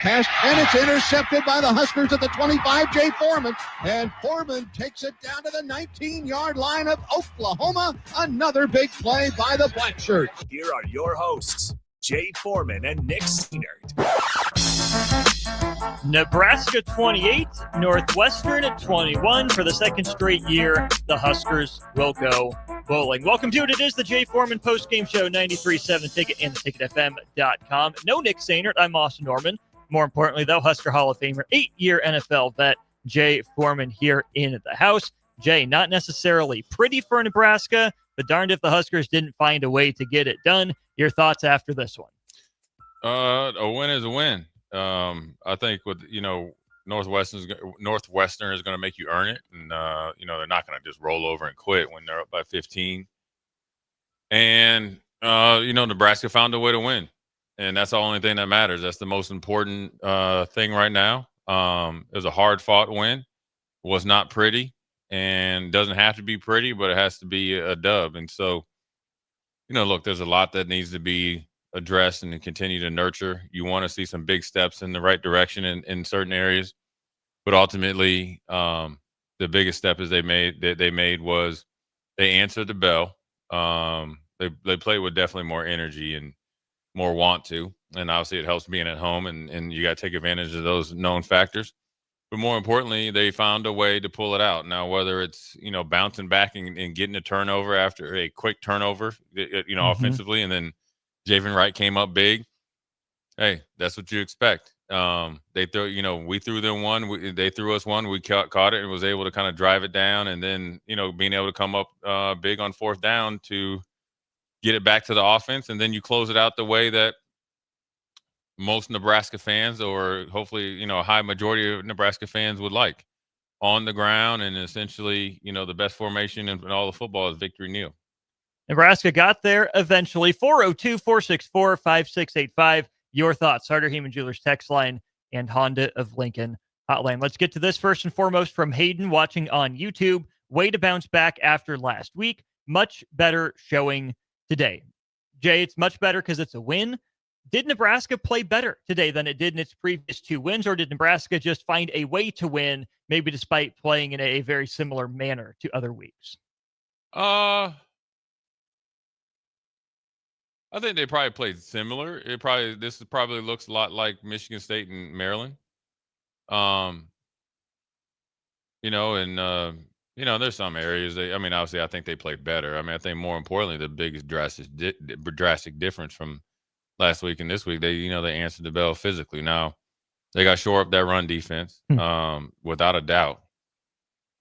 Pass, and it's intercepted by the Huskers at the 25, Jay Foreman. And Foreman takes it down to the 19-yard line of Oklahoma. Another big play by the Black Shirts. Here are your hosts, Jay Foreman and Nick Steinert. Nebraska 28, Northwestern at 21. For the second straight year, the Huskers will go bowling. Welcome to it. It is the Jay Foreman Postgame Show, 93.7 Ticket and theticketfm.com. No Nick Steinert. I'm Austin Norman. More importantly, though, Husker Hall of Famer, 8-year NFL vet, Jay Foreman here in the house. Jay, not necessarily pretty for Nebraska, but darned if the Huskers didn't find a way to get it done. Your thoughts after this one? A win is a win. I think with Northwestern is going to make you earn it, and they're not going to just roll over and quit when they're up by 15. And Nebraska found a way to win. And that's the only thing that matters. That's the most important thing right now. It was a hard-fought win. Was not pretty, and doesn't have to be pretty, but it has to be a dub. And so, look, there's a lot that needs to be addressed and to continue to nurture. You want to see some big steps in the right direction in certain areas. But ultimately, the biggest step they made was they answered the bell. They played with definitely more energy and more want to, and obviously it helps being at home, and you got to take advantage of those known factors. But more importantly, they found a way to pull it out. Now, whether it's bouncing back and getting a turnover after a quick turnover, offensively, and then Javen Wright came up big. Hey, that's what you expect. They throw, we threw them one, they threw us one, we caught it and was able to kind of drive it down, and then being able to come up big on fourth down to get it back to the offense, and then you close it out the way that most Nebraska fans, or hopefully, a high majority of Nebraska fans would like, on the ground, and essentially, the best formation in all of football is victory kneel. Nebraska got there eventually. 402-464-5685. Your thoughts. Harder Heman Jewelers text line and Honda of Lincoln hotline. Let's get to this first and foremost from Hayden watching on YouTube. Way to bounce back after last week. Much better showing today. Jay, it's much better because it's a win. Did Nebraska play better today than it did in its previous two wins, or did Nebraska just find a way to win, maybe despite playing in a very similar manner to other weeks? I think they probably played similar. This probably looks a lot like Michigan State and Maryland. There's some areas obviously I think they played better. I think more importantly, the biggest drastic difference from last week and this week, they answered the bell physically. Now they got to shore up that run defense, without a doubt.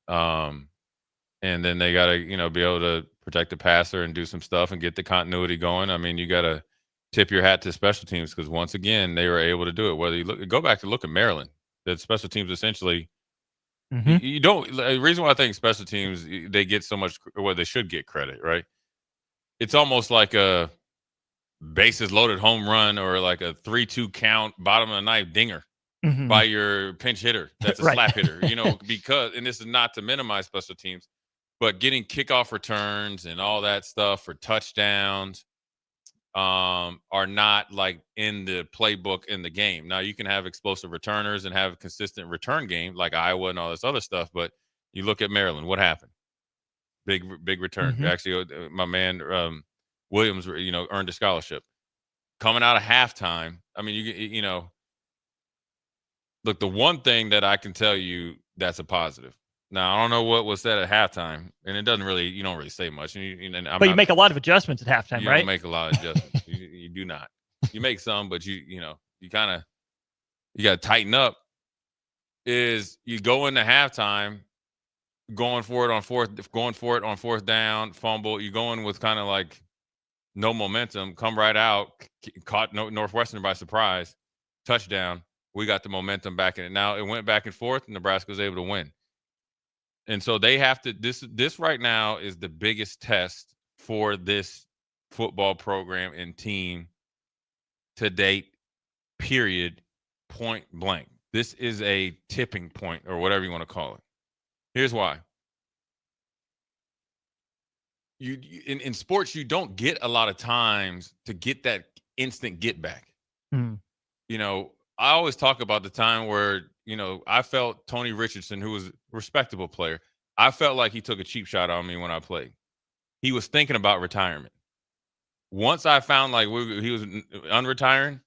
And then they got to, be able to protect the passer and do some stuff and get the continuity going. You got to tip your hat to special teams, because once again, they were able to do it. Whether you go back to look at Maryland, that special teams essentially, you don't. The reason why I think special teams, they get so much, they should get credit, right? It's almost like a bases loaded home run, or like a 3-2 count, bottom of the ninth dinger by your pinch hitter. That's a slap hitter, because, and this is not to minimize special teams, but getting kickoff returns and all that stuff for touchdowns are not like in the playbook in the game. Now you can have explosive returners and have a consistent return game like Iowa and all this other stuff, but you look at Maryland, what happened? Big return. Actually, my man Williams, earned a scholarship. Coming out of halftime, look, the one thing that I can tell you that's a positive. Now, I don't know what was said at halftime, and you don't really say much. But you make a lot of adjustments at halftime, right? You don't make a lot of adjustments. you do not. You make some, but you got to tighten up. Is you go into halftime, going for it on fourth down, fumble. You're going with kind of like no momentum. Come right out, caught Northwestern by surprise, touchdown. We got the momentum back in it. Now it went back and forth, and Nebraska was able to win. And so they have to, this right now is the biggest test for this football program and team to date, period, point blank. This is a tipping point, or whatever you want to call it. Here's why. In sports, you don't get a lot of times to get that instant get back. I always talk about the time where, I felt Tony Richardson, who was a respectable player, I felt like he took a cheap shot on me when I played. He was thinking about retirement. Once I found like he was unretiring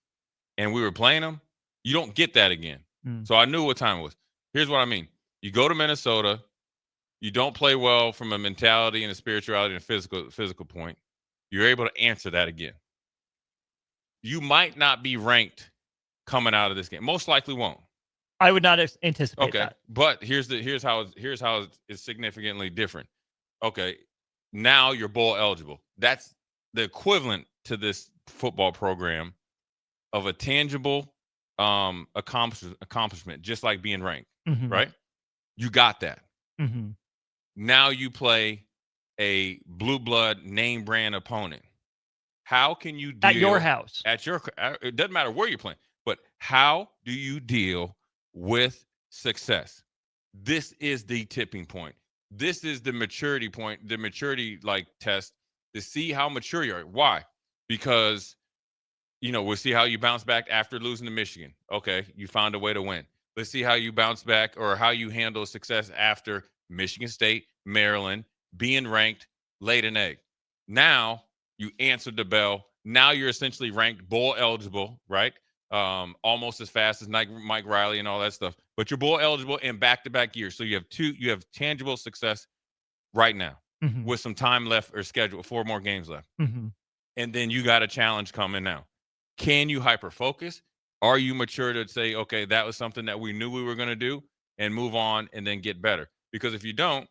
and we were playing him, you don't get that again. So I knew what time it was. Here's what I mean. You go to Minnesota, you don't play well from a mentality and a spirituality and a physical point. You're able to answer that again. You might not be ranked coming out of this game. Most likely won't. I would not anticipate that. But here's how it's significantly different. Okay, now you're bowl eligible. That's the equivalent to this football program of a tangible accomplishment, just like being ranked, right? You got that. Now you play a blue blood name brand opponent. How can you deal at your house? It doesn't matter where you're playing, but how do you deal with success? This is the tipping point. This is the maturity point, the maturity test to see how mature you are. Why? Because we'll see how you bounce back after losing to Michigan. Okay, you found a way to win. Let's see how you bounce back or how you handle success after Michigan State, Maryland, being ranked, laid an egg. Now you answered the bell. Now you're essentially ranked bowl eligible, right? Almost as fast as Mike Riley and all that stuff. But you're bowl eligible in back-to-back years. So you have tangible success right now with some time left or schedule, 4 more games left. And then you got a challenge coming now. Can you hyper-focus? Are you mature to say, okay, that was something that we knew we were going to do and move on and then get better? Because if you don't,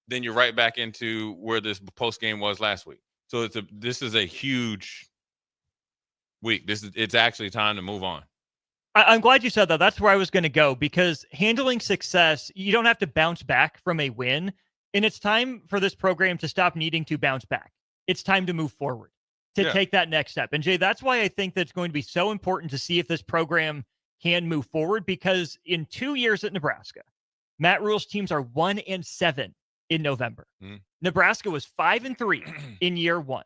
then you're right back into where this post game was last week. So this is a huge week. It's actually time to move on. I'm glad you said that. That's where I was going to go, because handling success, you don't have to bounce back from a win. And it's time for this program to stop needing to bounce back. It's time to move forward, to take that next step. And Jay, that's why I think that's going to be so important to see if this program can move forward, because in 2 years at Nebraska, Matt Rule's teams are 1-7 in November. Nebraska was 5-3 in year 1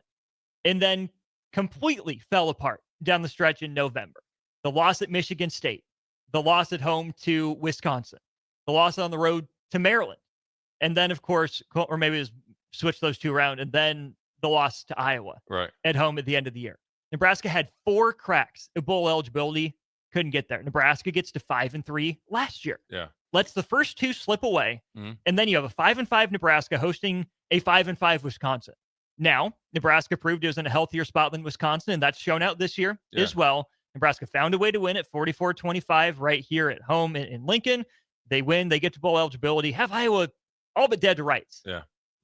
and then completely fell apart down the stretch in November. The loss at Michigan State, the loss at home to Wisconsin, the loss on the road to Maryland. And then, of course, or maybe it was switch those two around, and then the loss to Iowa at home at the end of the year. Nebraska had 4 cracks at bowl eligibility, couldn't get there. Nebraska gets to 5-3 last year. Lets the first 2 slip away, and then you have a 5-5 Nebraska hosting a 5-5 Wisconsin. Now, Nebraska proved it was in a healthier spot than Wisconsin, and that's shown out this year as well. Nebraska found a way to win at 44-25 right here at home in Lincoln. They win. They get to bowl eligibility. Have Iowa all but dead to rights.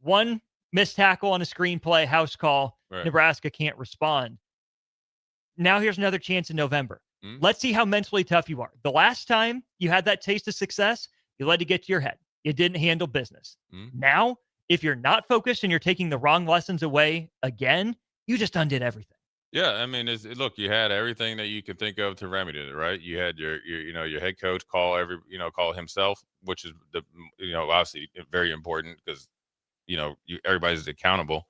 One missed tackle on a screenplay, house call. Nebraska can't respond. Now here's another chance in November. Let's see how mentally tough you are. The last time you had that taste of success, you let it get to your head. You didn't handle business. Now, if you're not focused and you're taking the wrong lessons away again, you just undid everything. Yeah, I mean, look, you had everything that you could think of to remedy it, right? You had your head coach call himself, which is obviously very important because everybody's accountable.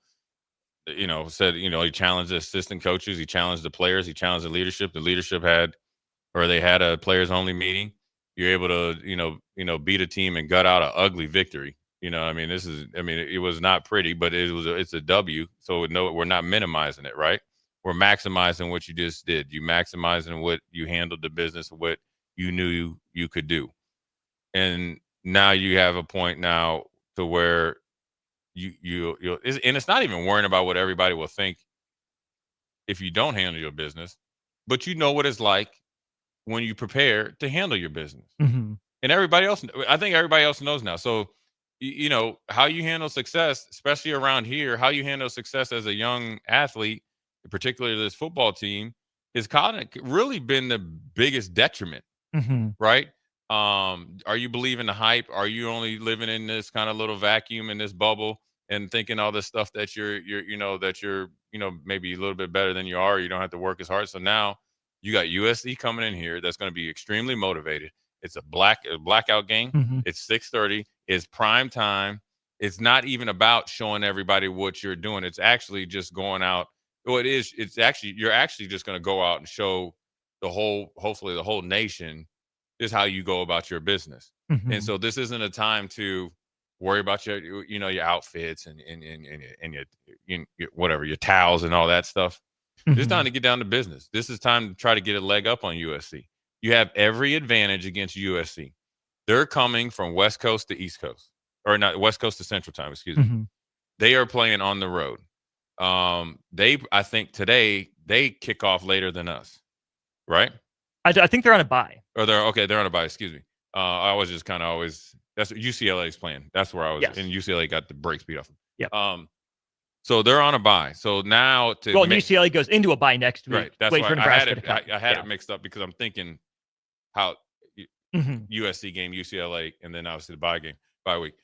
Said he challenged the assistant coaches, he challenged the players, he challenged the leadership. The leadership had a players only meeting. You're able to beat a team and gut out an ugly victory. It was not pretty, but it's a W. So we're not minimizing it, right? We're maximizing what you just did. You maximizing what you handled the business, what you knew you could do. And now you have a point now to where you'll and it's not even worrying about what everybody will think if you don't handle your business, but you know what it's like when you prepare to handle your business. And I think everybody else knows now. So, how you handle success, especially around here, how you handle success as a young athlete, particularly this football team, has kind of really been the biggest detriment, right? Are you believing the hype? Are you only living in this kind of little vacuum in this bubble and thinking all this stuff that you're maybe a little bit better than you are? You don't have to work as hard. So now you got USC coming in here that's going to be extremely motivated. It's a blackout game. It's 6:30. It's prime time. It's not even about showing everybody what you're doing. It's actually just going out. Well, it is. It's actually you're actually just going to go out and show hopefully the whole nation is how you go about your business. Mm-hmm. And so this isn't a time to worry about your outfits and your whatever, your towels and all that stuff. Mm-hmm. It's time to get down to business. This is time to try to get a leg up on USC. You have every advantage against USC. They're coming from West Coast to East Coast, or not West Coast to Central Time, excuse me. Mm-hmm. They are playing on the road. I think today they kick off later than us, right? I think they're on a bye. Or they're on a bye. Excuse me. I was just kind of always that's what UCLA's playing. That's where I was, and UCLA got the brakes beat off them. Yeah. So they're on a bye. So now UCLA goes into a bye next week. Right. That's why for Nebraska I had it mixed up because I'm thinking how USC game, UCLA, and then obviously the bye week.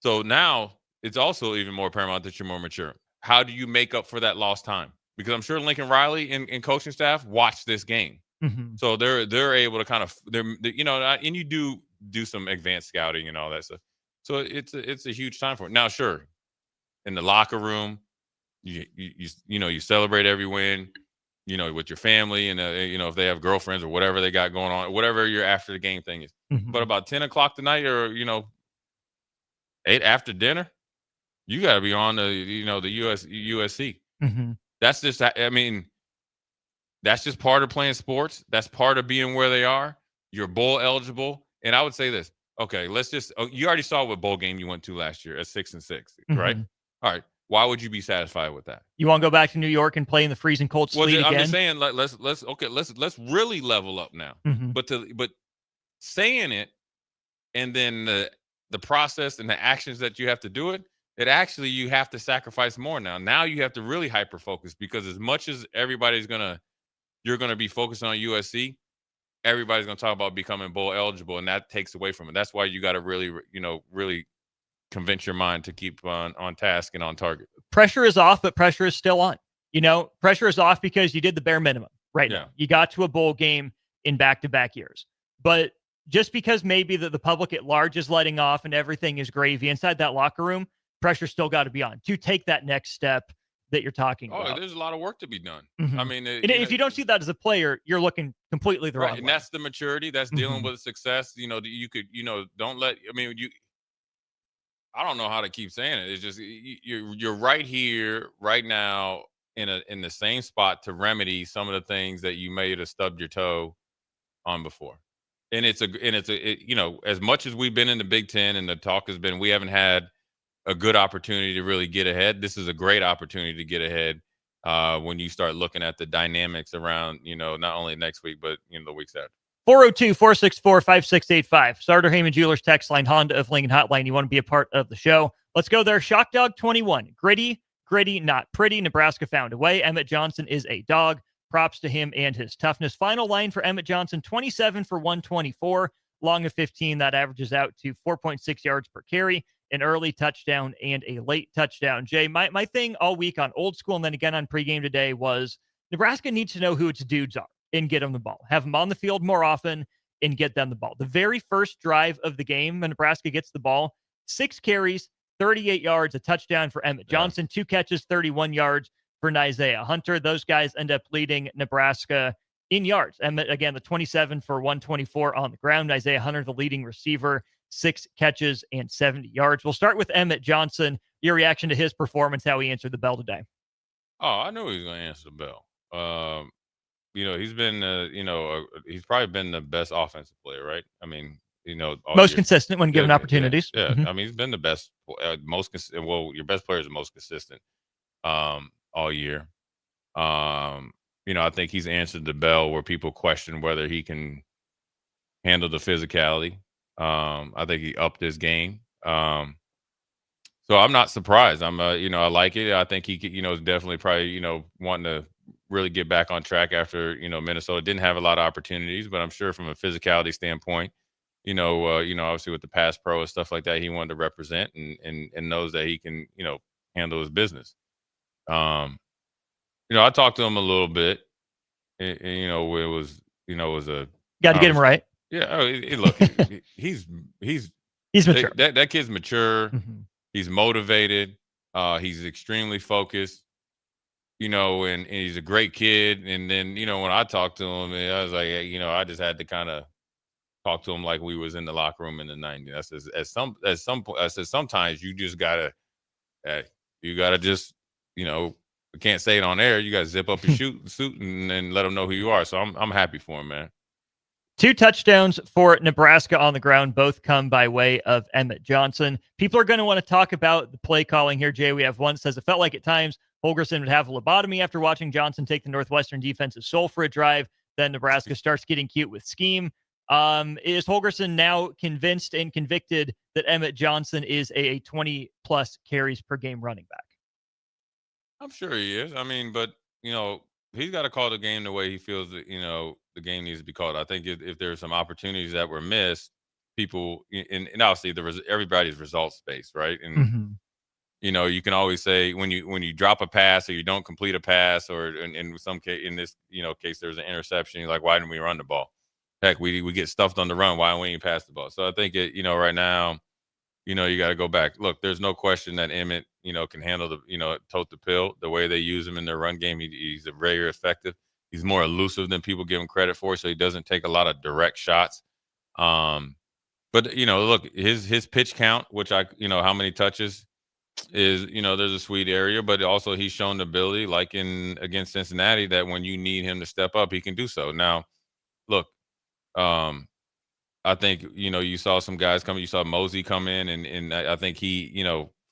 So now it's also even more paramount that you're more mature. How do you make up for that lost time? Because I'm sure Lincoln Riley and coaching staff watch this game. Mm-hmm. So they're able to kind of and you do some advanced scouting and all that stuff. So it's a huge time for it. Now, sure, in the locker room, you celebrate every win, with your family and if they have girlfriends or whatever they got going on, whatever your after the game thing is. Mm-hmm. But about 10 o'clock tonight or 8 after dinner, you got to be on the USC. Mm-hmm. That's just that's just part of playing sports. That's part of being where they are. You're bowl eligible. And I would say this. Okay, you already saw what bowl game you went to last year at 6-6, right? Mm-hmm. All right. Why would you be satisfied with that? You want to go back to New York and play in the freezing cold sleet again? I'm just saying, let's really level up now. Mm-hmm. But saying it and then the process and the actions that you have to do it, actually you have to sacrifice more now. Now you have to really hyper focus because as much as you're gonna be focused on USC, everybody's gonna talk about becoming bowl eligible, and that takes away from it. That's why you got to really convince your mind to keep on task and on target. Pressure is off, but pressure is still on. Pressure is off because you did the bare minimum right now. You got to a bowl game in back-to-back years. But just because maybe the public at large is letting off and everything is gravy inside that locker room, pressure still got to be on to take that next step that you're talking about. There's a lot of work to be done. Mm-hmm. I mean, if you don't see that as a player, you're looking completely the wrong way. And that's the maturity. That's dealing with success. You could, don't let. I mean, I don't know how to keep saying it. It's just you're right here, right now, in the same spot to remedy some of the things that you may have stubbed your toe on before. And it's as much as we've been in the Big Ten and the talk has been, we haven't had a good opportunity to really get ahead. This is a great opportunity to get ahead when you start looking at the dynamics around, not only next week, but the weeks after. 402-464-5685. Starter Heyman Jewelers text line, Honda of Lincoln hotline. You want to be a part of the show? Let's go there. Shock Dog 21. Gritty, not pretty. Nebraska found a way. Emmett Johnson is a dog. Props to him and his toughness. Final line for Emmett Johnson, 27 for 124. Long of 15. That averages out to 4.6 yards per carry. An early touchdown and a late touchdown. Jay, my thing all week on Old School and then again on pregame today was Nebraska needs to know who its dudes are and get them the ball. Have them on the field more often and get them the ball. The very first drive of the game, when Nebraska gets the ball, 6 carries, 38 yards, a touchdown for Emmett Johnson, 2 catches, 31 yards for Isaiah Hunter. Those guys end up leading Nebraska in yards. Emmett, again, the 27 for 124 on the ground. Isaiah Hunter, the leading receiver, 6 catches and 70 yards. We'll start with Emmett Johnson. Your reaction to his performance, how he answered the bell today. Oh, I knew he was going to answer the bell. He's been, he's probably been the best offensive player, right? I mean, most consistent when given opportunities. Yeah. Mm-hmm. I mean, he's been the best, most consistent. Well, your best player is the most consistent all year. I think he's answered the bell where people question whether he can handle the physicality. I think he upped his game. So I'm not surprised. I like it. I think he could, is definitely probably, wanting to really get back on track after, Minnesota didn't have a lot of opportunities, but I'm sure from a physicality standpoint, obviously with the pass pro and stuff like that, he wanted to represent and knows that he can, handle his business. I talked to him a little bit and it was a, got to get him right. Yeah. Look, he's mature. That kid's mature. Mm-hmm. He's motivated. He's extremely focused. and he's a great kid. And then, when I talked to him, I was like, I just had to kind of talk to him like we was in the locker room in the 90s. I said, at some point, I said, sometimes you just gotta, just, I can't say it on air. You gotta zip up your suit and let them know who you are. So I'm happy for him, man. 2 touchdowns for Nebraska on the ground, both come by way of Emmett Johnson. People are going to want to talk about the play calling here, Jay. We have one that says it felt like at times Holgorsen would have a lobotomy after watching Johnson take the Northwestern defense's soul for a drive. Then Nebraska starts getting cute with scheme. Is Holgorsen now convinced and convicted that Emmett Johnson is a 20-plus carries per game running back? I'm sure he is. I mean, but, he's got to call the game the way he feels that, the game needs to be called. I think if there's some opportunities that were missed, people, and obviously everybody's results based, right? And, you can always say when you drop a pass or you don't complete a pass, or in some case, in this, case, there's an interception. You're like, why didn't we run the ball? Heck, we get stuffed on the run. Why don't we even pass the ball? So I think right now, you got to go back. Look, there's no question that Emmett, can handle the, tote the pill. The way they use him in their run game, he's very effective. He's more elusive than people give him credit for, so he doesn't take a lot of direct shots. But look, his pitch count, which how many touches is, there's a sweet area, but also he's shown the ability, like against Cincinnati, that when you need him to step up, he can do so. Now, look, I think, you saw some guys come. You saw Mosey come in, and I think he,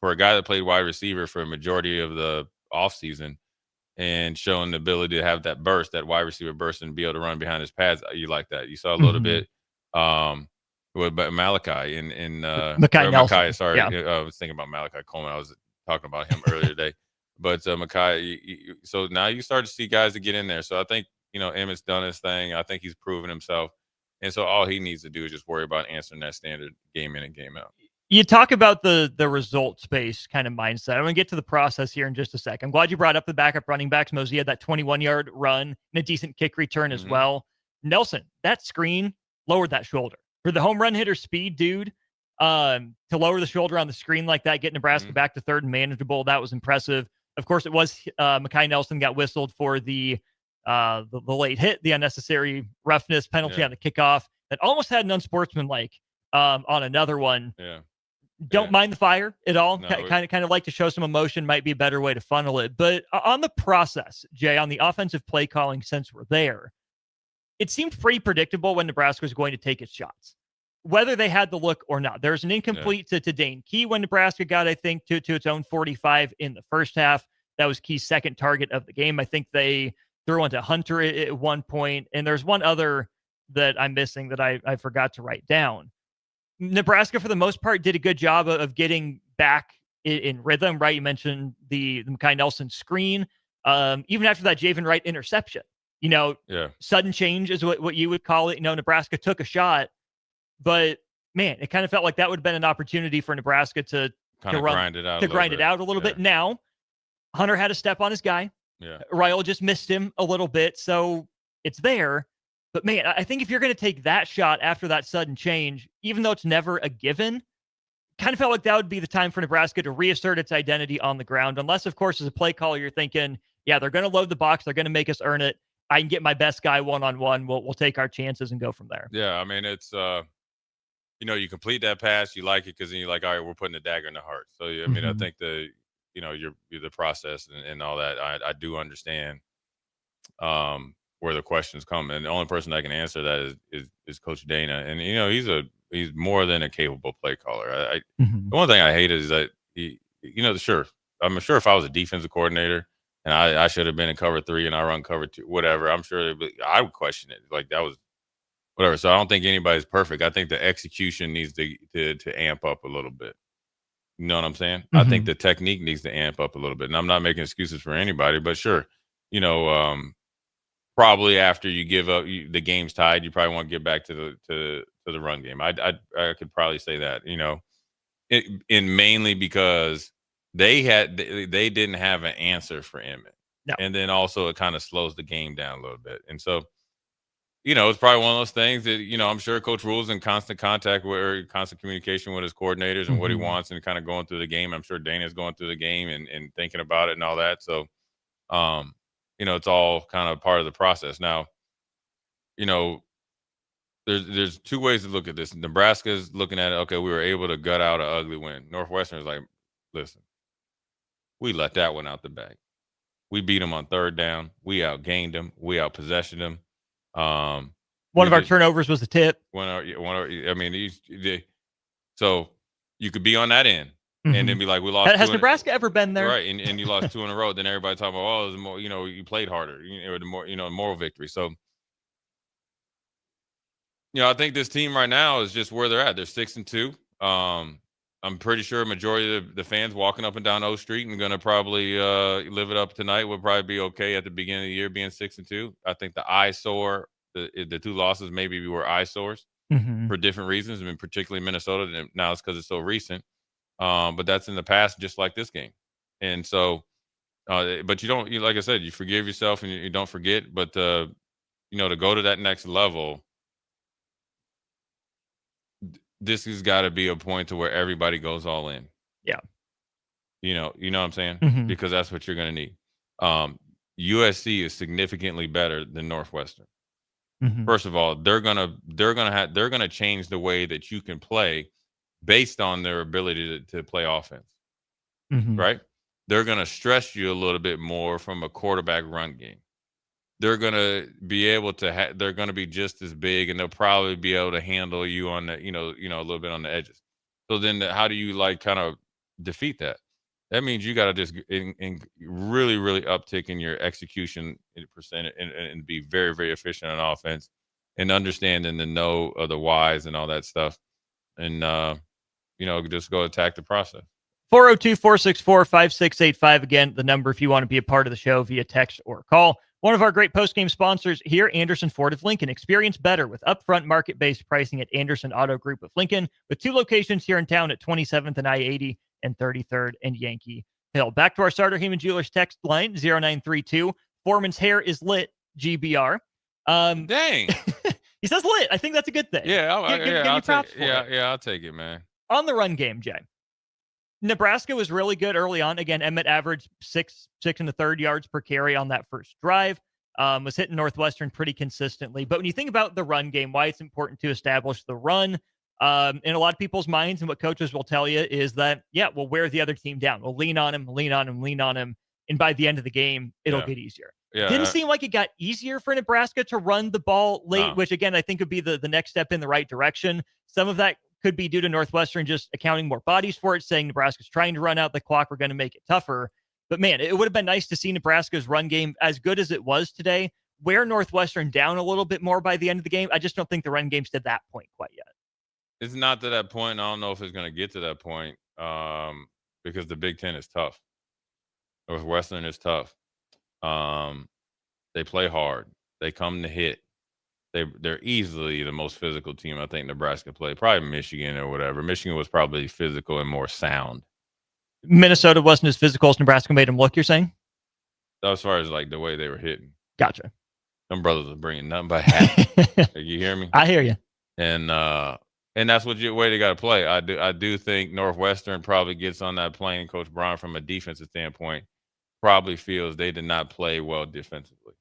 for a guy that played wide receiver for a majority of the offseason and showing the ability to have that burst, that wide receiver burst, and be able to run behind his pads, you like that. You saw a little bit with Malachi and Mackay, sorry. Yeah. I was thinking about Malachi Coleman. I was talking about him earlier today. But Mackay, so now you start to see guys that get in there. So I think, Emmett's done his thing. I think he's proven himself. And so all he needs to do is just worry about answering that standard game in and game out. You talk about the results-based kind of mindset. I'm going to get to the process here in just a sec. I'm glad you brought up the backup running backs. Mosey had that 21-yard run and a decent kick return as well. Nelson, that screen lowered that shoulder. For the home run hitter speed, dude, to lower the shoulder on the screen like that, get Nebraska back to third and manageable, that was impressive. Of course, it was Mackay Nelson got whistled for the late hit, the unnecessary roughness penalty on the kickoff that almost had an unsportsmanlike on another one. Yeah. Don't mind the fire at all. No, kind of like to show some emotion might be a better way to funnel it. But on the process, Jay, on the offensive play calling, since we're there, it seemed pretty predictable when Nebraska was going to take its shots, whether they had the look or not. There's an incomplete to Dane Key when Nebraska got, I think, to its own 45 in the first half. That was Key's second target of the game. I think they threw into Hunter at one point, and there's one other that I'm missing that I forgot to write down. Nebraska, for the most part, did a good job of getting back in rhythm, right? You mentioned the Mackay Nelson screen. Even after that Javen Wright interception, sudden change is what you would call it. Nebraska took a shot, but man, it kind of felt like that would have been an opportunity for Nebraska to grind it out a little bit. Now, Hunter had a step on his guy. Yeah. Raiola just missed him a little bit, so it's there. But man, I think if you're going to take that shot after that sudden change, even though it's never a given, kind of felt like that would be the time for Nebraska to reassert its identity on the ground. Unless, of course, as a play caller, you're thinking, yeah, they're going to load the box. They're going to make us earn it. I can get my best guy one-on-one. We'll take our chances and go from there. Yeah, I mean, it's, you complete that pass, you like it because then you're like, all right, we're putting the dagger in the heart. So, I mean, I think the process and all that, I do understand where the questions come. And the only person that can answer that is Coach Dana. And, he's more than a capable play caller. The one thing I hate is that I'm sure if I was a defensive coordinator and I should have been in cover 3 and I run cover 2, whatever, I'm sure I would question it. Like that was whatever. So I don't think anybody's perfect. I think the execution needs to amp up a little bit. You know what I'm saying? I think the technique needs to amp up a little bit. And I'm not making excuses for anybody, but sure, probably after you give up, the game's tied, you probably want to get back to the run game. I could probably say that, in mainly because they didn't have an answer for Emmett. No. And then also it kind of slows the game down a little bit. And so, it's probably one of those things that, I'm sure Coach Rule's in constant contact or constant communication with his coordinators and what he wants and kind of going through the game. I'm sure Dana's going through the game and thinking about it and all that. So, It's all kind of part of the process. Now, there's two ways to look at this. Nebraska's looking at it, okay, we were able to gut out an ugly win. Northwestern is like, listen, we let that one out the bag. We beat them on third down. We outgained them. We outpossessioned them. One of our turnovers was a tip. So you could be on that end and then be like, we lost. Has Nebraska ever been there? Right, and you lost 2 in a row. Then everybody talking about, it was more, you played harder, or the more, moral victory. So, I think this team right now is just where they're at. They're 6-2. I'm pretty sure a majority of the fans walking up and down O Street and going to probably live it up tonight would probably be okay at the beginning of the year being 6-2. I think the eyesore, the 2 losses maybe were eyesores for different reasons. I mean, particularly Minnesota. And now it's because it's so recent. But that's in the past, just like this game. And so, but you don't, like I said, you forgive yourself and you don't forget. But, to go to that next level, this has got to be a point to where everybody goes all in. Yeah. You know what I'm saying? Because that's what you're going to need. USC is significantly better than Northwestern. First of all, they're gonna change the way that you can play based on their ability to play offense. Right? They're gonna stress you a little bit more from a quarterback run game. They're gonna be able to. They're gonna be just as big, and they'll probably be able to handle you on the, a little bit on the edges. So then, how do you kind of defeat that? That means you got to just really, really uptick in your execution percent and be very, very efficient on offense, and understanding the know of the whys and all that stuff, and just go attack the process. 402-464-5685. Again, the number if you want to be a part of the show via text or call. One of our great post-game sponsors here, Anderson Ford of Lincoln. Experience better with upfront market-based pricing at Anderson Auto Group of Lincoln, with 2 locations here in town at 27th and I-80 and 33rd and Yankee Hill. Back to our Starter Heyman Jewelers text line, 0932. Foreman's hair is lit, GBR. Dang. He says lit. I think that's a good thing. Yeah, I'll take it, man. On the run game, Jay. Nebraska was really good early on. Again, Emmett averaged 6 and a third yards per carry on that first drive. Was hitting Northwestern pretty consistently. But when you think about the run game, why it's important to establish the run, in a lot of people's minds, and what coaches will tell you is that, we'll wear the other team down. We'll lean on him. And by the end of the game, it'll get easier. Yeah, Didn't seem like it got easier for Nebraska to run the ball late, which, again, I think would be the next step in the right direction. Some of that could be due to Northwestern just accounting more bodies for it, saying Nebraska's trying to run out the clock. We're going to make it tougher. But, man, it would have been nice to see Nebraska's run game, as good as it was today, wear Northwestern down a little bit more by the end of the game. I just don't think the run game's to that point quite yet. It's not to that point. I don't know if it's going to get to that point because the Big Ten is tough. Northwestern is tough. They play hard. They come to hit. They're easily the most physical team I think Nebraska played. Probably Michigan or whatever. Michigan was probably physical and more sound. Minnesota wasn't as physical as Nebraska made them look, you're saying? As far as the way they were hitting. Gotcha. Them brothers are bringing nothing but hat. You hear me? I hear you. And that's what way they got to play. I do think Northwestern probably gets on that plane. Coach Brown, from a defensive standpoint, probably feels they did not play well defensively.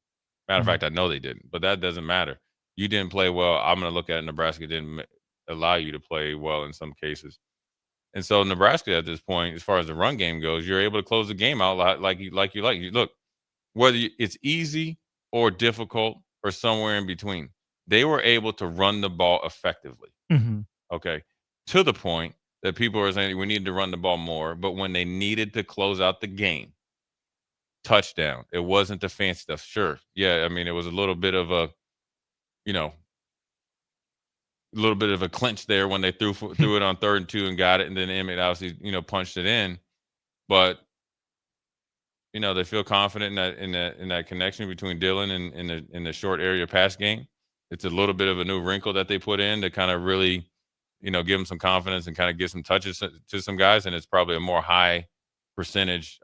Matter of fact, I know they didn't, but that doesn't matter. You didn't play well. I'm going to look at it. Nebraska didn't allow you to play well in some cases. And so Nebraska at this point, as far as the run game goes, you're able to close the game out like you like. Look, whether it's easy or difficult or somewhere in between, they were able to run the ball effectively. Okay. To the point that people are saying we need to run the ball more, but when they needed to close out the game, touchdown. It wasn't the fancy stuff. Sure. Yeah. I mean, it was a little bit of a clinch there when they threw it on 3rd and 2 and got it. And then Emmett obviously, punched it in, but they feel confident in that connection between Dylan and in the short area pass game. It's a little bit of a new wrinkle that they put in to kind of really, give them some confidence and kind of get some touches to some guys. And it's probably a more high percentage,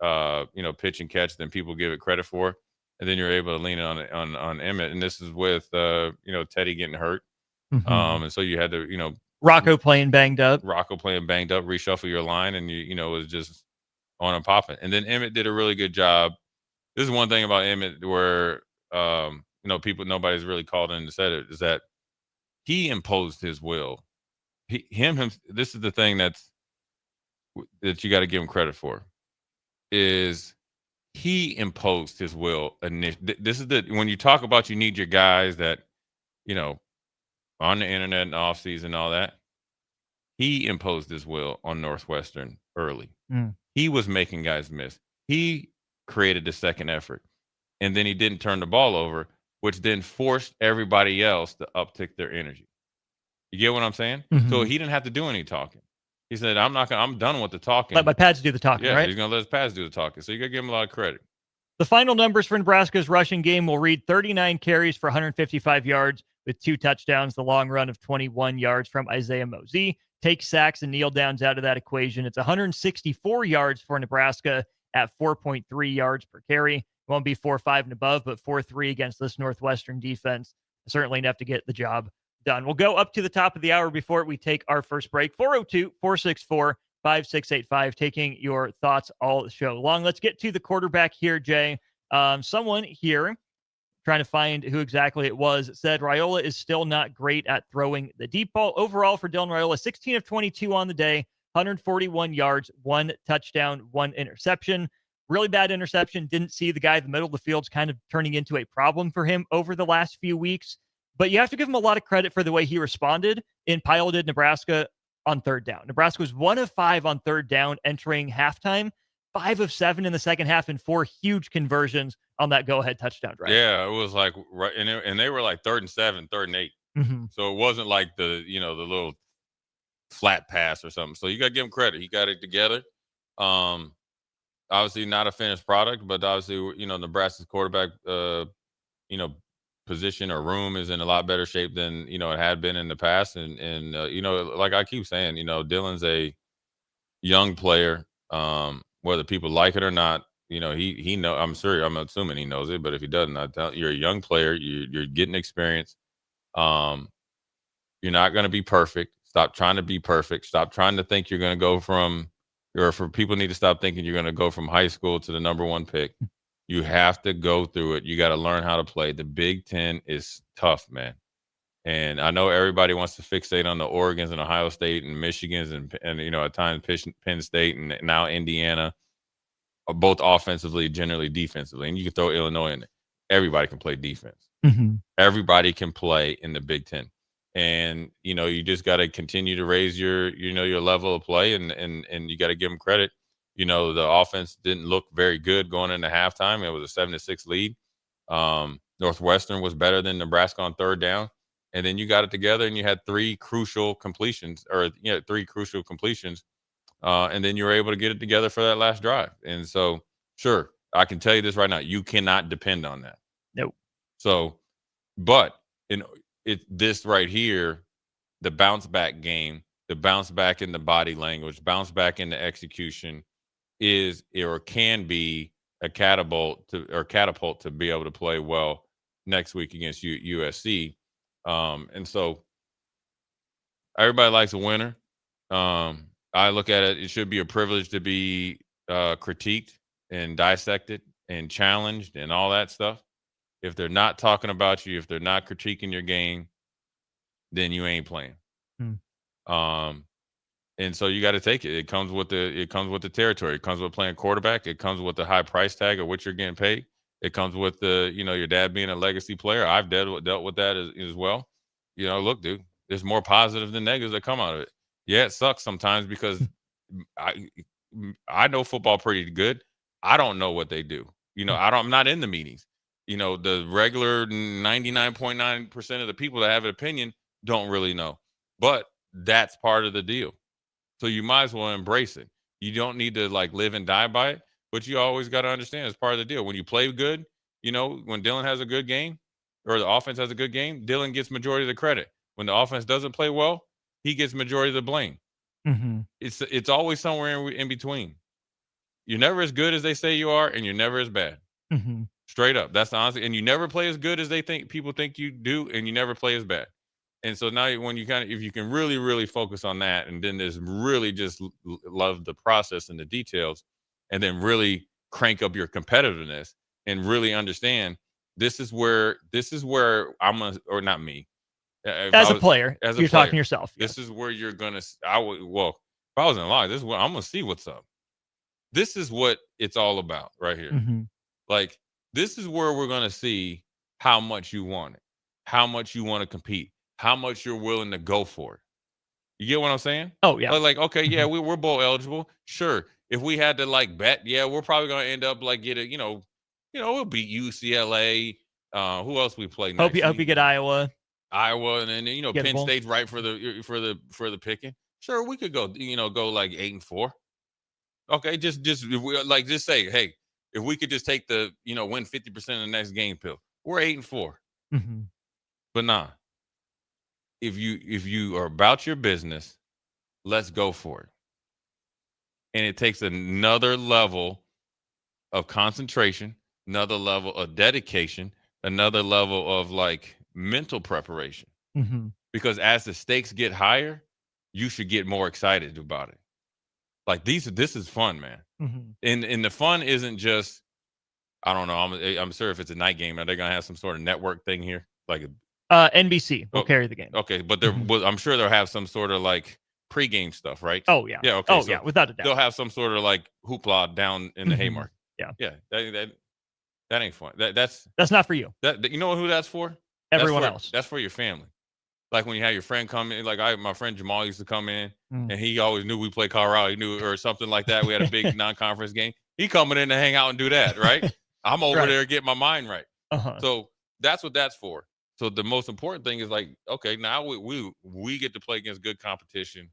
pitch and catch than people give it credit for. And then you're able to lean on Emmett. And this is with, Teddy getting hurt. And so you had to, Rocco playing banged up, reshuffle your line, and it was just on and popping. And then Emmett did a really good job this is one thing about Emmett where nobody's really called in and said it, is that he imposed his will. This is the thing that you got to give him credit for, is he imposed his will. This is when you talk about you need your guys that, on the internet and off season, all that. He imposed his will on Northwestern early. He was making guys miss. He created the second effort, and then he didn't turn the ball over, which then forced everybody else to uptick their energy. You get what I'm saying? Mm-hmm. So he didn't have to do any talking. He said, I'm done with the talking. Let my pads do the talking, right? He's going to let his pads do the talking. So you got to give him a lot of credit. The final numbers for Nebraska's rushing game will read 39 carries for 155 yards with 2 touchdowns, the long run of 21 yards from Isaiah Mosey. Take sacks and kneel downs out of that equation. It's 164 yards for Nebraska at 4.3 yards per carry. It won't be 4.5 and above, but 4.3 against this Northwestern defense. Certainly enough to get the job done. We'll go up to the top of the hour before we take our first break. 402-464-5685, taking your thoughts all show long. Let's get to the quarterback here, Jay. Someone here, trying to find who exactly it was, said Raiola is still not great at throwing the deep ball. Overall for Dylan Raiola, 16 of 22 on the day, 141 yards, 1 touchdown, 1 interception. Really bad interception. Didn't see the guy in the middle of the field's kind of turning into a problem for him over the last few weeks. But you have to give him a lot of credit for the way he responded and piloted Nebraska on third down. Nebraska was 1 of 5 on third down entering halftime, 5 of 7 in the second half, and 4 huge conversions on that go-ahead touchdown drive. Yeah, it was like right, and they were like 3rd and 7, 3rd and 8. Mm-hmm. So it wasn't like the little flat pass or something. So you got to give him credit. He got it together. Obviously not a finished product, but obviously Nebraska's quarterback position or room is in a lot better shape than it had been in the past. And like I keep saying, Dylan's a young player. Whether people like it or not, he know. I'm assuming he knows it, but if he doesn't, you're a young player. You're getting experience. You're not going to be perfect. Stop trying to be perfect. Stop trying to think you're going to go people need to stop thinking you're going to go from high school to the number 1 pick. You have to go through it. You got to learn how to play. The Big Ten is tough, man. And I know everybody wants to fixate on the Oregons and Ohio State and Michigans and at times Penn State and now Indiana, both offensively, generally defensively. And you can throw Illinois in there. Everybody can play defense. Mm-hmm. Everybody can play in the Big Ten. And, you just got to continue to raise your level of play and you got to give them credit. The offense didn't look very good going into halftime. It was a 7-6 lead. Northwestern was better than Nebraska on third down. And then you got it together and you had 3 crucial completions. And then you were able to get it together for that last drive. And so, sure, I can tell you this right now. You cannot depend on that. Nope. So, but this right here, the bounce back game, the bounce back in the body language, bounce back in the execution is or can be a catapult to be able to play well next week against USC. And so everybody likes a winner. I look at it, it should be a privilege to be critiqued and dissected and challenged and all that stuff. If they're not talking about you, if they're not critiquing your game, then you ain't playing. And so you got to take it. It comes with the territory. It comes with playing quarterback. It comes with the high price tag of what you're getting paid. It comes with your dad being a legacy player. I've dealt with that as well. Look, dude, there's more positive than negatives that come out of it. Yeah, it sucks sometimes because I know football pretty good. I don't know what they do. I'm not in the meetings. The regular 99.9% of the people that have an opinion don't really know. But that's part of the deal. So you might as well embrace it. You don't need to live and die by it, but you always got to understand it's part of the deal. When you play good, when Dylan has a good game or the offense has a good game, Dylan gets majority of the credit. When the offense doesn't play well, he gets majority of the blame. Mm-hmm. It's always somewhere in between. You're never as good as they say you are, and you're never as bad. Mm-hmm. Straight up. That's the honesty. And you never play as good as people think you do, and you never play as bad. And so now when if you can really, really focus on that, and then just really just love the process and the details, and then really crank up your competitiveness, and really understand this is where I'm gonna, or not me. As a player, you're talking to yourself. This is where you're gonna. If I was in line, this is where I'm gonna see what's up. This is what it's all about right here. Mm-hmm. Like, this is where we're gonna see how much you want it, how much you want to compete, how much you're willing to go for it. You get what I'm saying? Oh yeah. Like okay, yeah, we're bowl eligible. Sure. If we had to like bet, yeah, we're probably gonna end up like we'll beat UCLA. Who else we play next? Hope you get Iowa, and then Penn State's right for the picking. Sure, we could go go like 8-4. Okay, just say, hey, if we could just take the win 50% of the next game pill, we're 8-4. Mm-hmm. But nah, if you are about your business, let's go for it. And it takes another level of concentration, another level of dedication, another level of like mental preparation. Mm-hmm. Because as the stakes get higher, you should get more excited about it. Like this is fun, man. Mm-hmm. And the fun isn't just, I don't know. I'm sure if it's a night game, are they gonna have some sort of network thing here, like NBC will carry the game. Okay, but I'm sure they'll have some sort of like pregame stuff, right? Oh yeah. Yeah. Okay. Oh yeah, without a doubt. They'll have some sort of like hoopla down in the Haymarket. Yeah. Yeah. That ain't fun. That's not for you. That you know who that's for? Everyone else. That's for your family. Like when you have your friend come in, like my friend Jamal used to come in, and he always knew we played Colorado. He knew, or something like that. We had a big non-conference game. He coming in to hang out and do that, right? I'm over there getting my mind right. So that's what that's for. So the most important thing is like, okay, now we get to play against good competition.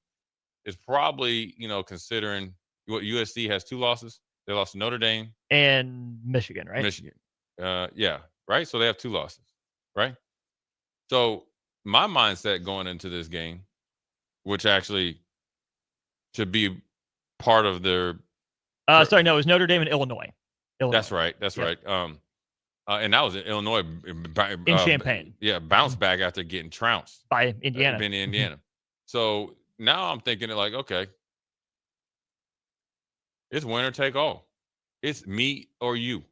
It's probably considering what USC has 2 losses. They lost to Notre Dame and Michigan, right? Michigan, yeah, right. So they have 2 losses, right? So my mindset going into this game, which actually should be part of their. Sorry, no, it was Notre Dame and Illinois. That's right. That's right. And that was in Illinois in Champaign. Yeah, bounce back after getting trounced by Indiana. So now I'm thinking like, okay, it's winner take all. It's me or you.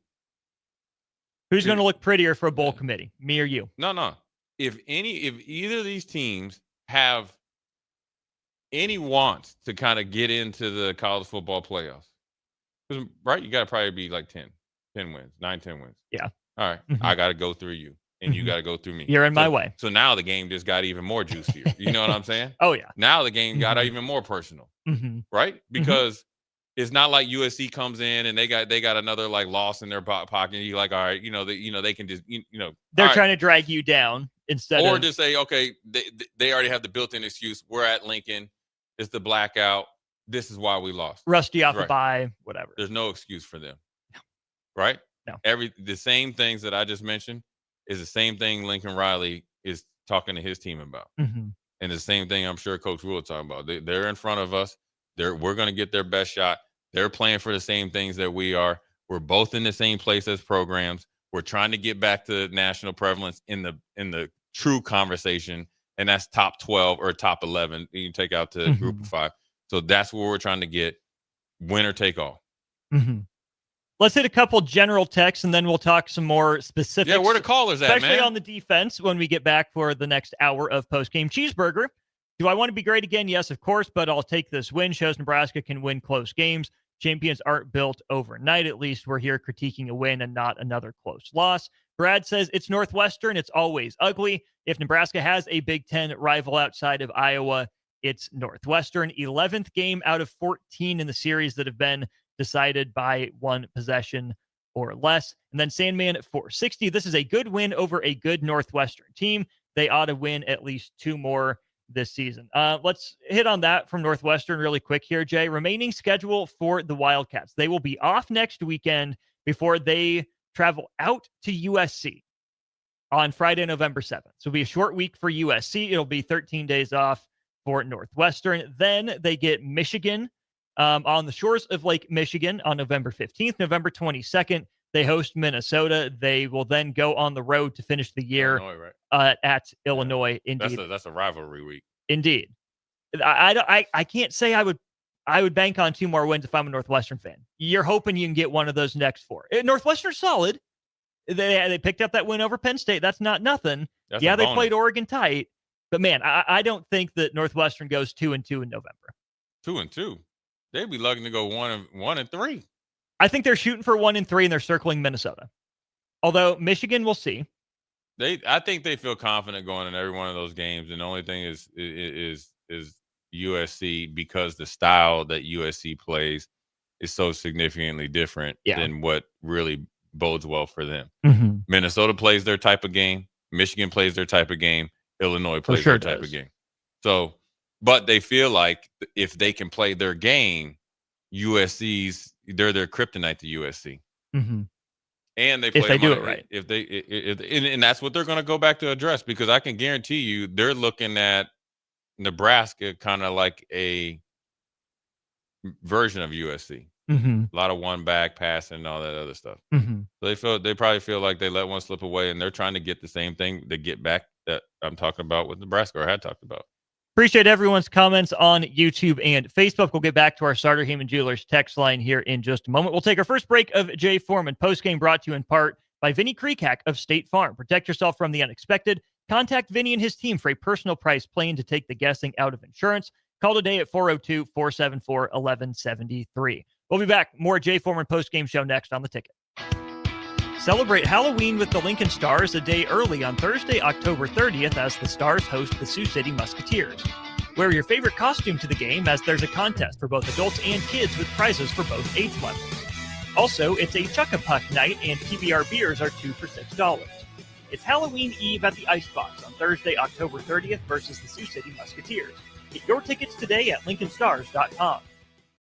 Who's going to look prettier for a bowl committee, me or you? No. If either of these teams have any wants to kind of get into the college football playoffs, right? You got to probably be like 10 wins, 9-10 wins. Yeah. All right. I got to go through you, and you got to go through me. You're in my way. So now the game just got even more juicier. You know what I'm saying? Oh yeah. Now the game got even more personal, right? Because it's not like USC comes in and they got another like loss in their pocket. And you're like, all right, they can just they're trying to drag you down instead or just say, okay, they already have the built-in excuse. We're at Lincoln. It's the blackout. This is why we lost. Rusty off a bye, whatever. There's no excuse for them. No. Right? No. The same things that I just mentioned is the same thing Lincoln Riley is talking to his team about. And the same thing I'm sure Coach Rule is talking about. They're in front of us. We're going to get their best shot. They're playing for the same things that we are. We're both in the same place as programs. We're trying to get back to national prevalence in the true conversation, and that's top 12 or top 11. You can take out to group of 5. So that's where we're trying to get. Winner take all. Let's hit a couple general texts, and then we'll talk some more specifics. Yeah, where the callers at, man? Especially on the defense when we get back for the next hour of post-game cheeseburger. Do I want to be great again? Yes, of course, but I'll take this win. Shows Nebraska can win close games. Champions aren't built overnight. At least we're here critiquing a win and not another close loss. Brad says it's Northwestern. It's always ugly. If Nebraska has a Big Ten rival outside of Iowa, it's Northwestern. 11th game out of 14 in the series that have been decided by 1 possession or less. And then Sandman at 460. This is a good win over a good Northwestern team. They ought to win at least 2 more this season. Let's hit on that from Northwestern really quick here, Jay. Remaining schedule for the Wildcats. They will be off next weekend before they travel out to USC on Friday, November 7th. So it'll be a short week for USC. It'll be 13 days off for Northwestern. Then they get Michigan on the shores of Lake Michigan on November 15th. November 22nd, they host Minnesota. They will then go on the road to finish the year Illinois, right? At Illinois. Indeed, that's a rivalry week. Indeed, I can't say I would bank on 2 more wins if I'm a Northwestern fan. You're hoping you can get one of those next 4. Northwestern's solid. They picked up that win over Penn State. That's not nothing. That's yeah, a they bonus. played Oregon tight. But, man, I don't think that Northwestern goes 2-2 in November. 2-2. They'd be lucky to go 1-3. I think they're shooting for 1-3, and they're circling Minnesota. Although Michigan, we'll see. I think they feel confident going in every one of those games, and the only thing is USC, because the style that USC plays is so significantly different than what really bodes well for them. Mm-hmm. Minnesota plays their type of game. Michigan plays their type of game. Illinois plays their type of game. So, but they feel like if they can play their game, they're their kryptonite to USC. Mm-hmm. And they play if they do it right. And that's what they're going to go back to address, because I can guarantee you they're looking at Nebraska kind of like a version of USC. Mm-hmm. A lot of one back passing and all that other stuff. Mm-hmm. So they probably feel like they let one slip away, and they're trying to get the same thing to get back that I'm talking about with Nebraska, or had talked about. Appreciate everyone's comments on YouTube and Facebook. We'll get back to our Starter Heyman Jewelers text line here in just a moment. We'll take our first break of Jay Foreman Postgame, brought to you in part by Vinny Kreekak of State Farm. Protect yourself from the unexpected. Contact Vinny and his team for a personal price plan to take the guessing out of insurance. Call today at 402-474-1173. We'll be back. More Jay Foreman Postgame Show next on The Ticket. Celebrate Halloween with the Lincoln Stars a day early on Thursday, October 30th, as the Stars host the Sioux City Musketeers. Wear your favorite costume to the game, as there's a contest for both adults and kids with prizes for both age levels. Also, it's a Chuck-a-Puck night, and PBR beers are 2 for $6. It's Halloween Eve at the Icebox on Thursday, October 30th versus the Sioux City Musketeers. Get your tickets today at LincolnStars.com.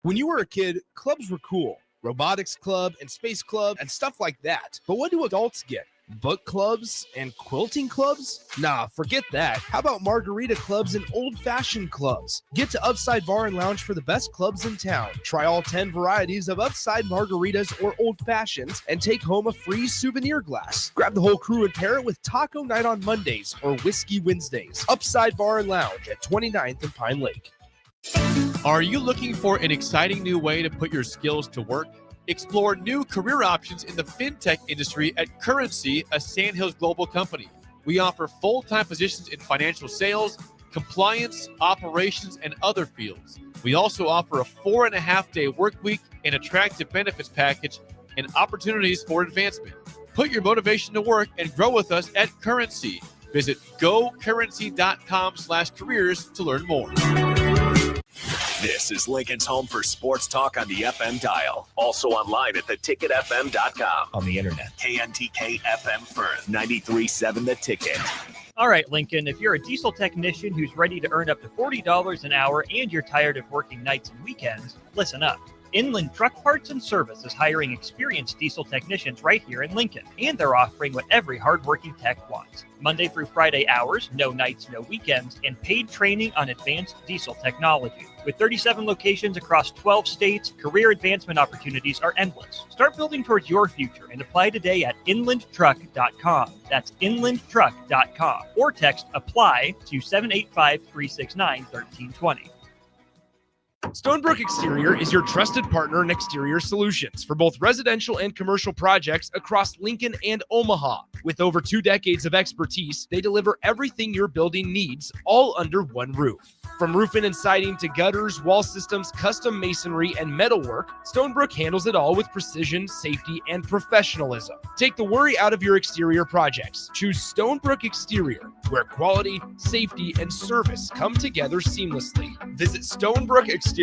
When you were a kid, clubs were cool. Robotics club and space club and stuff like that. But what do adults get? Book clubs and quilting clubs? Nah, forget that. How about margarita clubs and old-fashioned clubs? Get to Upside Bar and Lounge for the best clubs in town. Try all 10 varieties of Upside margaritas or old fashions and take home a free souvenir glass. Grab the whole crew and pair it with taco night on Mondays or whiskey Wednesdays. Upside Bar and Lounge at 29th and Pine Lake. Are you looking for an exciting new way to put your skills to work? Explore new career options in the fintech industry at Currency, a Sandhills Global company. We offer full-time positions in financial sales, compliance, operations, and other fields. We also offer a 4.5-day work week, an attractive benefits package, and opportunities for advancement. Put your motivation to work and grow with us at Currency. Visit gocurrency.com/careers to learn more. This is Lincoln's home for sports talk on the FM dial. Also online at theticketfm.com. On the internet, KNTK FM Firth, 93.7 The Ticket. All right, Lincoln, if you're a diesel technician who's ready to earn up to $40 an hour and you're tired of working nights and weekends, listen up. Inland Truck Parts and Service is hiring experienced diesel technicians right here in Lincoln, and they're offering what every hardworking tech wants. Monday through Friday hours, no nights, no weekends, and paid training on advanced diesel technology. With 37 locations across 12 states, career advancement opportunities are endless. Start building towards your future and apply today at inlandtruck.com. That's inlandtruck.com. Or text APPLY to 785-369-1320. Stonebrook Exterior is your trusted partner in exterior solutions for both residential and commercial projects across Lincoln and Omaha. With over 2 decades of expertise, they deliver everything your building needs, all under one roof. From roofing and siding to gutters, wall systems, custom masonry, and metalwork, Stonebrook handles it all with precision, safety, and professionalism. Take the worry out of your exterior projects. Choose Stonebrook Exterior, where quality, safety, and service come together seamlessly. Visit StonebrookExterior.com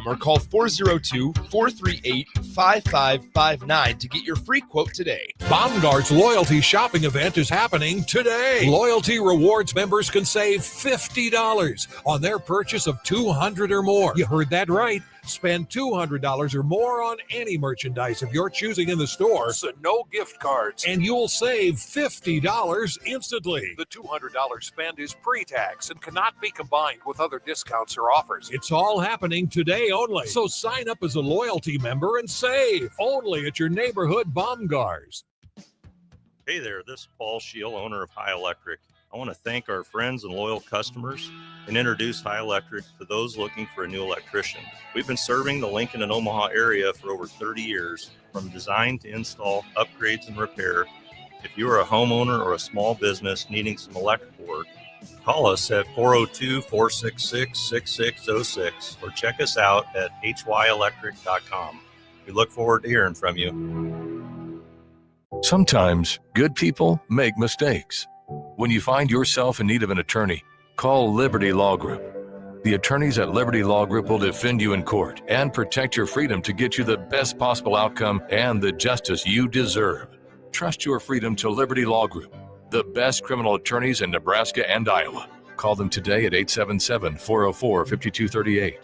or call 402-438-5559 to get your free quote today. Baumgart's Loyalty Shopping Event is happening today. Loyalty Rewards members can save $50 on their purchase of $200 or more. You heard that right. Spend $200 or more on any merchandise of your choosing in the store, so no gift cards, and you'll save $50 instantly. The $200 spend is pre-tax and cannot be combined with other discounts or offers. It's all happening today only, so sign up as a loyalty member and save only at your neighborhood Baumgars. Hey there, this is Paul Scheel, owner of High Electric. I want to thank our friends and loyal customers and introduce High Electric to those looking for a new electrician. We've been serving the Lincoln and Omaha area for over 30 years, from design to install, upgrades, and repair. If you are a homeowner or a small business needing some electrical work, call us at 402-466-6606 or check us out at hyelectric.com. We look forward to hearing from you. Sometimes good people make mistakes. When you find yourself in need of an attorney, call Liberty Law Group. The attorneys at Liberty Law Group will defend you in court and protect your freedom to get you the best possible outcome and the justice you deserve. Trust your freedom to Liberty Law Group, the best criminal attorneys in Nebraska and Iowa. Call them today at 877-404-5238.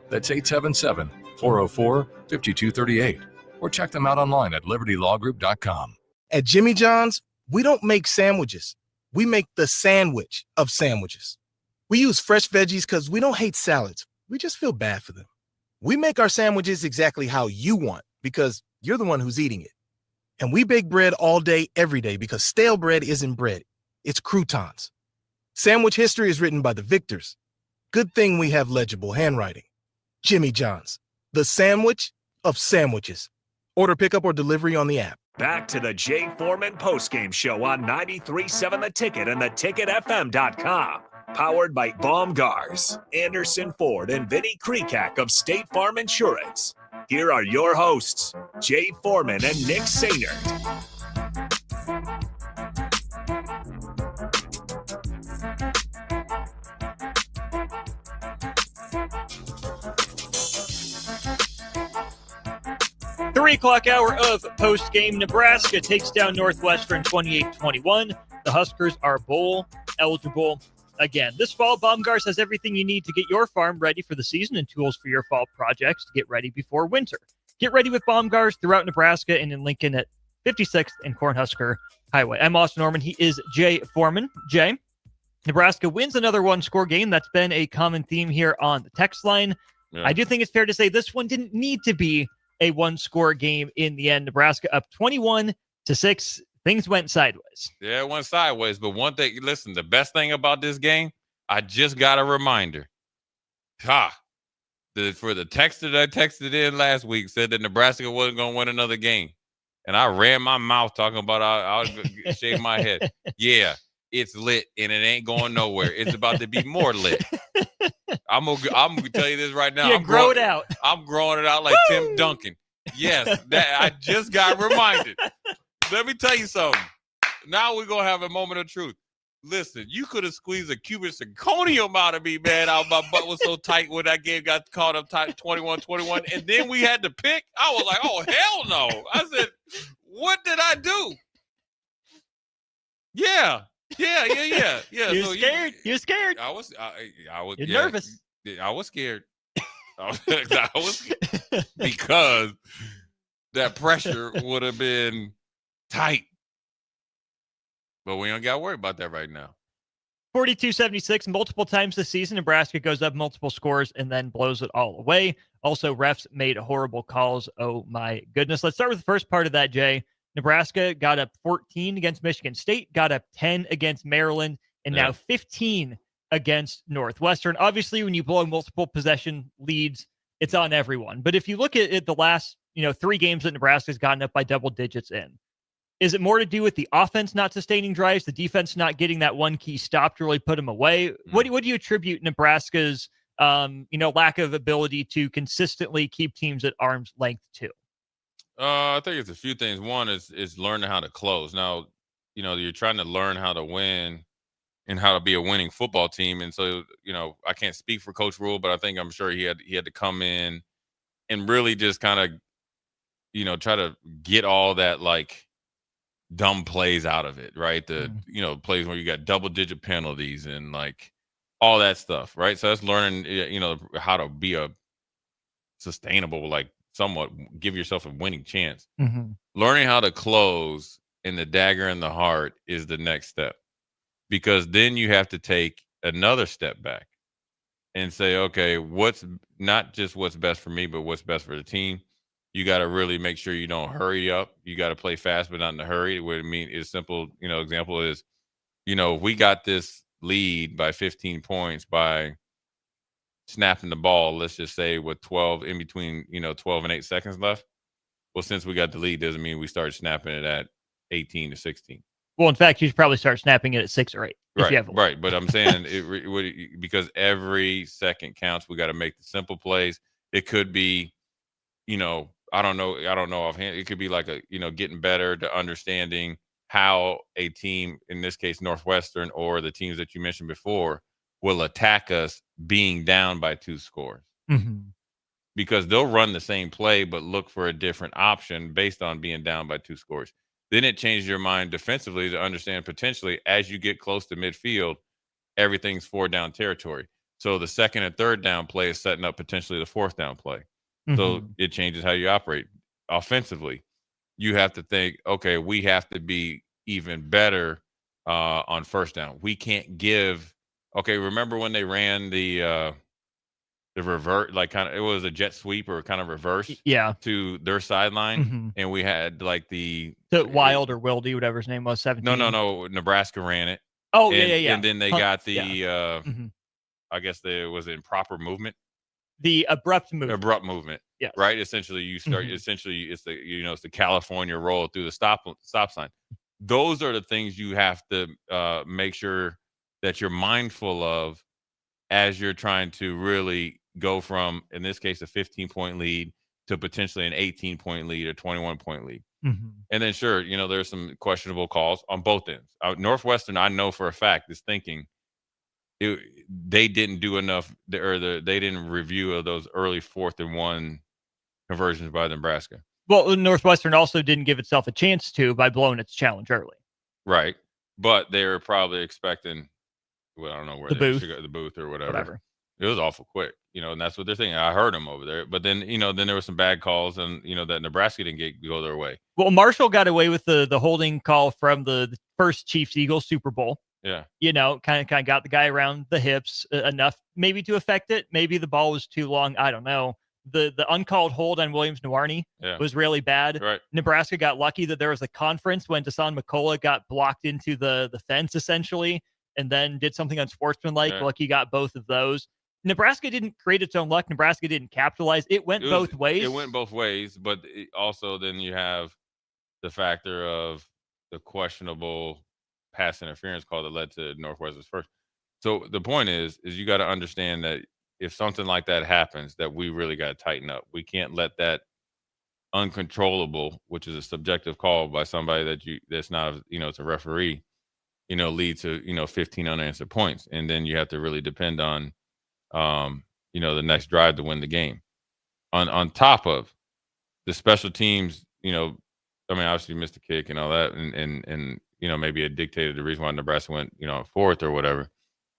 That's 877-404-5238. Or check them out online at libertylawgroup.com. At Jimmy John's, we don't make sandwiches. We make the sandwich of sandwiches. We use fresh veggies because we don't hate salads. We just feel bad for them. We make our sandwiches exactly how you want because you're the one who's eating it. And we bake bread all day, every day because stale bread isn't bread. It's croutons. Sandwich history is written by the victors. Good thing we have legible handwriting. Jimmy John's, the sandwich of sandwiches. Order pickup or delivery on the app. Back to the Jay Foreman Postgame Show on 93.7 The Ticket and theticketfm.com. Powered by Baumgars, Anderson Ford, and Vinny Krekak of State Farm Insurance. Here are your hosts, Jay Foreman and Nick Sainert. Three o'clock hour of post-game. Nebraska takes down Northwestern 28-21. The Huskers are bowl eligible again. This fall, Baumgars has everything you need to get your farm ready for the season and tools for your fall projects to get ready before winter. Get ready with Baumgars throughout Nebraska and in Lincoln at 56th and Cornhusker Highway. I'm Austin Norman. He is Jay Foreman. Jay, Nebraska wins another one-score game. That's been a common theme here on the text line. Yeah. I do think it's fair to say this one didn't need to be a one-score game in the end. Nebraska up 21-6. Things went sideways. Yeah, it went sideways. But one thing, listen, the best thing about this game, I just got a reminder. For the text that I texted in last week said that Nebraska wasn't going to win another game. And I ran my mouth talking about I'll shave my head. Yeah, it's lit and it ain't going nowhere. It's about to be more lit. I'm gonna tell you this right now. Yeah, grow it out. I'm growing it out like Tim Duncan. Yes, that I just got reminded. Let me tell you something. Now we're gonna have a moment of truth. Listen, you could have squeezed a cubic zirconium out of me, man. My butt was so tight when that game got caught up tight 21-21. And then we had to pick. I was like, oh, hell no. I said, what did I do? Yeah. You're scared. You're scared. I was You're nervous. I was scared. I was scared because that pressure would have been tight. But we don't got to worry about that right now. 42-76, multiple times this season, Nebraska goes up multiple scores and then blows it all away. Also, refs made horrible calls. Oh, my goodness. Let's start with the first part of that, Jay. Nebraska got up 14 against Michigan State, got up 10 against Maryland, and now 15 against Northwestern. Obviously, when you blow multiple possession leads, it's on everyone. But if you look at the last 3 games that Nebraska's gotten up by double digits in, is it more to do with the offense not sustaining drives, the defense not getting that one key stop to really put them away? What do you attribute Nebraska's lack of ability to consistently keep teams at arm's length to? I think it's a few things. One is learning how to close. Now, you're trying to learn how to win and how to be a winning football team. And so, I can't speak for Coach Rule, but I'm sure he had to come in and really just kind of, try to get all that like dumb plays out of it, right? The plays where you got double-digit penalties and like all that stuff, right? So that's learning, how to be a sustainable, like somewhat give yourself a winning chance. Mm-hmm. Learning how to close in the dagger in the heart is the next step, because then you have to take another step back and say, okay, what's not just what's best for me, but what's best for the team. You got to really make sure you don't hurry up. You got to play fast, but not in a hurry. What I mean is simple, example is, we got this lead by 15 points by snapping the ball, let's just say with 12 in between, 12 and 8 seconds left. Well, since we got the lead, doesn't mean we start snapping it at 18 to 16. Well, in fact, you should probably start snapping it at 6 or 8. If you have a lead. Right. But I'm saying because every second counts. We got to make the simple plays. It could be, I don't know offhand. It could be like getting better to understanding how a team, in this case Northwestern or the teams that you mentioned before, will attack us being down by 2 scores. Mm-hmm. Because they'll run the same play but look for a different option based on being down by 2 scores. Then it changes your mind defensively to understand potentially as you get close to midfield, everything's 4-down territory. So the second and third down play is setting up potentially the 4th down play. Mm-hmm. So it changes how you operate offensively. You have to think, okay, we have to be even better on first down. We can't give. Okay, remember when they ran the revert, like kind of, it was a jet sweep or kind of reverse to their sideline, and we had like the Wild or Wildy, whatever his name was, 17. No, Nebraska ran it. Oh, and, yeah. And then they got the I guess there was improper movement. The abrupt movement. Yeah. Right. Essentially, you start. Essentially, it's the it's the California roll through the stop sign. Those are the things you have to make sure that you're mindful of as you're trying to really go from, in this case, a 15-point lead to potentially an 18-point lead, a 21-point lead. Mm-hmm. And then, sure, there's some questionable calls on both ends. Northwestern, I know for a fact, is thinking they didn't do enough, they didn't review of those early 4th and 1 conversions by Nebraska. Well, Northwestern also didn't give itself a chance to by blowing its challenge early. Right. But they were probably expecting, I don't know where the booth or whatever. It was awful quick, and that's what they're thinking. I heard them over there. But then, then there were some bad calls and, that Nebraska didn't go their way. Well, Marshall got away with the holding call from the first Chiefs-Eagles Super Bowl. Yeah. Kind of got the guy around the hips enough maybe to affect it. Maybe the ball was too long. I don't know. The uncalled hold on Williams-Nwaneri was really bad. Right. Nebraska got lucky that there was a conference when Dasan McCullough got blocked into the fence, essentially, and then did something unsportsmanlike. Yeah. Lucky got both of those. Nebraska didn't create its own luck. Nebraska didn't capitalize. It went both ways. It went both ways, but also then you have the factor of the questionable pass interference call that led to Northwestern's first. So the point is you got to understand that if something like that happens, that we really got to tighten up. We can't let that uncontrollable, which is a subjective call by somebody that's not, it's a referee, lead to, 15 unanswered points. And then you have to really depend on, the next drive to win the game. On top of the special teams, obviously missed the kick and all that, and maybe it dictated the reason why Nebraska went, 4th or whatever.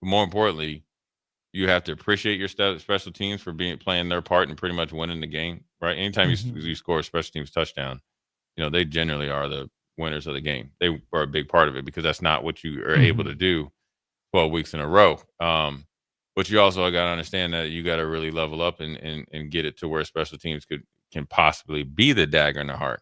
But more importantly, you have to appreciate your special teams for playing their part and pretty much winning the game, right? Anytime you score a special teams touchdown, they generally are the winners of the game. They are a big part of it because that's not what you are able to do 12 weeks in a row. But you also got to understand that you got to really level up and get it to where special teams can possibly be the dagger in the heart.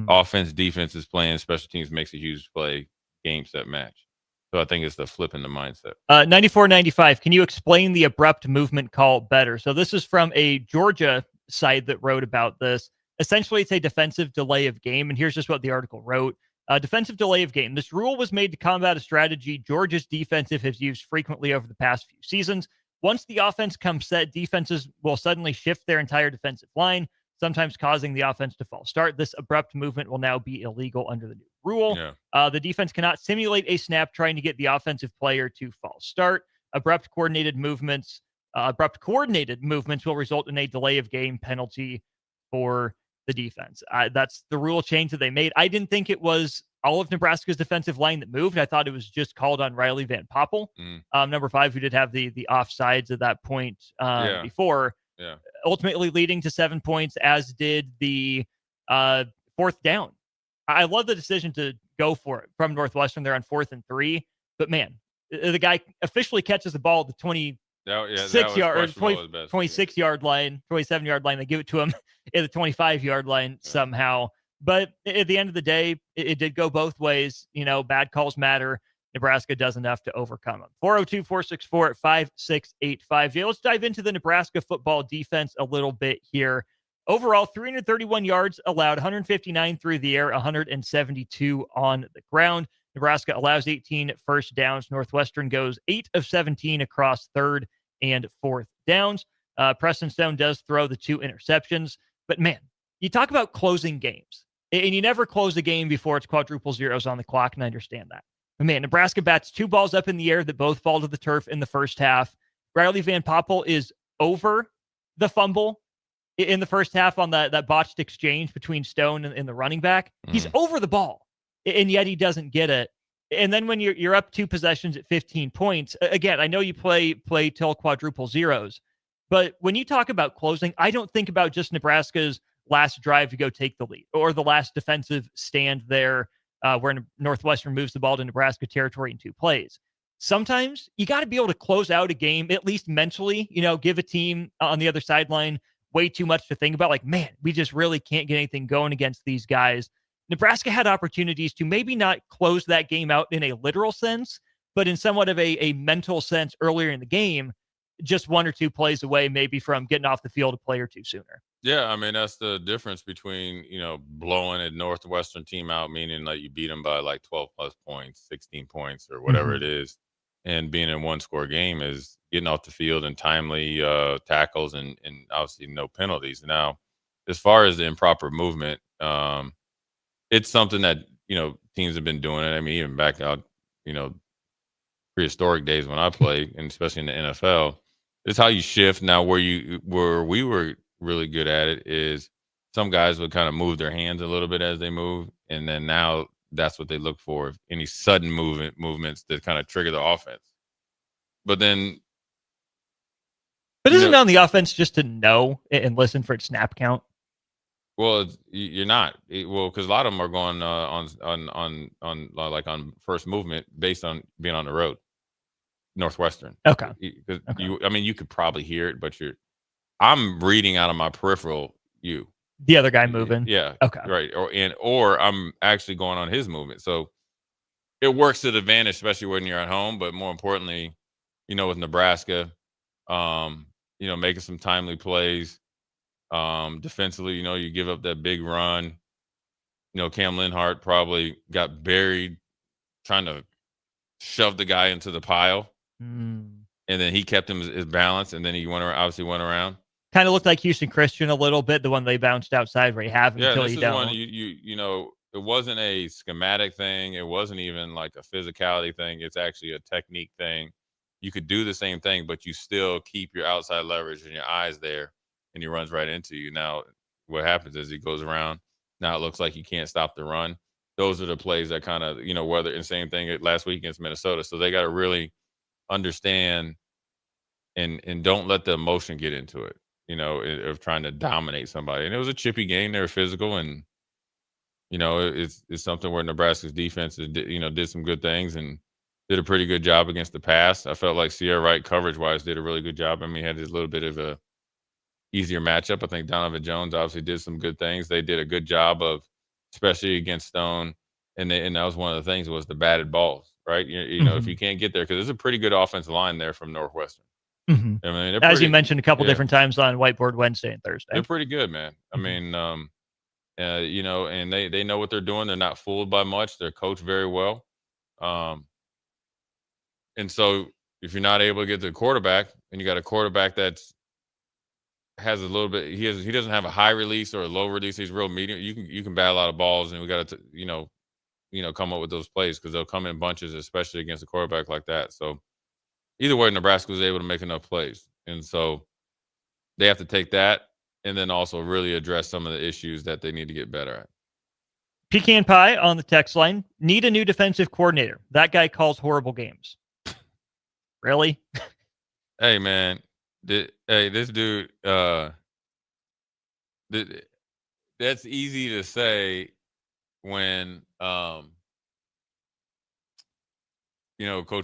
Offense, defense is playing, special teams makes a huge play, game, set, match. So I think it's the flip in the mindset. 9495, can you explain the abrupt movement call better? So this is from a Georgia site that wrote about this. Essentially, it's a defensive delay of game. And here's just what the article wrote. Defensive delay of game. This rule was made to combat a strategy Georgia's defensive has used frequently over the past few seasons. Once the offense comes set, defenses will suddenly shift their entire defensive line, sometimes causing the offense to false start. This abrupt movement will now be illegal under the new rule. Yeah. The defense cannot simulate a snap trying to get the offensive player to false start. Abrupt coordinated movements will result in a delay of game penalty for the defense. That's the rule change that they made. I didn't think it was all of Nebraska's defensive line that moved. I thought it was just called on Riley Van Poppel, number 5, who did have the offsides at that point before. Yeah. Ultimately leading to 7 points, as did the 4th down. I love the decision to go for it from Northwestern. They're on 4th and 3, but man, the guy officially catches the ball at the 26-yard line, 27-yard line. They give it to him at the 25-yard line somehow. But at the end of the day, it did go both ways. Bad calls matter. Nebraska does enough to overcome them. 402-464-5685. Jay, let's dive into the Nebraska football defense a little bit here. Overall, 331 yards allowed, 159 through the air, 172 on the ground. Nebraska allows 18 first downs. Northwestern goes 8 of 17 across third and fourth downs. Preston Stone does throw the 2 interceptions. But, man, you talk about closing games. And you never close a game before it's quadruple zeros on the clock, and I understand that. But, man, Nebraska bats 2 balls up in the air that both fall to the turf in the first half. Riley Van Poppel is over the fumble in the first half on that botched exchange between Stone and the running back. He's over the ball, and yet he doesn't get it. And then when you're up 2 possessions at 15 points, again, I know you play till quadruple zeros, but when you talk about closing, I don't think about just Nebraska's last drive to go take the lead or the last defensive stand there where Northwestern moves the ball to Nebraska territory in 2 plays. Sometimes you got to be able to close out a game, at least mentally, give a team on the other sideline way too much to think about. Like, man, we just really can't get anything going against these guys. Nebraska had opportunities to maybe not close that game out in a literal sense, but in somewhat of a mental sense earlier in the game, just 1 or 2 plays away maybe from getting off the field a play or 2 sooner. Yeah, I mean, that's the difference between, blowing a Northwestern team out, meaning like you beat them by like 12 plus points, 16 points or whatever it is, and being in 1-score game is getting off the field and timely tackles and obviously no penalties. Now, as far as the improper movement, it's something that, teams have been doing it. I mean, even back out, prehistoric days when I played, and especially in the NFL, it's how you shift. Now, where we were really good at it is some guys would kind of move their hands a little bit as they move, and then now that's what they look for, any sudden movements that kind of trigger the offense. But then, isn't it on the offense just to know and listen for its snap count? Well, you're not. Because a lot of them are going on first movement based on being on the road. Northwestern. Okay. You could probably hear it, but I'm reading out of my peripheral. The other guy moving. Yeah. Okay. Right. Or I'm actually going on his movement. So it works to the advantage, especially when you're at home. But more importantly, with Nebraska, making some timely plays. Defensively, you give up that big run. Cam Linhart probably got buried trying to shove the guy into the pile. And then he kept his balance, and then he went around. Kind of looked like Houston Christian a little bit, the one they bounced outside where you have him until you don't. One it wasn't a schematic thing. It wasn't even like a physicality thing. It's actually a technique thing. You could do the same thing, but you still keep your outside leverage and your eyes there, and he runs right into you. Now, what happens is he goes around. Now it looks like he can't stop the run. Those are the plays that kind of, whether, and same thing last week against Minnesota. So they got to really understand and don't let the emotion get into it, of trying to dominate somebody. And it was a chippy game. They were physical, and, it's something where Nebraska's defense, did some good things and did a pretty good job against the pass. I felt like Sierra Wright coverage-wise did a really good job. I mean, he had a little bit of a easier matchup. I think Donovan Jones obviously did some good things. They did a good job of, especially against Stone, and that was one of the things, was the batted balls, right? If you can't get there, because there's a pretty good offensive line there from Northwestern. I mean, as you mentioned a couple different times on Whiteboard Wednesday and Thursday. They're pretty good, man. I mean, and they know what they're doing. They're not fooled by much. They're coached very well. And so if you're not able to get to the quarterback, and you got a quarterback that's has a little bit, he doesn't have a high release or a low release. He's real medium. You can bat a lot of balls, and we got to come up with those plays, because they'll come in bunches, especially against a quarterback like that. So either way, Nebraska was able to make enough plays, and so they have to take that and then also really address some of the issues that they need to get better at. Pecan Pie on the text line: need a new defensive coordinator. That guy calls horrible games. Really? Hey, man. This dude, that's easy to say when, Coach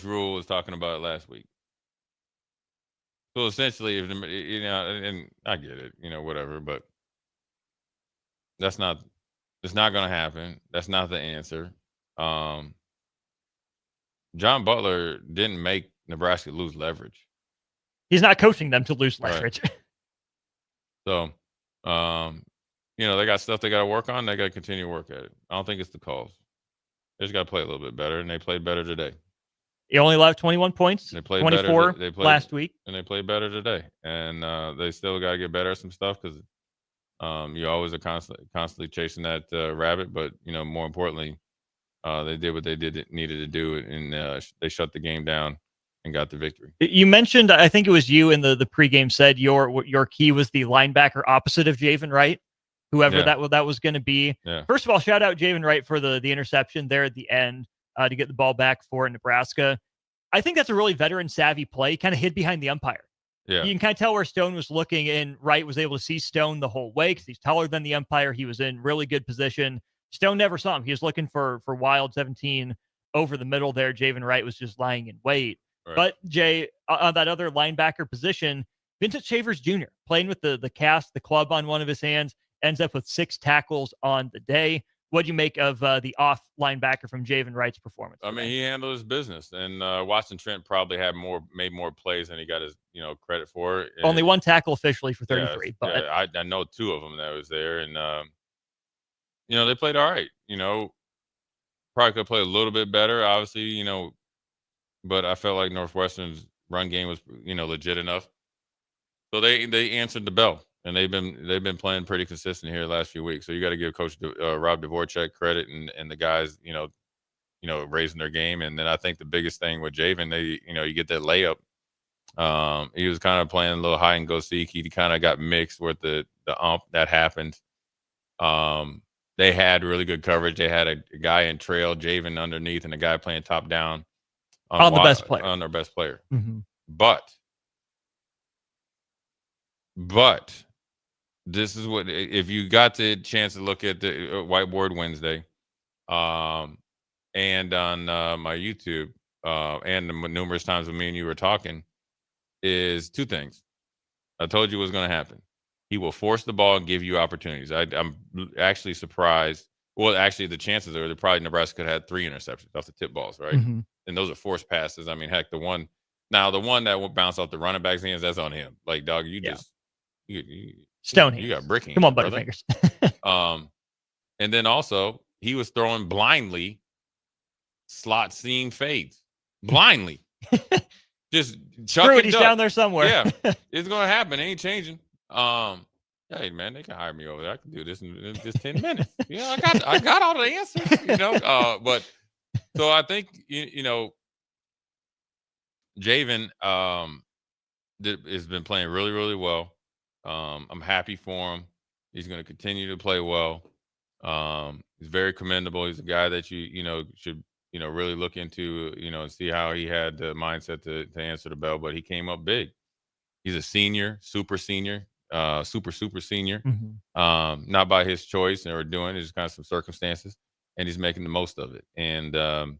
Rule was talking about it last week. So essentially, if and I get it, whatever, but it's not going to happen. That's not the answer. John Butler didn't make Nebraska lose leverage. He's not coaching them to lose leverage. Right. So They got stuff they got to work on. They got to continue to work at it. I don't think it's the calls. They just got to play a little bit better, and they played better today. He only allowed 21 points. They played 24 better. Last week, and they played better today. And they still got to get better at some stuff because you always are constantly chasing that rabbit. But more importantly, they did what they needed to do, and they shut the game down and got the victory. You mentioned, I think it was you in the pregame said your key was the linebacker opposite of Javen Wright, whoever that was going to be. Yeah. First of all, shout out Javen Wright for the interception there at the end to get the ball back for Nebraska. I think that's a really veteran savvy play. Kind of hid behind the umpire. Yeah. You can kind of tell where Stone was looking, and Wright was able to see Stone the whole way because he's taller than the umpire. He was in really good position. Stone never saw him. He was looking for Wild 17 over the middle there. Javen Wright was just lying in wait. Right. But, Jay, on that other linebacker position, Vincent Shavers Jr. playing with the cast, the club on one of his hands, ends up with 6 tackles on the day. What do you make of the off linebacker from Javen Wright's performance today? I mean, he handled his business, and Watson Trent probably made more plays than he got his credit for. And only 1 tackle officially for 33. But I know 2 of them that was there, and they played all right. Probably could play a little bit better, obviously. But I felt like Northwestern's run game was legit enough, so they answered the bell. And they've been playing pretty consistent here the last few weeks. So you got to give Coach Rob Dvorak credit and the guys, raising their game. And then I think the biggest thing with Javen, you get that layup. He was kind of playing a little hide and go seek. He kind of got mixed with the ump that happened. They had really good coverage. They had a guy in trail, Javen underneath, and a guy playing top down on their best player. Mm-hmm. But this is what, if you got the chance to look at the Whiteboard Wednesday and on my YouTube and the numerous times with me and you were talking, is 2 things. I told you what's going to happen. He will force the ball and give you opportunities. I'm actually surprised. Well, actually, the chances are that probably Nebraska could have had 3 interceptions off the tip balls, right? Mm-hmm. And those are forced passes. I mean, heck, the one that would bounce off the running back's hands, that's on him. Like, dog, you just Stone you got bricking. Come on, Butterfingers. And then also he was throwing blindly slot seam fades. Blindly. Just chuck Screw it. He's down there somewhere. Yeah. It's gonna happen. It ain't changing. Hey man, they can hire me over there. I can do this in just 10 minutes. I got all the answers, but so I think Javen has been playing really, really well. I'm happy for him. He's going to continue to play well. He's very commendable. He's a guy that you should really look into, and see how he had the mindset to answer the bell. But he came up big. He's a senior, super senior, super senior. Mm-hmm. Not by his choice or doing it, just kind of some circumstances, and he's making the most of it. And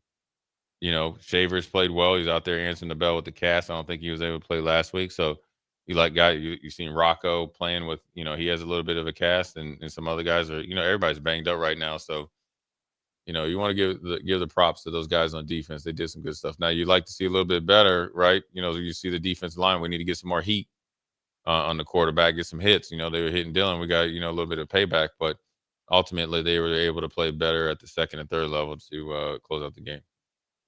Shavers played well. He's out there answering the bell with the cast. I don't think he was able to play last week. So you've seen Rocco playing with, he has a little bit of a cast, and some other guys are, everybody's banged up right now. So, you want to give the props to those guys on defense. They did some good stuff. Now you'd like to see a little bit better, right? You see the defensive line. We need to get some more heat on the quarterback, get some hits. They were hitting Dillon. We got, a little bit of payback, but ultimately they were able to play better at the 2nd and 3rd level to close out the game.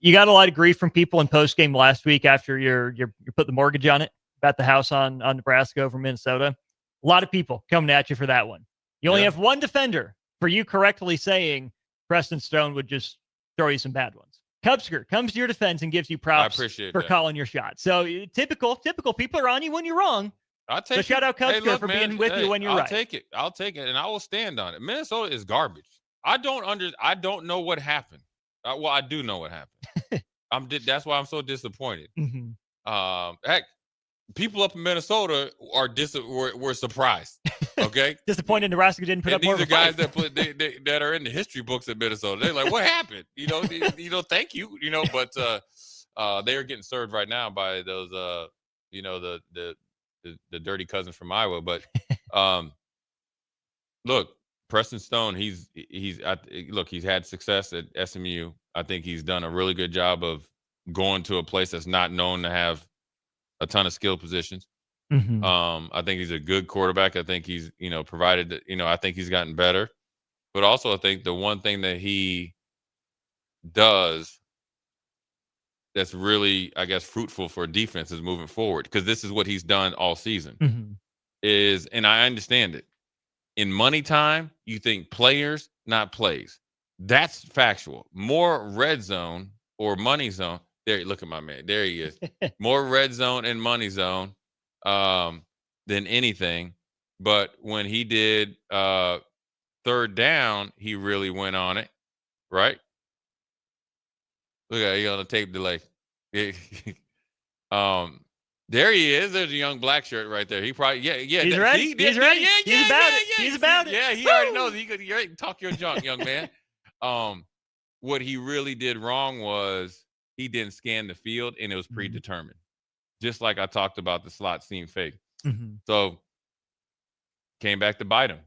You got a lot of grief from people in postgame last week after you put the mortgage on it, bet the house on Nebraska over Minnesota. A lot of people coming at you for that one. You only have one defender for you correctly saying Preston Stone would just throw you some bad ones. Cubsker comes to your defense and gives you props for calling your shot. So typical people are on you when you're wrong. I'll take it. Shout out Cubsker for being with you when you're right. I'll take it, and I will stand on it. Minnesota is garbage. I don't know what happened. Well, I do know what happened. That's why I'm so disappointed. Mm-hmm. Heck, people up in Minnesota were surprised. Okay, disappointed Nebraska didn't put up more. These are guys that are in the history books at Minnesota. They're like, what happened? Thank you. But they are getting served right now by those the dirty cousin from Iowa. But look, Preston Stone, he's had success at SMU. I think he's done a really good job of going to a place that's not known to have a ton of skill positions. Mm-hmm. I think he's a good quarterback. I think he's, provided that, I think he's gotten better. But also I think the one thing that he does that's really, I guess, fruitful for defenses moving forward, because this is what he's done all season, is, and I understand it, in money time, you think players, not plays. That's factual. More red zone or money zone. There, look at my man. There he is. More red zone and money zone than anything. But when he did third down, he really went on it, right? Look at you on the tape delay. There he is. There's a young black shirt right there. He probably, He's ready. He's ready. He's about it. He's about it. Yeah, he already knows. He could talk your junk, young man. What he really did wrong was he didn't scan the field, and it was predetermined. Just like I talked about, the slot seam fake. So came back to bite him.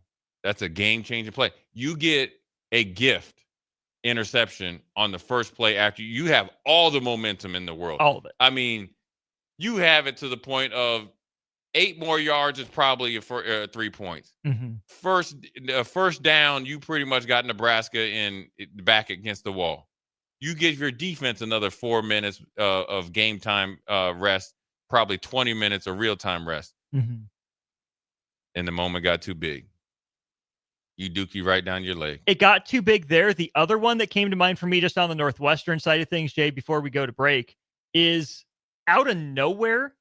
That's a game-changing play. You get a gift interception on the first play after you have all the momentum in the world. All of it. I mean, you have it to the point of 8 more yards is probably for 3 points. First down, you pretty much got Nebraska back against the wall. You give your defense another 4 minutes of game time rest, probably 20 minutes of real time rest. And the moment got too big. You dookie right down your leg. It got too big there. The other one that came to mind for me just on the Northwestern side of things, Jay, before we go to break, is out of nowhere,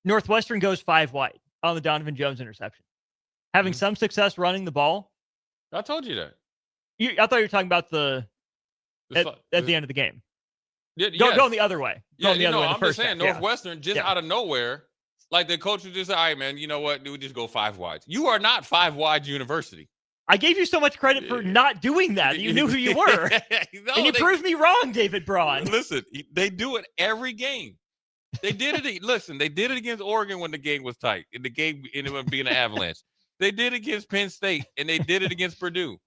Northwestern goes 5 wide on the Donovan Jones interception. Having some success running the ball. I told you that. I thought you were talking about at the end of the game. Going the other way. I'm just saying, Northwestern, out of nowhere, like the coach was just, all right, man, you know what? Dude, just go 5 wide. You are not 5 wide university. I gave you so much credit for not doing that. You knew who you were. And you proved me wrong, David Braun. Listen, they do it every game. They did it. Listen, they did it against Oregon when the game was tight, and the game ended up being an avalanche. They did it against Penn State, and they did it against Purdue.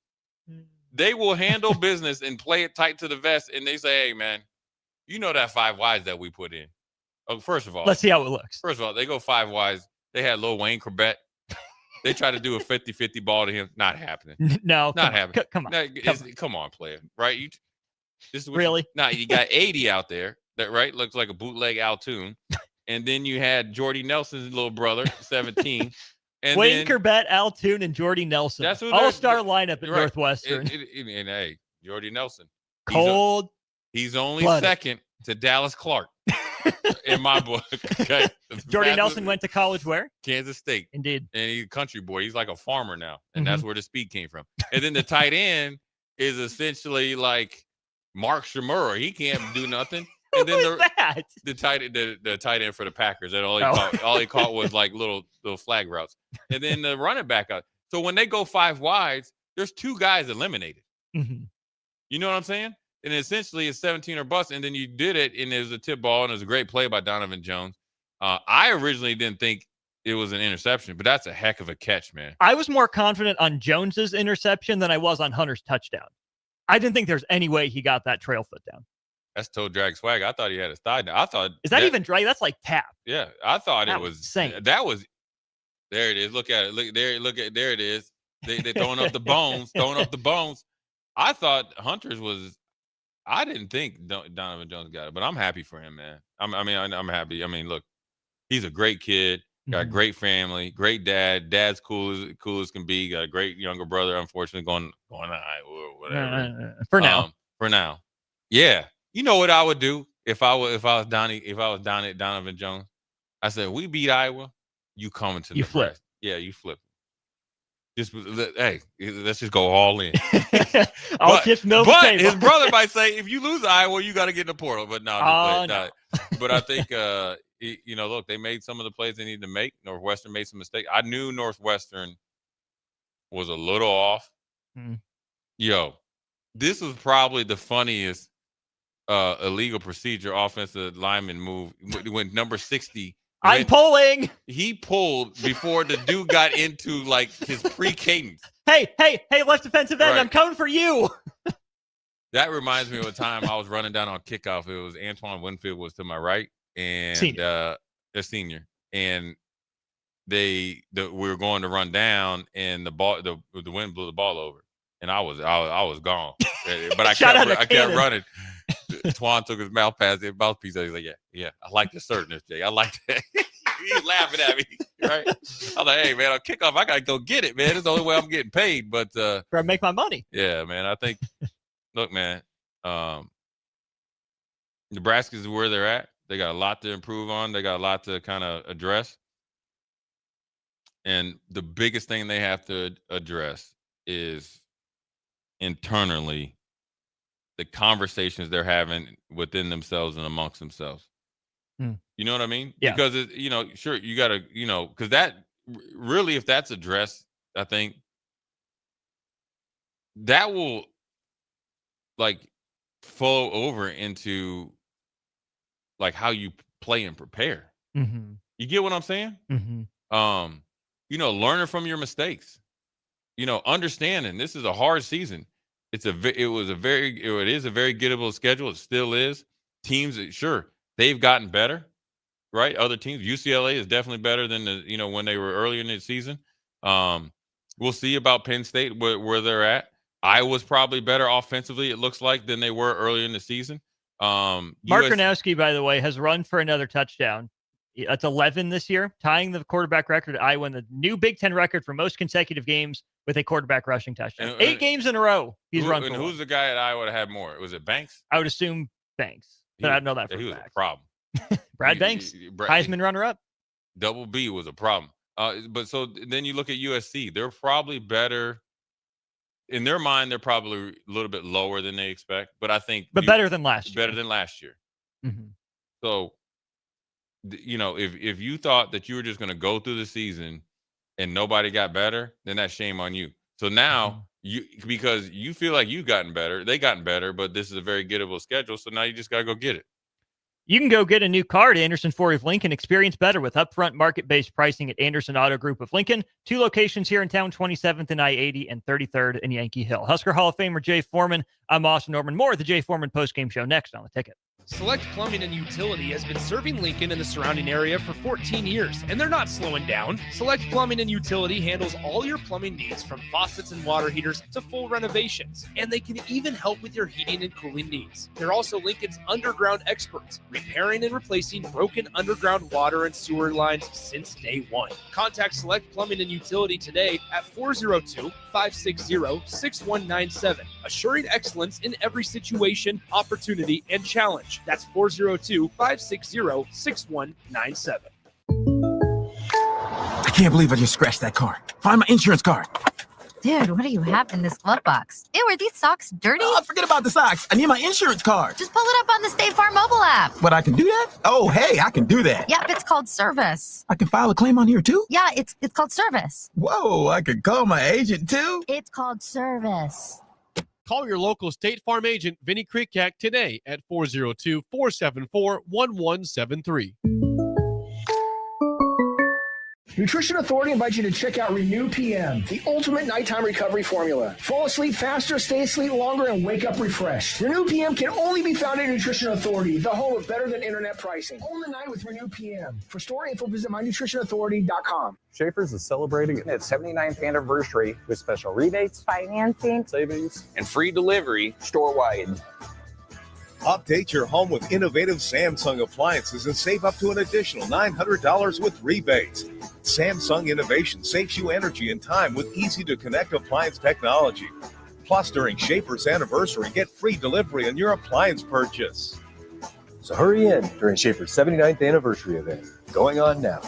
They will handle business and play it tight to the vest, and they say, hey, man, you know that 5 wides that we put in. Oh, first of all, let's see how it looks. First of all, they go 5 wides. They had Lil Wayne Corbett. They try to do a 50-50 ball to him. Not happening. No, not happening. Come on. Come on, player. Right? This is really? You got 80 out there. That right looks like a bootleg Altoon. And then you had Jordy Nelson's little brother, 17. And Wayne Corbett, Altoon, and Jordy Nelson. That's all-star lineup at Northwestern. And hey, Jordy Nelson. Cold. He's only second to Dallas Clark. In my book. Okay. Jordy Nelson went to college where? Kansas State. Indeed. And he's a country boy. He's like a farmer now. And that's where the speed came from. And then the tight end is essentially like Mark Shimura. He can't do nothing. And then the tight end for the Packers. And all he caught was like little flag routes. And then the running back out. So when they go 5 wides, there's 2 guys eliminated. You know what I'm saying? And essentially it's 17 or bust, and then you did it, and it was a tip ball, and it was a great play by Donovan Jones. I originally didn't think it was an interception, but that's a heck of a catch, man. I was more confident on Jones's interception than I was on Hunter's touchdown. I didn't think there's any way he got that trail foot down. That's toe drag swag. I thought he had his thigh down. I thought is that even drag? That's like tap. Yeah, I thought that it was insane. That was there. It is. Look at it. Look there. There it is. They throwing up the bones. Throwing up the bones. I thought Hunter's was. I didn't think Donovan Jones got it, but I'm happy for him, man. I'm happy. I mean, look, he's a great kid, got a great family, great dad. Dad's cool as can be. Got a great younger brother. Unfortunately, going to Iowa or whatever. For now. Yeah. You know what I would do if I was Donovan Jones? I said, we beat Iowa. You coming to Nebraska? Flip. Yeah, you flip. Hey, let's just go all in. But his brother might say, if you lose Iowa, you got to get in the portal. But no. But I think, look, they made some of the plays they needed to make. Northwestern made some mistakes. I knew Northwestern was a little off. Yo, this was probably the funniest illegal procedure offensive lineman move when number 60. I'm pulling. He pulled before the dude got into like his pre-cadence. Hey, left defensive end, right. I'm coming for you. That reminds me of a time I was running down on kickoff. It was Antoine Winfield was to my right and senior. A senior. And we were going to run down, and the wind blew the ball over, and I was gone. But I kept running. Twan took his mouthpiece. He's like, yeah, I like the certainty, Jay. I like that. He's laughing at me, right? I'm like, hey, man, on kickoff, I got to go get it, man. It's the only way I'm getting paid. But I make my money. Yeah, man. I think, look, man, Nebraska's where they're at. They got a lot to improve on. They got a lot to kind of address. And the biggest thing they have to address is internally the conversations they're having within themselves and amongst themselves. You know what I mean? Yeah. Because, sure, you got to, because that really, if that's addressed, I think that will like flow over into like how you play and prepare. Mm-hmm. You get what I'm saying? Mm-hmm. Learning from your mistakes, understanding this is a hard season. It is a very gettable schedule. It still is. Teams, sure, they've gotten better, right? Other teams, UCLA is definitely better than when they were earlier in the season. We'll see about Penn State where they're at. Iowa's probably better offensively, it looks like, than they were earlier in the season. Mark Gronowski, by the way, has run for another touchdown. That's 11 this year, tying the quarterback record at Iowa, and the new Big Ten record for most consecutive games with a quarterback rushing touchdown. 8 games in a row he's run for. And who's the guy at Iowa that had more? Was it Banks? I would assume Banks, but I don't know that for a fact. He was a problem. Brad Banks, Heisman runner-up. Double B was a problem. But so then you look at USC. They're probably better. In their mind, they're probably a little bit lower than they expect. But I think better than last year. Better than last year. Mm-hmm. So, if you thought that you were just going to go through the season and nobody got better, then that's shame on you. So now because you feel like you've gotten better, they gotten better, but this is a very gettable schedule. So now you just got to go get it. You can go get a new car at Anderson Ford of Lincoln. Experience better with upfront market-based pricing at Anderson Auto Group of Lincoln. 2 locations here in town, 27th and I-80 and 33rd and Yankee Hill. Husker Hall of Famer Jay Foreman. I'm Austin Norman. More of the Jay Foreman postgame show next on The Ticket. Select Plumbing and Utility has been serving Lincoln and the surrounding area for 14 years, and they're not slowing down. Select Plumbing and Utility handles all your plumbing needs, from faucets and water heaters to full renovations, and they can even help with your heating and cooling needs. They're also Lincoln's underground experts, repairing and replacing broken underground water and sewer lines since day one. Contact Select Plumbing and Utility today at 402-560-6197, assuring excellence in every situation, opportunity, and challenge. That's 402-560-6197. I can't believe I just scratched that car. Find my insurance card. Dude, what do you have in this glove box? Ew, are these socks dirty? Oh, forget about the socks. I need my insurance card. Just pull it up on the State Farm mobile app. But I can do that? Oh, hey, I can do that. Yep, it's called service. I can file a claim on here too? Yeah, it's called service. Whoa, I can call my agent too? It's called service. Call your local State Farm agent, Vinny Krikak, today at 402-474-1173. Nutrition Authority invites you to check out Renew PM, the ultimate nighttime recovery formula. Fall asleep faster, stay asleep longer, and wake up refreshed. Renew PM can only be found at Nutrition Authority, the home of better than internet pricing. Own the night with Renew PM. For store info, visit mynutritionauthority.com. Schaefer's is celebrating its 79th anniversary with special rebates, financing, savings, and free delivery store-wide. Update your home with innovative Samsung appliances and save up to an additional $900 with rebates. Samsung Innovation saves you energy and time with easy-to-connect appliance technology. Plus, during Schaefer's anniversary, get free delivery on your appliance purchase. So hurry in during Schaefer's 79th anniversary event, going on now.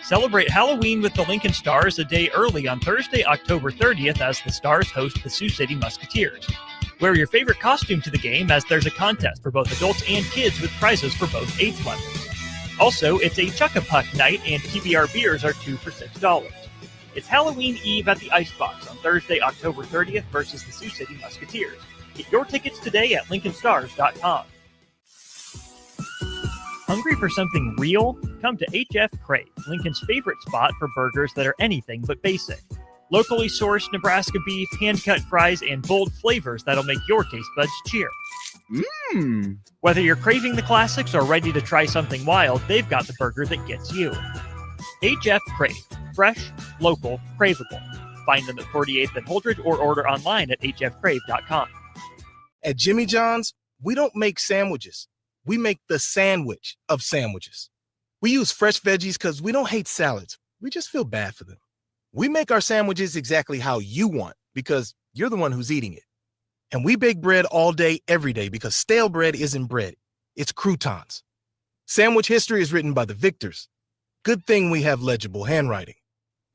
Celebrate Halloween with the Lincoln Stars a day early on Thursday, October 30th, as the Stars host the Sioux City Musketeers. Wear your favorite costume to the game, as there's a contest for both adults and kids with prizes for both age levels. Also, it's a Chuck-a-Puck night, and PBR beers are 2 for $6. It's Halloween Eve at the Icebox on Thursday, October 30th versus the Sioux City Musketeers. Get your tickets today at LincolnStars.com. Hungry for something real? Come to HF Crave, Lincoln's favorite spot for burgers that are anything but basic. Locally sourced Nebraska beef, hand-cut fries, and bold flavors that'll make your taste buds cheer. Whether you're craving the classics or ready to try something wild, they've got the burger that gets you. HF Crave. Fresh, local, craveable. Find them at 48th and Holdridge or order online at hfcrave.com. At Jimmy John's, we don't make sandwiches. We make the sandwich of sandwiches. We use fresh veggies because we don't hate salads. We just feel bad for them. We make our sandwiches exactly how you want because you're the one who's eating it. And we bake bread all day, every day because stale bread isn't bread. It's croutons. Sandwich history is written by the victors. Good thing we have legible handwriting.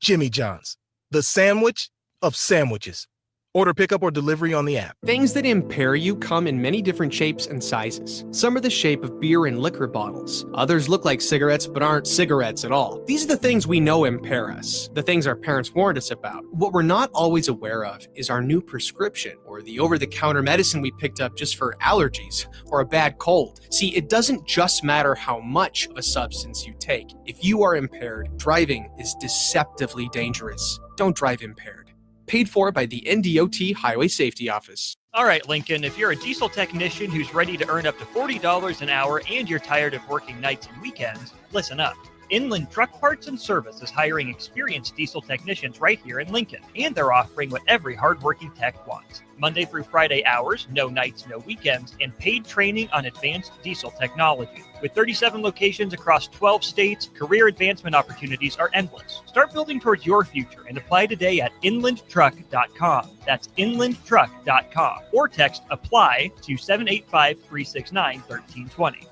Jimmy John's, the sandwich of sandwiches. Order pickup or delivery on the app. Things that impair you come in many different shapes and sizes. Some are the shape of beer and liquor bottles. Others look like cigarettes but aren't cigarettes at all. These are the things we know impair us, the things our parents warned us about. What we're not always aware of is our new prescription or the over-the-counter medicine we picked up just for allergies or a bad cold. See, it doesn't just matter how much of a substance you take. If you are impaired, driving is deceptively dangerous. Don't drive impaired. Paid for by the NDOT Highway Safety Office. All right, Lincoln, if you're a diesel technician who's ready to earn up to $40 an hour and you're tired of working nights and weekends, listen up. Inland Truck Parts and Service is hiring experienced diesel technicians right here in Lincoln, and they're offering what every hardworking tech wants. Monday through Friday hours, no nights, no weekends, and paid training on advanced diesel technology. With 37 locations across 12 states, career advancement opportunities are endless. Start building towards your future and apply today at inlandtruck.com. That's inlandtruck.com. Or text APPLY to 785-369-1320.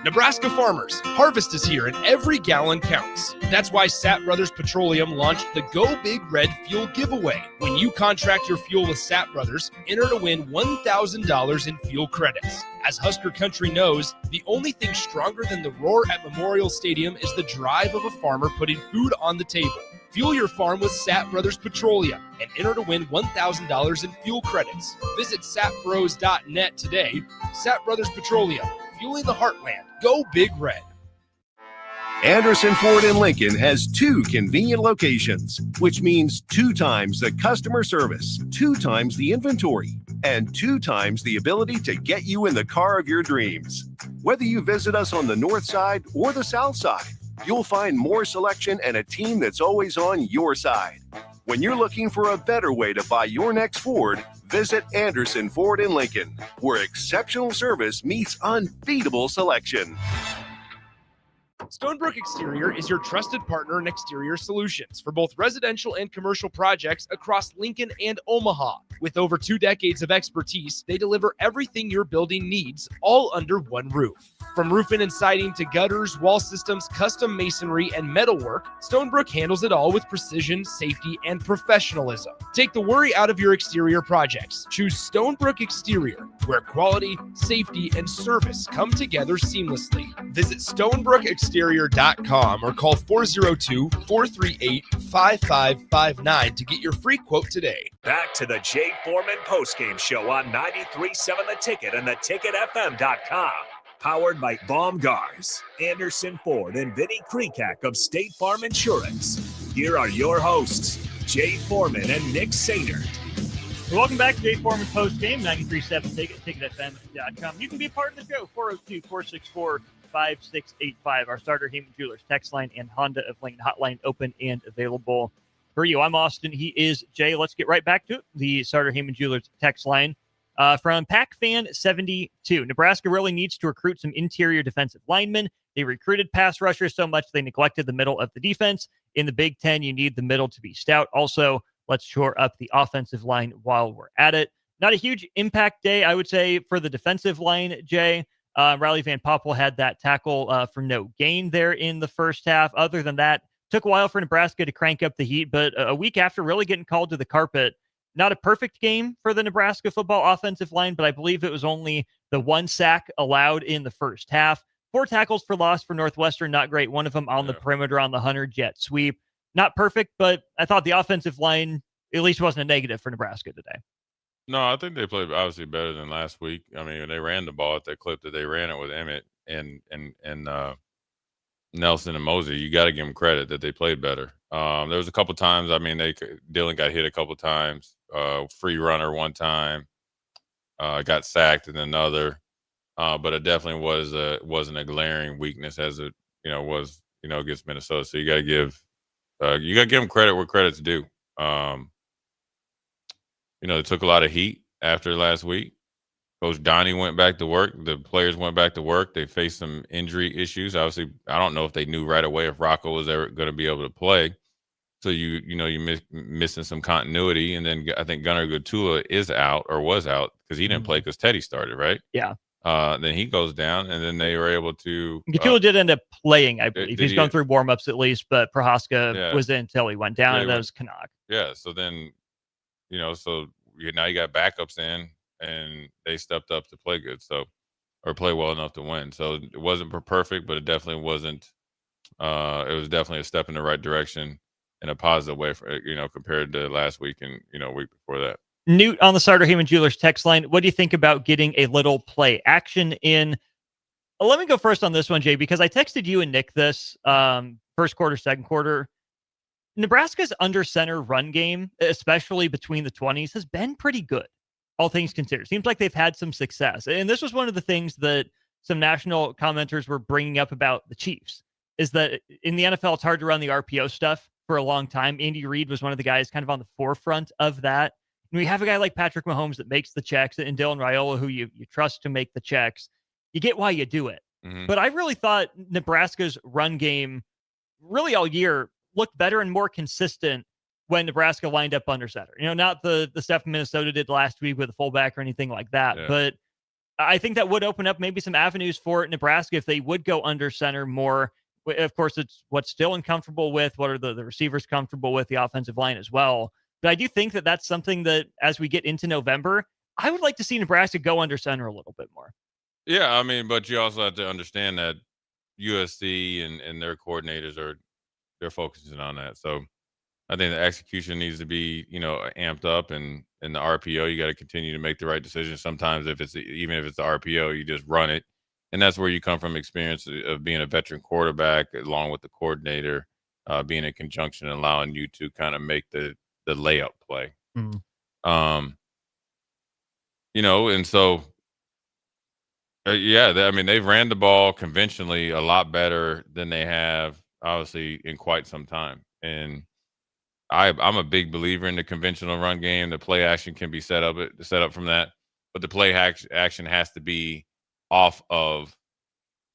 Nebraska farmers, harvest is here and every gallon counts. That's why Sapp Brothers Petroleum launched the Go Big Red Fuel Giveaway. When you contract your fuel with Sapp Brothers, enter to win $1,000 in fuel credits. As Husker Country knows, the only thing stronger than the roar at Memorial Stadium is the drive of a farmer putting food on the table. Fuel your farm with Sapp Brothers Petroleum and enter to win $1,000 in fuel credits. Visit sapbros.net today. Sapp Brothers Petroleum, fueling the heartland. Go Big Red. Anderson Ford in Lincoln has 2 convenient locations, which means 2 times the customer service, 2 times the inventory, and 2 times the ability to get you in the car of your dreams. Whether you visit us on the north side or the south side, you'll find more selection and a team that's always on your side. When you're looking for a better way to buy your next Ford, visit Anderson Ford in Lincoln, where exceptional service meets unbeatable selection. Stonebrook Exterior is your trusted partner in exterior solutions for both residential and commercial projects across Lincoln and Omaha. With over 2 decades of expertise, they deliver everything your building needs, all under one roof. From roofing and siding to gutters, wall systems, custom masonry, and metalwork, Stonebrook handles it all with precision, safety, and professionalism. Take the worry out of your exterior projects. Choose Stonebrook Exterior, where quality, safety, and service come together seamlessly. Visit StonebrookExterior.com or call 402-438-5559 to get your free quote today. Back to the Jay Foreman Postgame Show on 93.7 The Ticket and theticketfm.com. Powered by Baumgars, Anderson Ford, and Vinny Krekak of State Farm Insurance. Here are your hosts, Jay Foreman and Nick Sainert. Welcome back to Jay Foreman Postgame, 93.7 Ticket, ticketfm.com. You can be a part of the show, 402-464-5685. Our starter Heyman Jewelers text line and Honda of Lincoln hotline open and available for you. I'm Austin. He is Jay. Let's get right back to it. The starter Heyman Jewelers text line. From PacFan72, Nebraska really needs to recruit some interior defensive linemen. They recruited pass rushers so much they neglected the middle of the defense. In the Big Ten, you need the middle to be stout. Also, let's shore up the offensive line while we're at it. Not a huge impact day, I would say, for the defensive line, Jay. Riley Van Poppel had that tackle for no gain there in the first half. Other than that, took a while for Nebraska to crank up the heat, but a week after really getting called to the carpet. Not a perfect game for the Nebraska football offensive line, but I believe it was only the 1 sack allowed in the first half. 4 tackles for loss for Northwestern, not great. One of them on the perimeter on the Hunter jet sweep. Not perfect, but I thought the offensive line at least wasn't a negative for Nebraska today. No, I think they played obviously better than last week. I mean, they ran the ball at that clip that they ran it with Emmett and Nelson and Mosey. You got to give them credit that they played better. There was a couple times. I mean, Dylan got hit a couple times. Free runner one time. got sacked in another. But it definitely wasn't a glaring weakness as it was against Minnesota. So you got to give them credit where credit's due. They took a lot of heat after last week. Coach Donnie went back to work. The players went back to work. They faced some injury issues. Obviously, I don't know if they knew right away if Rocco was ever going to be able to play. So you're missing some continuity. And then I think Gunnar Gutula is out or was out because he didn't play because Teddy started, right? Yeah. Then he goes down, and then they were able to. Gutula did end up playing, I believe. He's going through warm-ups at least, but Prohaska was in until he went down, and that was Canuck. Yeah, so then, now you got backups in, and they stepped up to play good, or play well enough to win. So it wasn't perfect, but it definitely wasn't. It was definitely a step in the right direction in a positive way for compared to last week and week before that. Newt on the Sartor Heyman Jewelers text line. What do you think about getting a little play action in? Let me go first on this one, Jay, because I texted you and Nick this first quarter, second quarter. Nebraska's under center run game, especially between the 20s, has been pretty good, all things considered. Seems like they've had some success. And this was one of the things that some national commenters were bringing up about the Chiefs, is that in the NFL, it's hard to run the RPO stuff for a long time. Andy Reid was one of the guys kind of on the forefront of that. And we have a guy like Patrick Mahomes that makes the checks, and Dylan Raiola, who you trust to make the checks. You get why you do it. Mm-hmm. But I really thought Nebraska's run game really all year looked better and more consistent when Nebraska lined up under center. Not the stuff Minnesota did last week with a fullback or anything like that. Yeah. But I think that would open up maybe some avenues for Nebraska if they would go under center more. Of course, it's what's still uncomfortable with. What are the receivers comfortable with, the offensive line as well. But I do think that that's something that as we get into November, I would like to see Nebraska go under center a little bit more. Yeah, but you also have to understand that USC and their coordinators they're focusing on that. So I think the execution needs to be, amped up, and in the RPO, you got to continue to make the right decision. Sometimes even if it's the RPO, you just run it. And that's where you come from experience of being a veteran quarterback, along with the coordinator, being in conjunction and allowing you to kind of make the layup play. Mm-hmm. And so, they've ran the ball conventionally a lot better than they have, obviously, in quite some time. And I'm a big believer in the conventional run game. The play action can be set up from that, but the play action has to be off of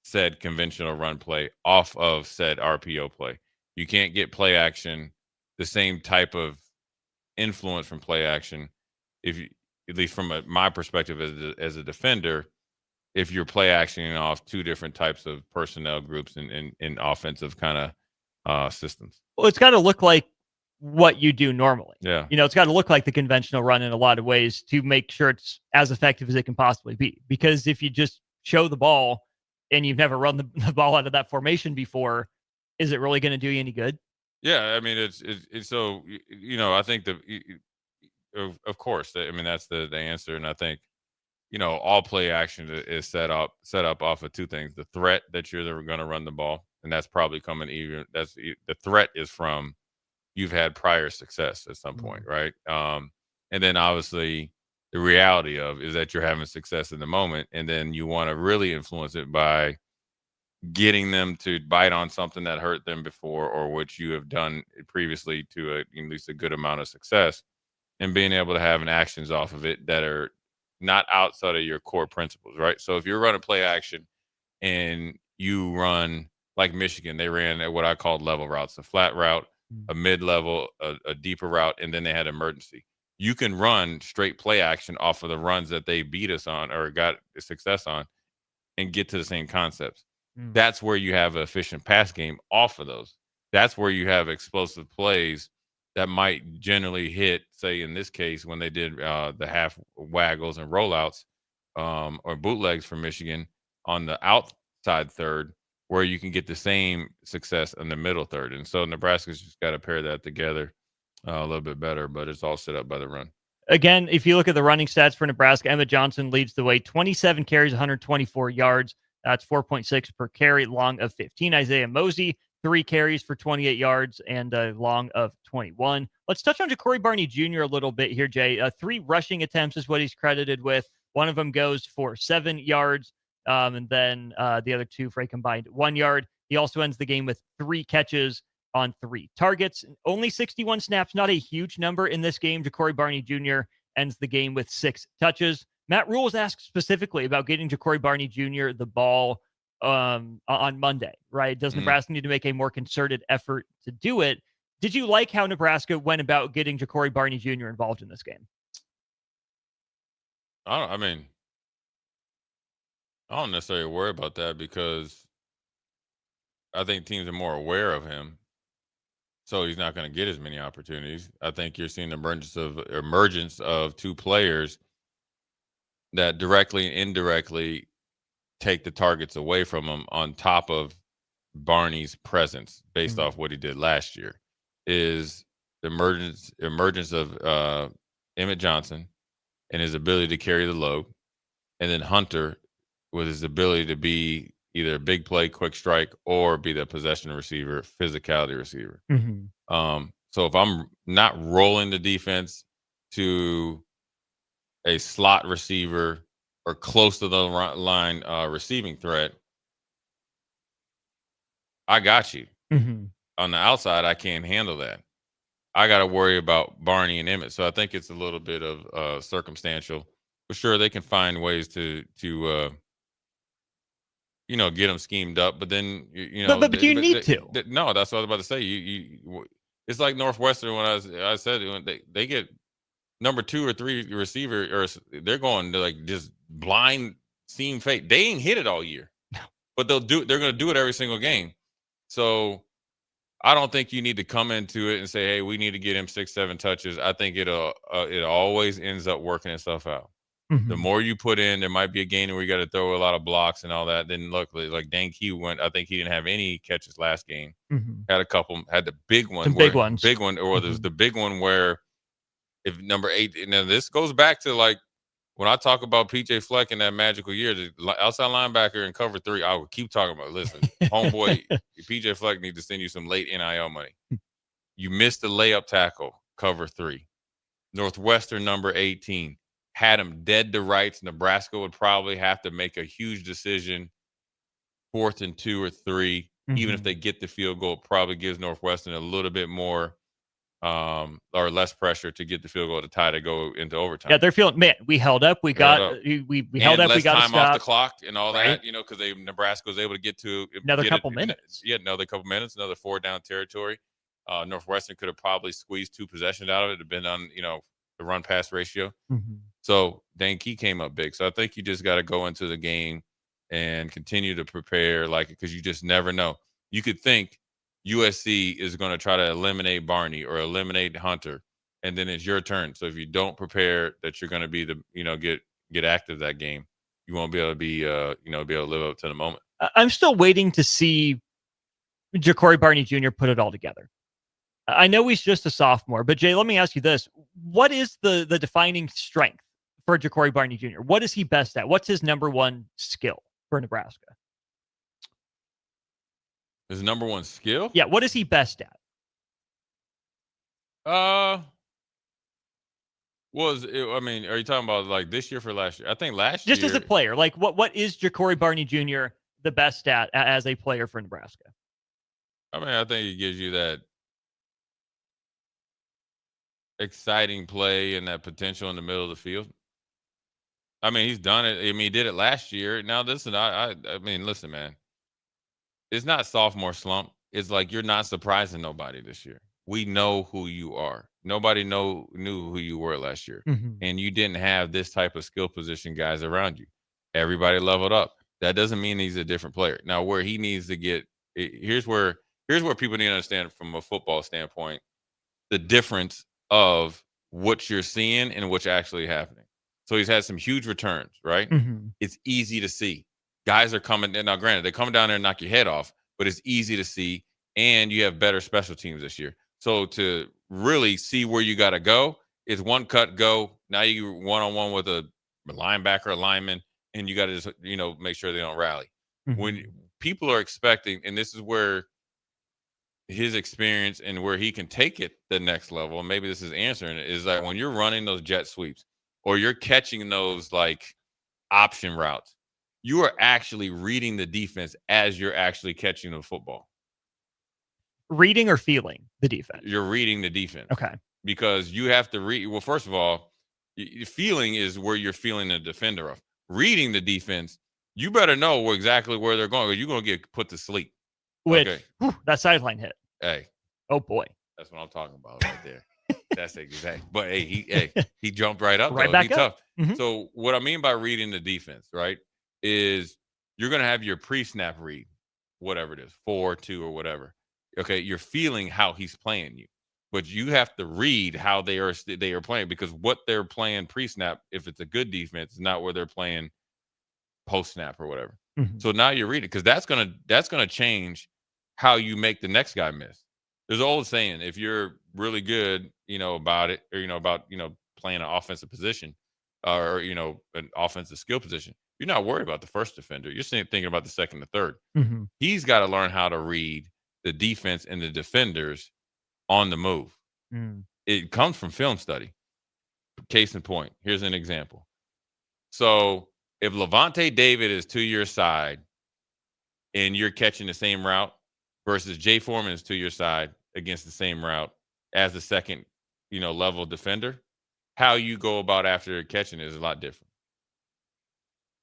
said conventional run play, off of said RPO play. You can't get play action, the same type of influence from play action, if you, at least from my perspective as a defender, if you're play actioning off two different types of personnel groups in offensive kind of systems. Well, it's got to look like what you do normally. Yeah. It's got to look like the conventional run in a lot of ways to make sure it's as effective as it can possibly be. Because if you just show the ball and you've never run the ball out of that formation before, is it really going to do you any good? Yeah, it's so, I think of course, that's the answer. And I think, all play action is set up off of two things: the threat that you're going to run the ball, and that's probably coming the threat is from you've had prior success at some point, right? And then obviously the reality is that you're having success in the moment, and then you want to really influence it by getting them to bite on something that hurt them before, or what you have done previously to at least a good amount of success, and being able to have actions off of it that are not outside of your core principles, right? So if you're running play action and you run like Michigan, they ran at what I called level routes, a flat route, a mid-level, a deeper route, and then they had emergency. You can run straight play action off of the runs that they beat us on or got success on and get to the same concepts. That's where you have an efficient pass game off of those. That's where you have explosive plays that might generally hit, say in this case, when they did the half waggles and rollouts or bootlegs for Michigan on the outside third, where you can get the same success in the middle third. And so Nebraska's just got to pair that together a little bit better, but it's all set up by the run. Again, if you look at the running stats for Nebraska, Emmett Johnson leads the way, 27 carries, 124 yards. That's 4.6 per carry, long of 15. Isaiah Mosey, 3 carries for 28 yards and a long of 21. Let's touch on Ja'Cory Barney Jr. a little bit here, Jay. 3 rushing attempts is what he's credited with. One of them goes for 7 yards, and then the other 2 for a combined 1 yard. He also ends the game with 3 catches on 3 targets. Only 61 snaps, not a huge number in this game. Ja'Cory Barney Jr. ends the game with 6 touches. Matt Rule was asked specifically about getting Ja'Cory Barney Jr. the ball on Monday, right? Does Nebraska need to make a more concerted effort to do it? Did you like how Nebraska went about getting Ja'Cory Barney Jr. involved in this game? I don't necessarily worry about that because I think teams are more aware of him. So he's not going to get as many opportunities. I think you're seeing the emergence of 2 players that directly and indirectly take the targets away from him on top of Barney's presence based off what he did last year is the emergence of Emmett Johnson and his ability to carry the load, and then Hunter with his ability to be either a big play, quick strike, or be the possession receiver, physicality receiver. So if I'm not rolling the defense to a slot receiver or close to the line receiving threat, I got you. On the outside, I can't handle that. I got to worry about Barney and Emmett. So I think it's a little bit of circumstantial. For sure, they can find ways to get them schemed up. But then, But you need to. No, that's what I was about to say. It's like Northwestern when I said when they get number 2 or 3 receiver, or they're going to like just blind seam fake. They ain't hit it all year, but they're going to do it every single game. So I don't think you need to come into it and say, hey, we need to get him 6-7 touches. I think it always ends up working itself out. The more you put in, there might be a game where you got to throw a lot of blocks and all that. Then look, like Dan Key went, I think he didn't have any catches last game. Had a couple, had the big one. Big ones. Big one, or there's the big one where if number 8, and then this goes back to like when I talk about PJ Fleck in that magical year, the outside linebacker in cover 3, I would keep talking about, listen, homeboy, PJ Fleck needs to send you some late NIL money. You missed the layup tackle, cover 3. Northwestern number 18. Had him dead to rights. Nebraska would probably have to make a huge decision, 4th and 2 or 3. Even if they get the field goal, it probably gives Northwestern a little bit more or less pressure to get the field goal to tie to go into overtime. Yeah, they're feeling, man, we held up. We held up. We got time off the clock and all that, because Nebraska was able to get to another couple minutes. Yeah, another couple minutes, another 4 down territory. Northwestern could have probably squeezed 2 possessions out of it, depending on, the run pass ratio. So Dan Key came up big. So I think you just got to go into the game and continue to prepare because you just never know. You could think USC is going to try to eliminate Barney or eliminate Hunter, and then it's your turn. So if you don't prepare that you're going to be get active that game, you won't be able to be able to live up to the moment. I'm still waiting to see Ja'Cory Barney Jr. put it all together. I know he's just a sophomore, but Jay, let me ask you this. What is the defining strength for Ja'Cory Barney Jr.? What is he best at? What's his number 1 skill for Nebraska? His number 1 skill? Yeah, what is he best at? Are you talking about like this year for last year? I think last year. Just as a player, like what is Ja'Cory Barney Jr. the best at as a player for Nebraska? I think he gives you that exciting play and that potential in the middle of the field. He's done it. He did it last year. Now, listen, listen, man. It's not sophomore slump. It's like you're not surprising nobody this year. We know who you are. Nobody knew who you were last year. And you didn't have this type of skill position guys around you. Everybody leveled up. That doesn't mean he's a different player. Now, where he needs to get – here's where people need to understand from a football standpoint the difference of what you're seeing and what's actually happening. So he's had some huge returns, right? It's easy to see. Guys are coming – now, granted, they're coming down there and knock your head off, but it's easy to see, and you have better special teams this year. So to really see where you got to go, it's one cut, go. Now you one-on-one with a linebacker, a lineman, and you got to just, make sure they don't rally. When people are expecting, and this is where his experience and where he can take it the next level, and maybe this is answering it, is that when you're running those jet sweeps or you're catching those like option routes. You are actually reading the defense as you're actually catching the football. Reading or feeling the defense? You're reading the defense. Okay. Because you have to read. Well, first of all, feeling is where you're feeling the defender of. Reading the defense, you better know exactly where they're going, or you're going to get put to sleep. Which, okay. That sideline hit. Hey. Oh, boy. That's what I'm talking about right there. That's exact. But, hey, he jumped right up. Right though. back He up. tough. Mm-hmm. So what I mean by reading the defense, right, is you're going to have your pre-snap read, whatever it is, 4-2 or whatever. Okay, you're feeling how he's playing you. But you have to read how they are playing, because what they're playing pre-snap, if it's a good defense, is not where they're playing post-snap or whatever. Mm-hmm. So now you're reading, because that's gonna change how you make the next guy miss. There's an old saying: if you're really good, about it, or about playing an offensive position, or an offensive skill position, you're not worried about the first defender. You're thinking about the second and third. Mm-hmm. He's got to learn how to read the defense and the defenders on the move. It comes from film study. Case in point, here's an example. So if Levante David is to your side and you're catching the same route versus Jay Foreman is to your side against the same route as the second, level defender, how you go about after catching it is a lot different.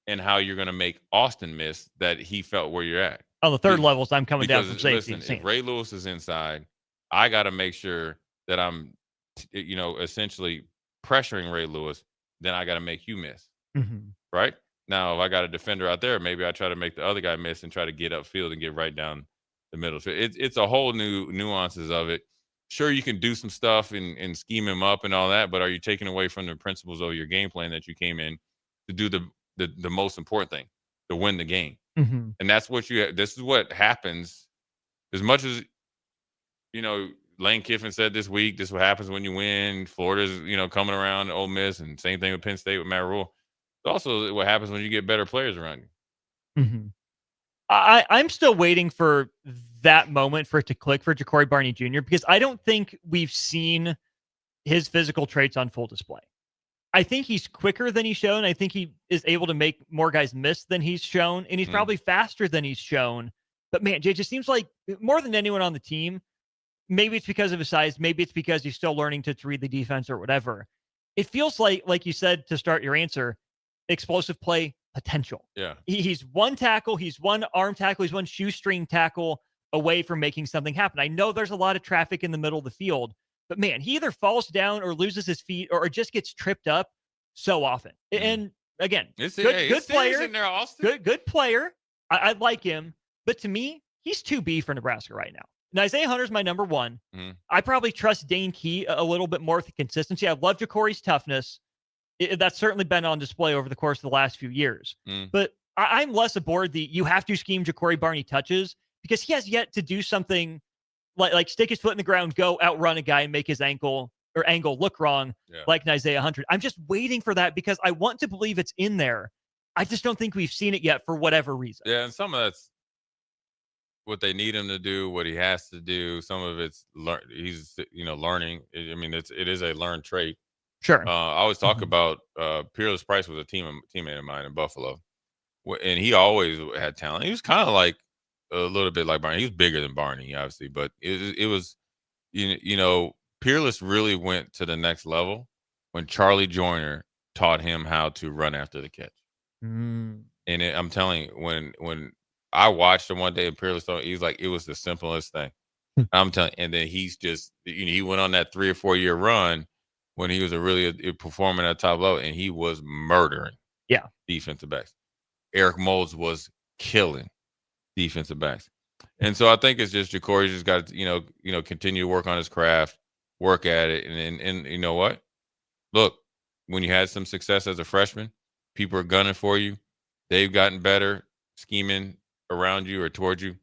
And how you're going to make Austin miss that he felt where you're at. On the third levels, I'm coming down from because, safety. Listen, if Ray Lewis is inside, I got to make sure that I'm, essentially pressuring Ray Lewis. Then I got to make you miss. Mm-hmm. Right? Now, if I got a defender out there, maybe I try to make the other guy miss and try to get upfield and get right down the middle. So it's a whole new nuances of it. Sure, you can do some stuff and scheme him up and all that, but are you taking away from the principles of your game plan that you came in to do the most important thing, to win the game? Mm-hmm. And that's what this is what happens. As much as, Lane Kiffin said this week, this is what happens when you win. Florida's, coming around Ole Miss, and same thing with Penn State with Matt Rule. It's also what happens when you get better players around you. Mm-hmm. I'm still waiting for that moment for it to click for Ja'Cory Barney Jr., because I don't think we've seen his physical traits on full display. I think he's quicker than he's shown. I think he is able to make more guys miss than he's shown, and he's probably faster than he's shown. But man, Jay, just seems like more than anyone on the team, maybe it's because of his size, maybe it's because he's still learning to read the defense or whatever. It feels like you said to start your answer, explosive play potential. Yeah. He's one tackle, he's one arm tackle, he's one shoestring tackle away from making something happen. I know there's a lot of traffic in the middle of the field, but man, he either falls down or loses his feet or just gets tripped up so often. And again, good player. In there, Austin. Good player. I like him, but to me, he's 2B for Nebraska right now. And Isaiah Hunter's my number one. I probably trust Dane Key a little bit more with the consistency. I love Ja'Cory's toughness. That's certainly been on display over the course of the last few years. But I'm less aboard you have to scheme Ja'Cory Barney touches, because he has yet to do something like stick his foot in the ground, go outrun a guy and make his ankle or angle look wrong, like an Isaiah Hunter. I'm just waiting for that because I want to believe it's in there. I just don't think we've seen it yet for whatever reason. Yeah, and some of that's what they need him to do, what he has to do. Some of it's he's learning. I mean, it is a learned trait. Sure. I always talk about Peerless Price was a teammate of mine in Buffalo, and he always had talent. He was kind of like a little bit like Barney. He was bigger than Barney, obviously, but it was Peerless really went to the next level when Charlie Joyner taught him how to run after the catch. And I'm telling you, when I watched him one day in Peerless, he's like, it was the simplest thing. I'm telling you, and then he's just he went on that 3 or 4 year run when he was really performing at top level, and he was murdering defensive backs. Eric Moulds was killing defensive backs. And so I think it's just Ja'Cory's just got to, continue to work on his craft, work at it. And you know what? Look, when you had some success as a freshman, people are gunning for you. They've gotten better scheming around you or towards you.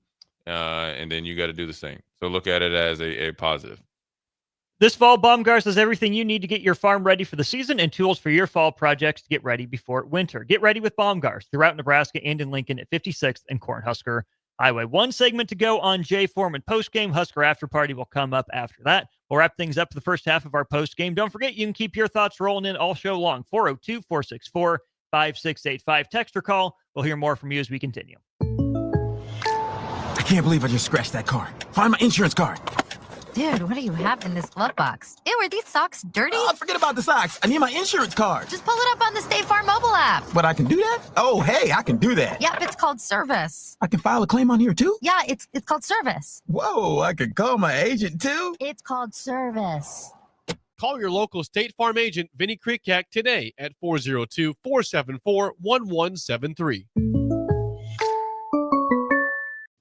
And then you got to do the same. So look at it as a positive. This fall, Baumgars has everything you need to get your farm ready for the season and tools for your fall projects to get ready before winter. Get ready with Baumgars throughout Nebraska and in Lincoln at 56th and Cornhusker Highway. One segment to go on Jay Foreman postgame. Husker After Party will come up after that. We'll wrap things up for the first half of our postgame. Don't forget, you can keep your thoughts rolling in all show long. 402-464 5685. Text or call. We'll hear more from you as we continue. I can't believe I just scratched that car. Find my insurance card. Dude, what do you have in this glove box? Ew, are these socks dirty? Forget about the socks. I need my insurance card. Just pull it up on the State Farm mobile app. But I can do that? Oh, hey, I can do that. Yep, it's called service. I can file a claim on here too? Yeah, it's called service. Whoa, I can call my agent too? It's called service. Call your local State Farm agent, Vinny Krikak, today at 402-474-1173.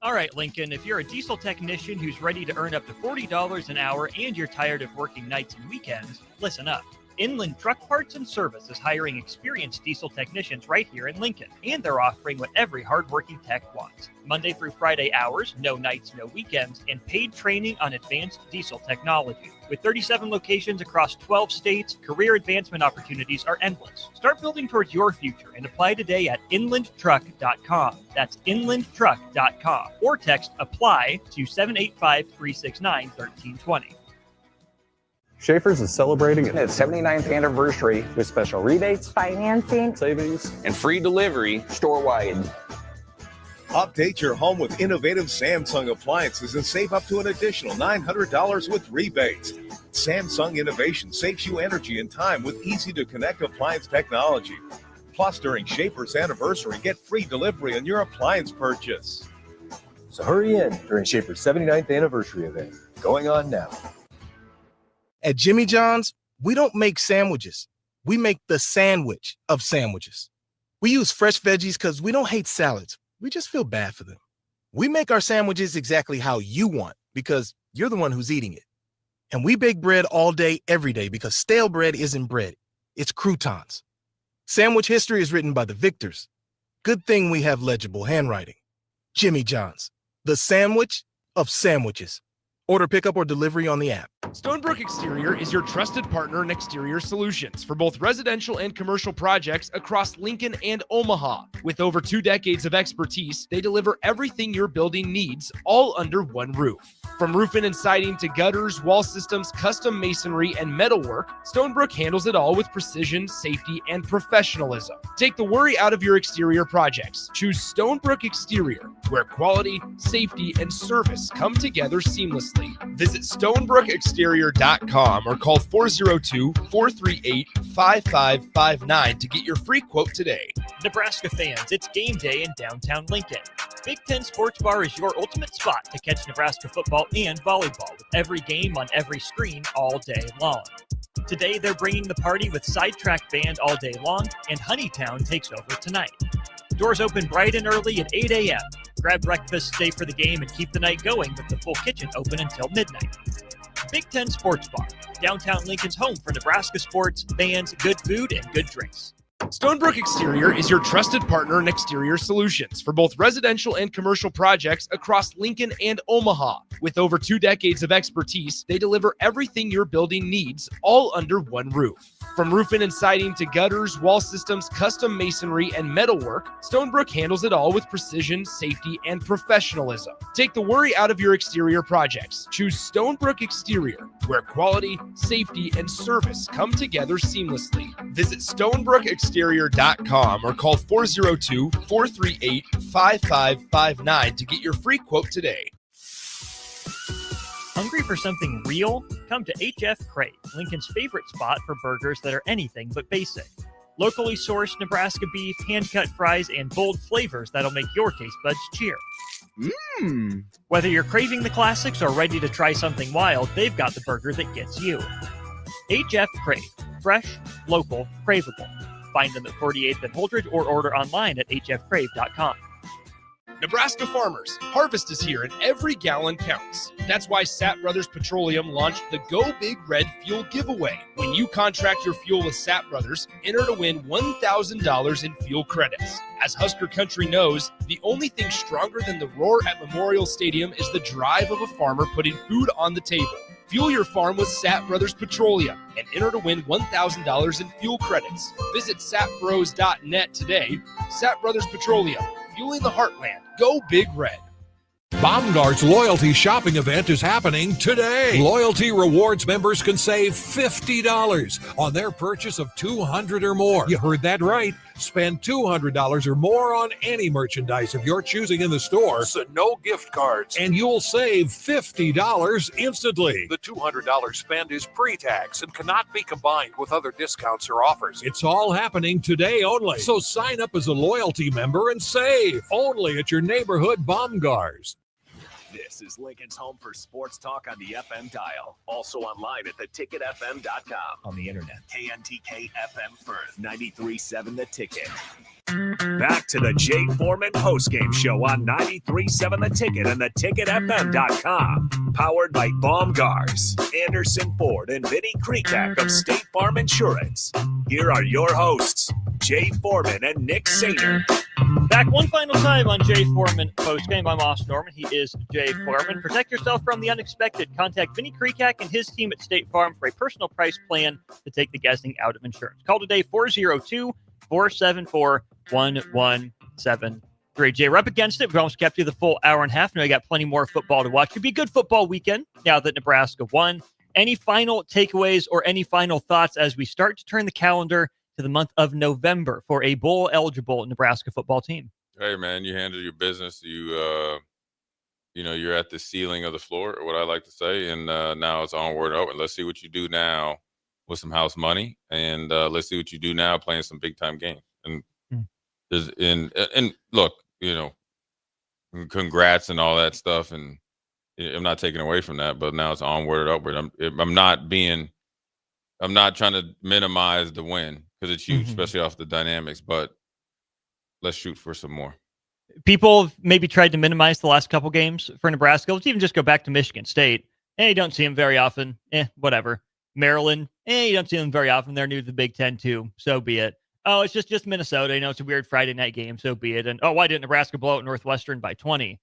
All right, Lincoln, if you're a diesel technician who's ready to earn up to $40 an hour and you're tired of working nights and weekends, listen up. Inland Truck Parts and Service is hiring experienced diesel technicians right here in Lincoln, and they're offering what every hardworking tech wants. Monday through Friday hours, no nights, no weekends, and paid training on advanced diesel technology. With 37 locations across 12 states, career advancement opportunities are endless. Start building towards your future and apply today at inlandtruck.com. That's inlandtruck.com. Or text APPLY to 785-369-1320. Schaefer's is celebrating its 79th anniversary with special rebates, financing, savings, and free delivery store-wide. Update your home with innovative Samsung appliances and save up to an additional $900 with rebates. Samsung Innovation saves you energy and time with easy-to-connect appliance technology. Plus, during Schaefer's anniversary, get free delivery on your appliance purchase. So hurry in during Schaefer's 79th anniversary event, going on now. At Jimmy John's, we don't make sandwiches. We make the sandwich of sandwiches. We use fresh veggies because we don't hate salads. We just feel bad for them. We make our sandwiches exactly how you want because you're the one who's eating it. And we bake bread all day, every day because stale bread isn't bread. It's croutons. Sandwich history is written by the victors. Good thing we have legible handwriting. Jimmy John's, the sandwich of sandwiches. Order pickup or delivery on the app. Stonebrook Exterior is your trusted partner in exterior solutions for both residential and commercial projects across Lincoln and Omaha. With over 2 decades of expertise, they deliver everything your building needs, all under one roof. From roofing and siding to gutters, wall systems, custom masonry, and metalwork, Stonebrook handles it all with precision, safety, and professionalism. Take the worry out of your exterior projects. Choose Stonebrook Exterior, where quality, safety, and service come together seamlessly. Visit StonebrookExterior.com or call 402-438-5559 to get your free quote today. Nebraska fans, it's game day in downtown Lincoln. Big Ten Sports Bar is your ultimate spot to catch Nebraska football and volleyball with every game on every screen all day long. Today, they're bringing the party with Sidetrack Band all day long, and Honeytown takes over tonight. Doors open bright and early at 8 a.m. Grab breakfast, stay for the game, and keep the night going with the full kitchen open until midnight. Big Ten Sports Bar, downtown Lincoln's home for Nebraska sports, bands, good food, and good drinks. Stonebrook Exterior is your trusted partner in exterior solutions for both residential and commercial projects across Lincoln and Omaha. With over 2 decades of expertise, they deliver everything your building needs, all under one roof. From roofing and siding to gutters, wall systems, custom masonry, and metalwork, Stonebrook handles it all with precision, safety, and professionalism. Take the worry out of your exterior projects. Choose Stonebrook Exterior, where quality, safety, and service come together seamlessly. Visit StonebrookExterior.com or call 402-438-5559 to get your free quote today. Hungry for something real? Come to HF Crave, Lincoln's favorite spot for burgers that are anything but basic. Locally sourced Nebraska beef, hand-cut fries, and bold flavors that'll make your taste buds cheer. Whether you're craving the classics or ready to try something wild, they've got the burger that gets you. HF Crave. Fresh, local, craveable. Find them at 48th and Holdridge or order online at hfcrave.com. Nebraska farmers, harvest is here and every gallon counts. That's why Sapp Brothers Petroleum launched the Go Big Red Fuel Giveaway. When you contract your fuel with Sapp Brothers, enter to win $1,000 in fuel credits. As Husker Country knows, the only thing stronger than the roar at Memorial Stadium is the drive of a farmer putting food on the table. Fuel your farm with Sapp Brothers Petroleum and enter to win $1,000 in fuel credits. Visit sapbros.net today. Sapp Brothers Petroleum, fueling the heartland. Go Big Red. Baumgart's loyalty shopping event is happening today. Loyalty Rewards members can save $50 on their purchase of $200 or more. You heard that right. Spend $200 or more on any merchandise of your choosing in the store, So no gift cards. and you'll save $50 instantly. The $200 spend is pre-tax and cannot be combined with other discounts or offers. It's all happening today only. So sign up as a loyalty member and save only at your neighborhood Baumgars. This is Lincoln's home for sports talk on the FM dial. Also online at theticketfm.com. On the internet, KNTK FM Firth, 93.7 The Ticket. Back to the Jay Foreman Postgame Show on 93.7 The Ticket and theticketfm.com. Powered by Baumgars, Anderson Ford, and Vinny Kreekak of State Farm Insurance. Here are your hosts, Jay Foreman and Nick Sainer. Back one final time on Jay Foreman Postgame. I'm Austin Norman. He is Jay Foreman. Protect yourself from the unexpected. Contact Vinny Kreekak and his team at State Farm for a personal price plan to take the guessing out of insurance. Call today, 402-474-1173. Jay, we're up against it. We've almost kept you the full hour and a half. Now I got plenty more football to watch. It'll be a good football weekend now that Nebraska won. Any final takeaways or any final thoughts as we start to turn the calendar to the month of November for a bowl-eligible Nebraska football team? Hey, man, you handle your business. You're at the ceiling of the floor, or what I like to say, and now it's onward up. And let's see what you do now with some house money, and let's see what you do now playing some big-time games. And look, congrats and all that stuff, and I'm not taking away from that, but now it's onward and upward. I'm not trying to minimize the win because it's huge, especially off the dynamics, but let's shoot for some more. People have maybe tried to minimize the last couple games for Nebraska. Let's even just go back to Michigan State. You don't see them very often. Whatever. Maryland, you don't see them very often. They're new to the Big Ten too. So be it. Oh, it's just Minnesota. It's a weird Friday night game. So be it. And why didn't Nebraska blow out Northwestern by 20?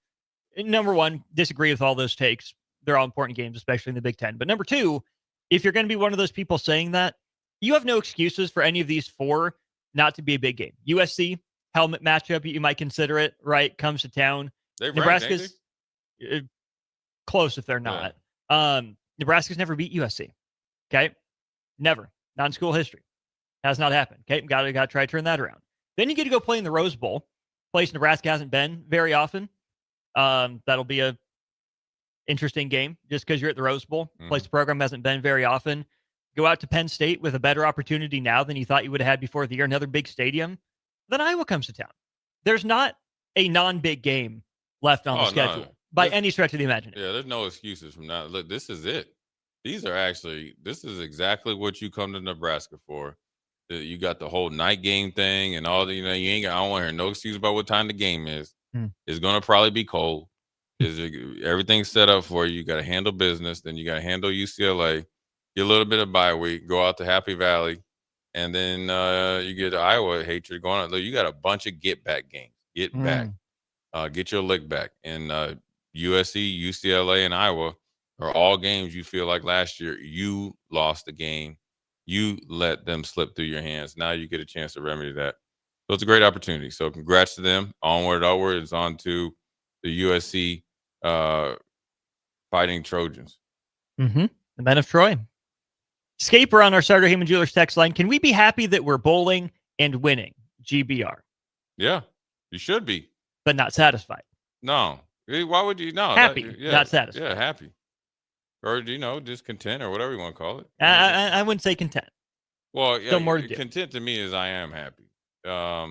Number one, disagree with all those takes. They're all important games, especially in the Big Ten. But number two, if you're going to be one of those people saying that, you have no excuses for any of these four not to be a big game. USC, helmet matchup, you might consider it, right? Comes to town. Nebraska's close if they're not. Yeah. Nebraska's never beat USC. Okay? Never. Not in school history. Has not happened. Okay? Got to try to turn that around. Then you get to go play in the Rose Bowl, place Nebraska hasn't been very often. That'll be a interesting game just because you're at the Rose Bowl. Place the program hasn't been very often. Go out to Penn State with a better opportunity now than you thought you would have had before the year. Another big stadium. Then Iowa comes to town. There's not a non-big game left on the schedule by any stretch of the imagination. Yeah, there's no excuses from now. Look, this is it. This is exactly what you come to Nebraska for. You got the whole night game thing and all the, you ain't got, I don't want to hear no excuse about what time the game is. It's going to probably be cold. Everything's set up for you. You got to handle business. Then you got to handle UCLA. Get a little bit of bye week. Go out to Happy Valley. And then you get Iowa hatred going on. Look, you got a bunch of get-back games. Get back. Get your lick back. And USC, UCLA, and Iowa are all games you feel like last year you lost the game. You let them slip through your hands. Now you get a chance to remedy that. So it's a great opportunity. So congrats to them. Onward, upward. It's on to the USC Fighting Trojans. The men of Troy. Scaper on our Sartor Heyman Jewelers text line. Can we be happy that we're bowling and winning? GBR. Yeah, you should be. But not satisfied. No. Why would you? No. Happy, not satisfied. Yeah, happy. Or, just content or whatever you want to call it. I wouldn't say content. Well, Still more to do. Content to me is I am happy. To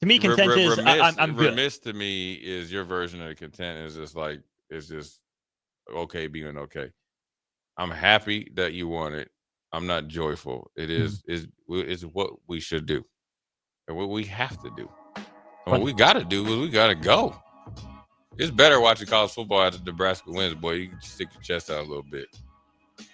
me, content is I'm good. Remiss to me is your version of content is just like, it's just okay being okay. I'm happy that you won it. I'm not joyful. It is what we should do and what we have to do. And what we got to do is we got to go. It's better watching college football after Nebraska wins, boy. You can stick your chest out a little bit.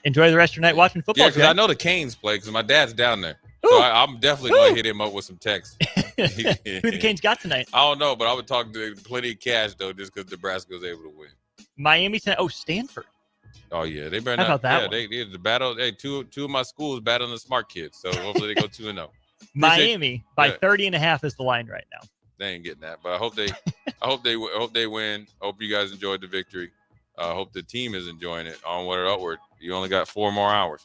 Enjoy the rest of your night watching football. Yeah, because I know the Canes play because my dad's down there. So I'm definitely going to hit him up with some texts. Who the Canes got tonight? I don't know, but I would talk to plenty of cash, though, just because Nebraska was able to win. Miami tonight. Oh, Stanford. Oh, yeah. They better not. How about that one? They the battle. Hey, two of my schools battling the smart kids. So hopefully they go 2-0. Miami by 30.5 is the line right now. They ain't getting that, but I hope they win. Hope you guys enjoyed the victory. Hope the team is enjoying it. Onward or upward. You only got 4 more hours.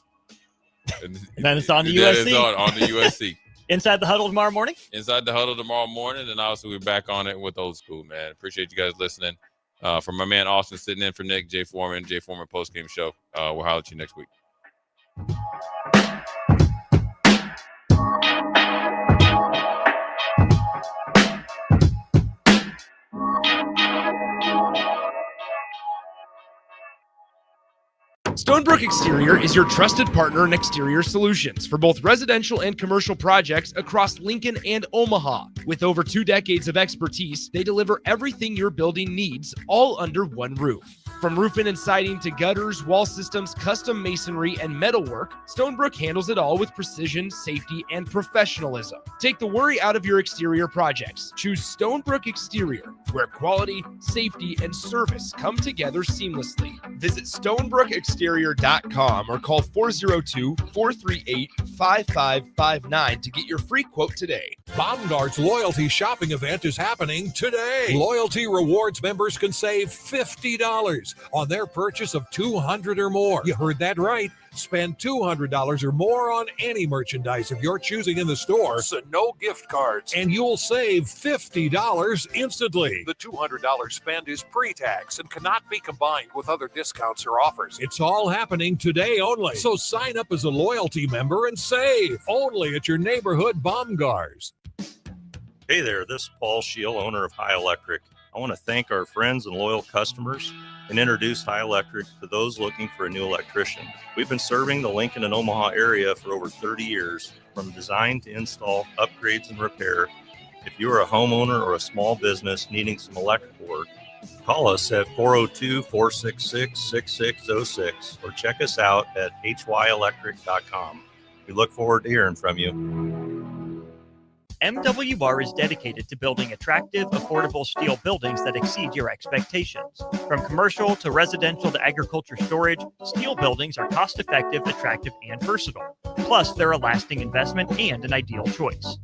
And then it's on the USC. On the USC. Inside the Huddle tomorrow morning? Inside the Huddle tomorrow morning, and also we're back on it with Old School, man. Appreciate you guys listening. From my man Austin sitting in for Nick, Jay Foreman Postgame Show. We'll holler at you next week. Stonebrook Exterior is your trusted partner in exterior solutions for both residential and commercial projects across Lincoln and Omaha. With over 2 decades of expertise, they deliver everything your building needs, all under one roof. From roofing and siding to gutters, wall systems, custom masonry, and metalwork, Stonebrook handles it all with precision, safety, and professionalism. Take the worry out of your exterior projects. Choose Stonebrook Exterior, where quality, safety, and service come together seamlessly. Visit StonebrookExterior.com or call 402-438-5559 to get your free quote today. Baumgart's Loyalty Shopping Event is happening today. Loyalty Rewards members can save $50 on their purchase of $200 or more. You heard that right. Spend $200 or more on any merchandise of your choosing in the store, so no gift cards, and you'll save $50 instantly. The $200 spend is pre-tax and cannot be combined with other discounts or offers. It's all happening today only, so sign up as a loyalty member and save only at your neighborhood Baumgars. Hey there, this is Paul Shield, owner of High Electric. I want to thank our friends and loyal customers and introduce High Electric to those looking for a new electrician. We've been serving the Lincoln and Omaha area for over 30 years, from design to install, upgrades, and repair. If you are a homeowner or a small business needing some electrical work, call us at 402-466-6606 or check us out at hyelectric.com. We look forward to hearing from you. MWR is dedicated to building attractive, affordable steel buildings that exceed your expectations. From commercial to residential to agriculture storage, steel buildings are cost-effective, attractive, and versatile. Plus, they're a lasting investment and an ideal choice.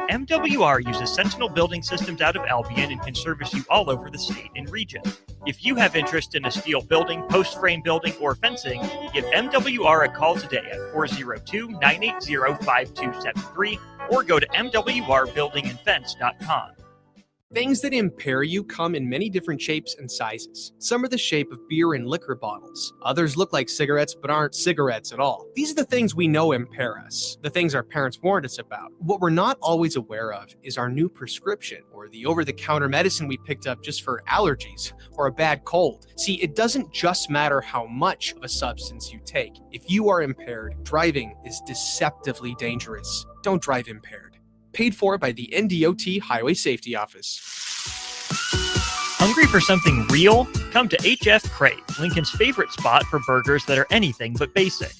MWR uses Sentinel Building Systems out of Albion and can service you all over the state and region. If you have interest in a steel building, post-frame building, or fencing, give MWR a call today at 402-980-5273 or go to mwrbuildingandfence.com. Things that impair you come in many different shapes and sizes. Some are the shape of beer and liquor bottles. Others look like cigarettes but aren't cigarettes at all. These are the things we know impair us, the things our parents warned us about. What we're not always aware of is our new prescription, or the over-the-counter medicine we picked up just for allergies or a bad cold. See, it doesn't just matter how much of a substance you take. If you are impaired, driving is deceptively dangerous. Don't drive impaired. Paid for by the NDOT Highway Safety Office. Hungry for something real? Come to HF Crave, Lincoln's favorite spot for burgers that are anything but basic.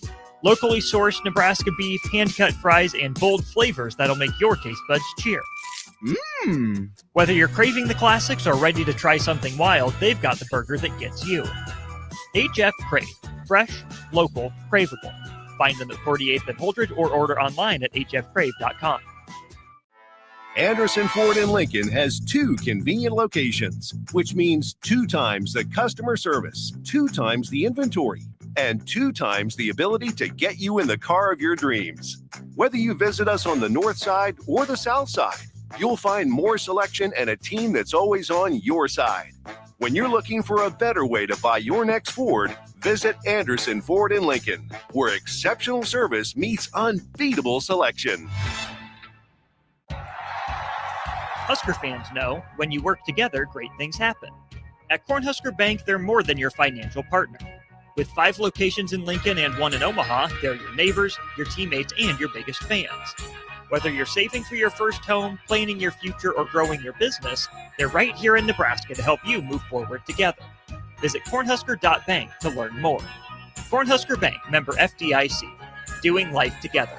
Locally sourced Nebraska beef, hand-cut fries, and bold flavors that'll make your taste buds cheer. Whether you're craving the classics or ready to try something wild, they've got the burger that gets you. HF Crave. Fresh, local, craveable. Find them at 48th and Holdridge or order online at hfcrave.com. Anderson Ford in Lincoln has 2 convenient locations, which means 2 times the customer service, 2 times the inventory, and 2 times the ability to get you in the car of your dreams. Whether you visit us on the north side or the south side, you'll find more selection and a team that's always on your side. When you're looking for a better way to buy your next Ford, visit Anderson Ford in Lincoln, where exceptional service meets unbeatable selection. Husker fans know when you work together, great things happen. At Cornhusker Bank, they're more than your financial partner. With 5 locations in Lincoln and 1 in Omaha, they're your neighbors, your teammates, and your biggest fans. Whether you're saving for your first home, planning your future, or growing your business, they're right here in Nebraska to help you move forward together. Visit cornhusker.bank to learn more. Cornhusker Bank, member FDIC. Doing life together.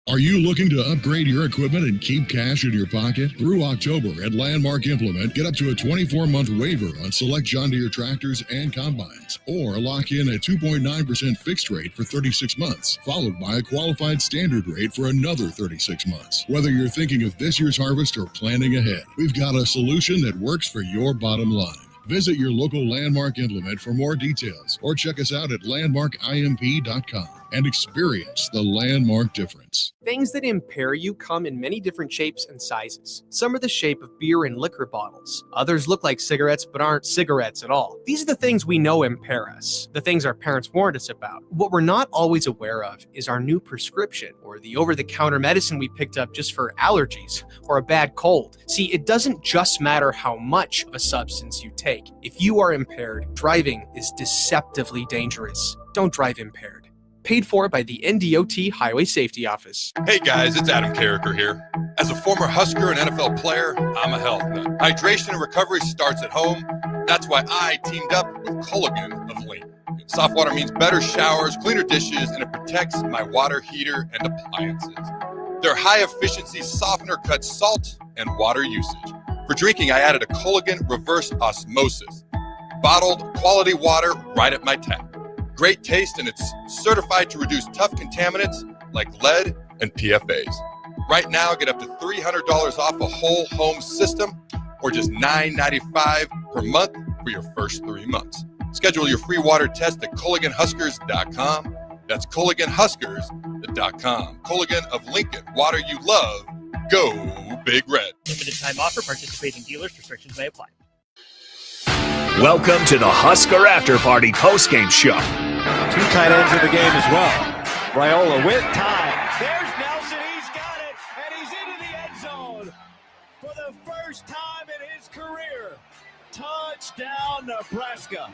Are you looking to upgrade your equipment and keep cash in your pocket? Through October at Landmark Implement, get up to a 24-month waiver on select John Deere tractors and combines, or lock in a 2.9% fixed rate for 36 months, followed by a qualified standard rate for another 36 months. Whether you're thinking of this year's harvest or planning ahead, we've got a solution that works for your bottom line. Visit your local Landmark Implement for more details, or check us out at landmarkimp.com. and experience the Landmark difference. Things that impair you come in many different shapes and sizes. Some are the shape of beer and liquor bottles. Others look like cigarettes but aren't cigarettes at all. These are the things we know impair us, the things our parents warned us about. What we're not always aware of is our new prescription, or the over-the-counter medicine we picked up just for allergies or a bad cold. See, it doesn't just matter how much of a substance you take. If you are impaired, driving is deceptively dangerous. Don't drive impaired. Paid for by the NDOT Highway Safety Office. Hey guys, it's Adam Carricker here. As a former Husker and NFL player, I'm a health nut. Hydration and recovery starts at home. That's why I teamed up with Culligan of Lincoln. Soft water means better showers, cleaner dishes, and it protects my water heater and appliances. Their high-efficiency softener cuts salt and water usage. For drinking, I added a Culligan reverse osmosis. Bottled quality water right at my tap. Great taste, and it's certified to reduce tough contaminants like lead and PFAs. Right now, get up to $300 off a whole home system or just $9.95 per month for your first 3 months. Schedule your free water test at CulliganHuskers.com. That's CulliganHuskers.com. Culligan of Lincoln, water you love. Go Big Red. Limited time offer. Participating dealers. Restrictions may apply. Welcome to the Husker After Party postgame show. 2 tight ends in the game as well. Raiola with time. There's Nelson. He's got it, and he's into the end zone for the first time in his career. Touchdown, Nebraska.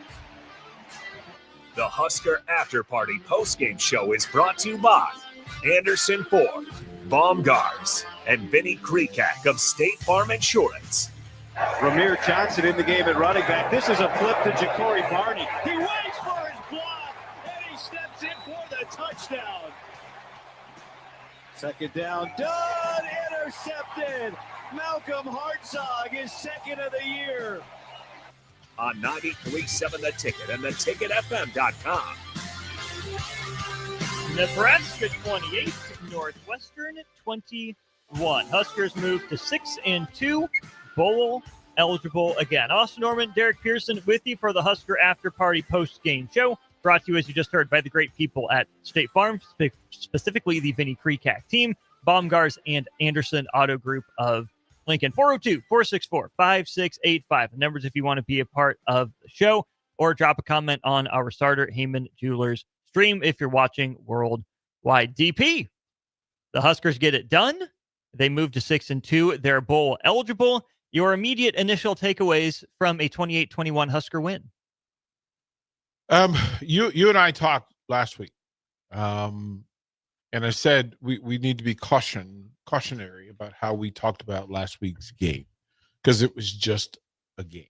The Husker After Party postgame show is brought to you by Anderson Ford, Baumgars, and Vinny Krekak of State Farm Insurance. Emmett Johnson in the game at running back. This is a flip to Ja'Cory Barney. He waits for his block, and he steps in for the touchdown. Second down, done, intercepted. Malcolm Hartzog is second of the year. On 93.7 The Ticket and theticketfm.com. Nebraska 28, Northwestern 21. Huskers move to 6-2. Bowl eligible again. Austin Norman, Derek Pearson with you for the Husker After Party post-game show. Brought to you, as you just heard, by the great people at State Farm, specifically the Vinny Krekak team, Baumgars, and Anderson Auto Group of Lincoln. 402-464-5685. The numbers if you want to be a part of the show, or drop a comment on our Starter Heyman Jewelers stream if you're watching worldwide. DP, the Huskers get it done. They move to 6-2. They're bowl eligible. Your immediate initial takeaways from a 28-21 Husker win? You and I talked last week, and I said we need to be cautionary about how we talked about last week's game, because it was just a game.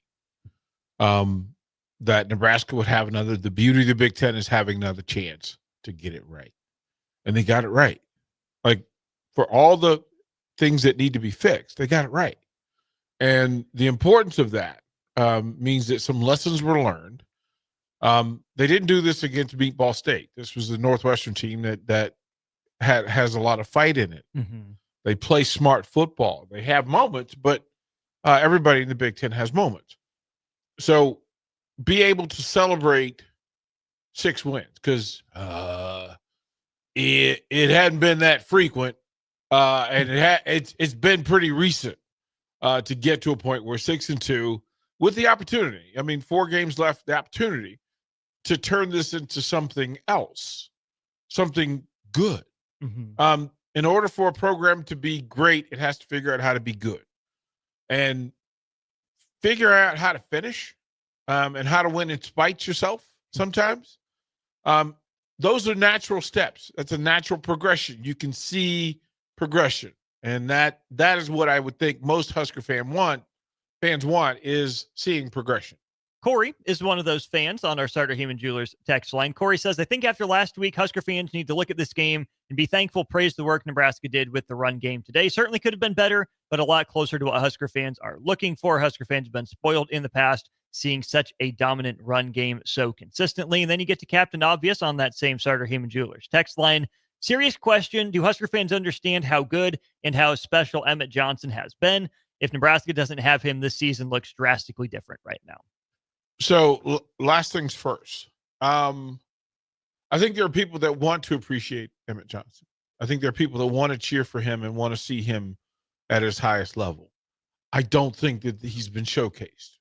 That Nebraska would have another. The beauty of the Big Ten is having another chance to get it right, and they got it right. Like, for all the things that need to be fixed, they got it right. And the importance of that means that some lessons were learned. They didn't do this against Meatball State. This was the Northwestern team that has a lot of fight in it. Mm-hmm. They play smart football. They have moments, but everybody in the Big Ten has moments. So be able to celebrate 6 wins, because it hadn't been that frequent, and it's been pretty recent to get to a point where 6-2 with the opportunity. I mean, 4 games left, the opportunity to turn this into something else, something good. Mm-hmm. In order for a program to be great, it has to figure out how to be good, and figure out how to finish, and how to win in spite yourself sometimes. Those are natural steps. That's a natural progression. You can see progression, and that is what I would think most Husker fans want is seeing progression. Corey is one of those fans on our Starter Heyman Jewelers text line. Corey says, I think after last week, Husker fans need to look at this game and be thankful, praise the work Nebraska did with the run game today. Certainly could have been better, but a lot closer to what Husker fans are looking for. Husker fans have been spoiled in the past, seeing such a dominant run game so consistently. And then you get to Captain Obvious on that same Starter Heyman Jewelers text line. Serious question. Do Husker fans understand how good and how special Emmett Johnson has been? If Nebraska doesn't have him, this season looks drastically different right now. So last things first. I I think there are people that want to appreciate Emmett Johnson. I think there are people that want to cheer for him and want to see him at his highest level. I don't think that he's been showcased.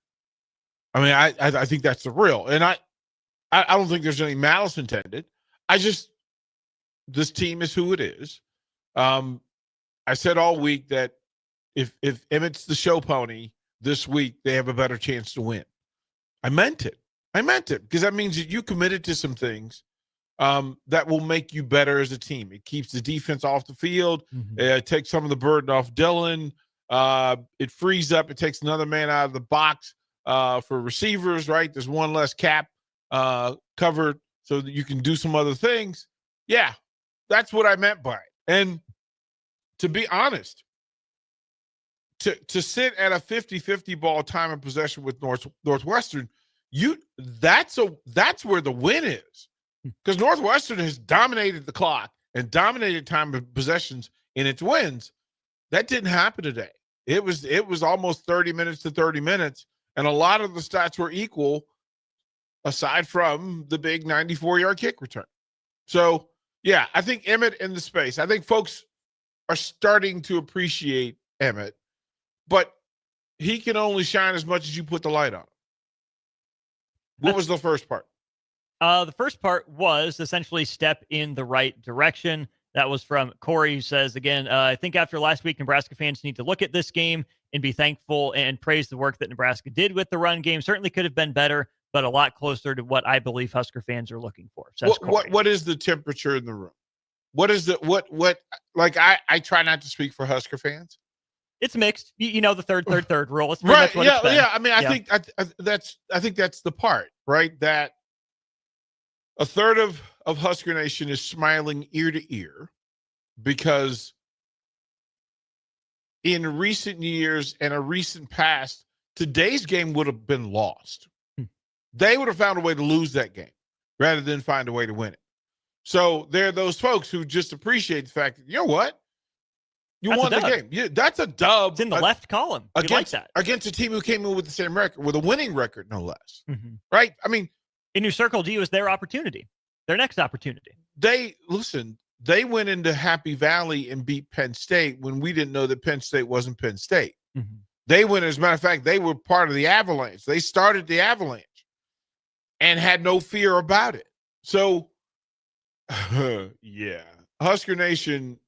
I mean, I think that's the real. And I don't think there's any malice intended. This team is who it is. I said all week that if Emmett's the show pony this week, they have a better chance to win. I meant it because that means that you committed to some things that will make you better as a team. It keeps the defense off the field. It takes some of the burden off Dylan. It frees up. It takes another man out of the box for receivers, right? There's one less cap covered so that you can do some other things. Yeah, that's what I meant by it. And to be honest, to sit at a 50-50 ball time of possession with Northwestern, that's where the win is. Because Northwestern has dominated the clock and dominated time of possessions in its wins. That didn't happen today. It was almost 30 minutes to 30 minutes, and a lot of the stats were equal, aside from the big 94-yard kick return. So, yeah, I think Emmett in the space. I think folks are starting to appreciate Emmett, but he can only shine as much as you put the light on him. What was the first part? The first part was essentially step in the right direction. That was from Corey, who says, again, I think after last week, Nebraska fans need to look at this game and be thankful and praise the work that Nebraska did with the run game. Certainly could have been better, but a lot closer to what I believe Husker fans are looking for. What is the temperature in the room? What is I try not to speak for Husker fans. It's mixed. You know, the third rule. It's right. Much what yeah. I mean, I think that's the part, right? That a third of Husker Nation is smiling ear to ear because in recent years and a recent past, today's game would have been lost. They would have found a way to lose that game rather than find a way to win it. So there are those folks who just appreciate the fact that, you know what? You won the game. Yeah, that's a dub. It's in the left column. Against a team who came in with the same record, with a winning record, no less. Right? I mean, in your circle D was their opportunity, their next opportunity. They went into Happy Valley and beat Penn State when we didn't know that Penn State wasn't Penn State. They went, as a matter of fact, they were part of the Avalanche. They started the Avalanche and had no fear about it. So, yeah, Husker Nation,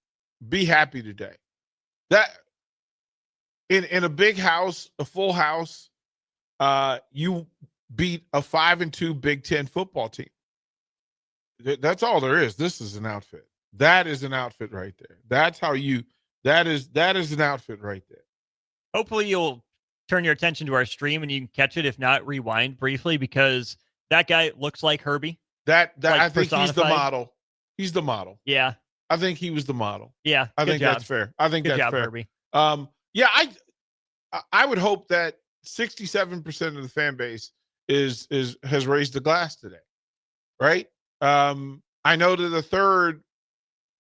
be happy today. That in a big house, a full house, you beat a 5-2 Big Ten football team. That's all there is. This is an outfit. That is an outfit right there. That is an outfit right there. Hopefully you'll turn your attention to our stream and you can catch it. If not, rewind briefly, because that guy looks like Herbie. That I think he's the model. He's the model. Yeah. I think he was the model. Yeah. I think that's fair. I think that's fair. Herbie. Yeah, I would hope that 67% of the fan base has raised the glass today. Right? I know that the third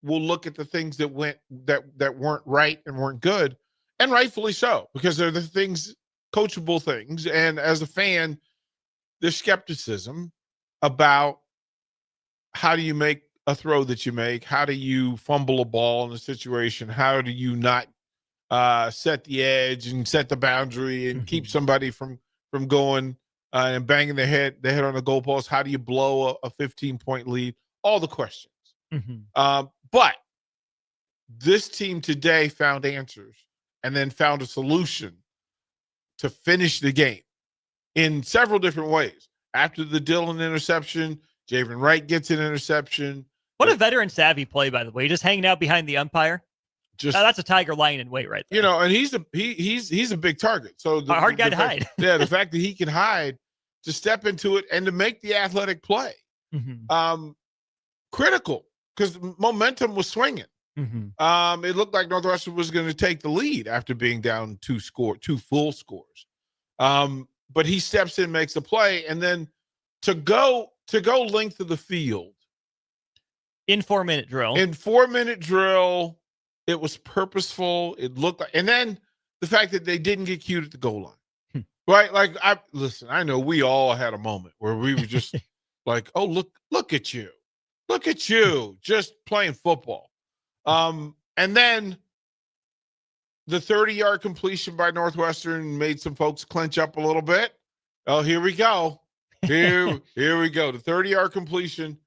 will look at the things that weren't right and weren't good, and rightfully so, because they're the things, coachable things. And as a fan, there's skepticism about how do you make a throw that you make? How do you fumble a ball in a situation? How do you not set the edge and set the boundary and keep somebody from going and banging their head on the goalpost? How do you blow a 15-point lead? All the questions. But this team today found answers and then found a solution to finish the game in several different ways. After the Dylan interception, Javen Wright gets an interception. What a veteran savvy play, by the way. Just hanging out behind the umpire. That's a tiger lying in wait right there. You know, and he's a big target. So a hard guy to hide. Yeah, the fact that he can hide, to step into it and to make the athletic play. Critical, because momentum was swinging. It looked like Northwestern was going to take the lead after being down two full scores. But he steps in, makes the play, and then to go length of the field in 4-minute drill. In 4-minute drill, it was purposeful. It looked like, and then the fact that they didn't get cued at the goal line, right? Like, I know we all had a moment where we were just like, "Oh, look at you! Look at you, just playing football. And then the 30-yard completion by Northwestern made some folks clench up a little bit. Oh, here we go. Here we go. The 30-yard completion.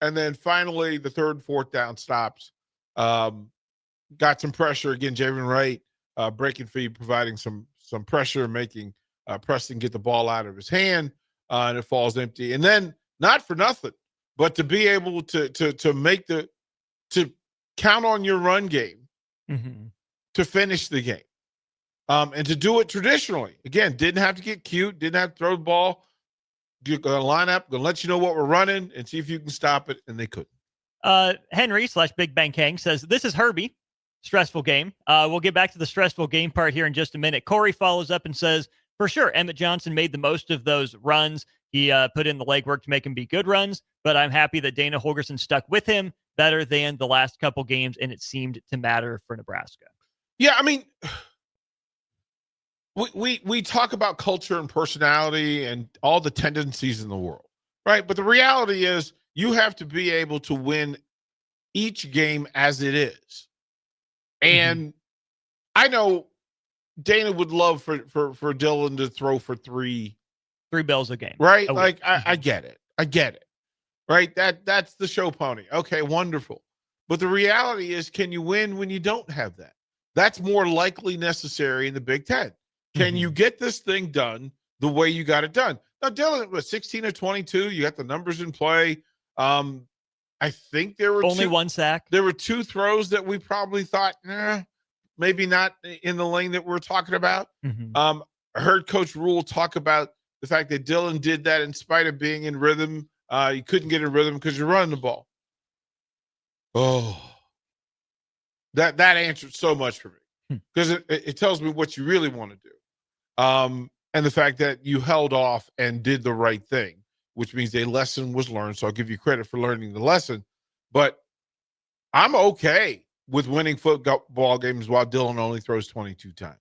And then finally the third and fourth down stops. Got some pressure. Again, Javen Wright breaking free, providing some pressure, making Preston get the ball out of his hand, and it falls empty. And then, not for nothing, but to be able to make to count on your run game to finish the game, and to do it traditionally. Again, didn't have to get cute, didn't have to throw the ball. You're going to line up, going to let you know what we're running, and see if you can stop it, and they couldn't. Henry / Big Bang Kang says, this is Herbie. Stressful game. We'll get back to the stressful game part here in just a minute. Corey follows up and says, for sure, Emmett Johnson made the most of those runs. He put in the legwork to make them be good runs, but I'm happy that Dana Holgorsen stuck with him better than the last couple games, and it seemed to matter for Nebraska. Yeah, I mean, we talk about culture and personality and all the tendencies in the world, right? But the reality is you have to be able to win each game as it is. And I know Dana would love for Dylan to throw for three bills a game, right? Like I get it, right? That's the show pony. Okay, wonderful. But the reality is, can you win when you don't have that? That's more likely necessary in the Big Ten. Can you get this thing done the way you got it done? Now, Dylan was 16 of 22. You got the numbers in play. I think there were only one sack. There were two throws that we probably thought, maybe not in the lane that we're talking about. I heard Coach Rule talk about the fact that Dylan did that in spite of being in rhythm. You couldn't get in rhythm because you're running the ball. Oh, that answered so much for me, because it tells me what you really want to do. And the fact that you held off and did the right thing, which means a lesson was learned. So I'll give you credit for learning the lesson. But I'm okay with winning football games while Dylan only throws 22 times.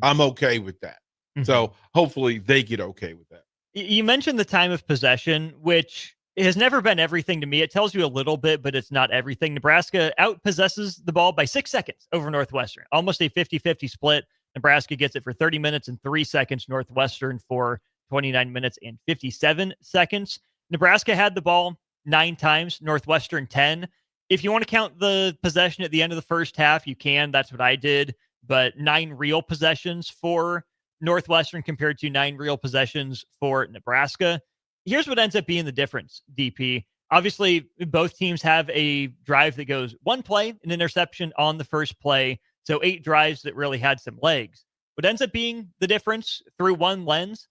I'm okay with that. So hopefully they get okay with that. You mentioned the time of possession, which has never been everything to me. It tells you a little bit, but it's not everything. Nebraska outpossesses the ball by 6 seconds over Northwestern, almost a 50-50 split. Nebraska gets it for 30 minutes and 3 seconds. Northwestern for 29 minutes and 57 seconds. Nebraska had the ball 9 times, Northwestern 10. If you want to count the possession at the end of the first half, you can. That's what I did. But 9 real possessions for Northwestern compared to 9 real possessions for Nebraska. Here's what ends up being the difference, DP. Obviously, both teams have a drive that goes one play, an interception on the first play. So 8 drives that really had some legs. What ends up being the difference through one lens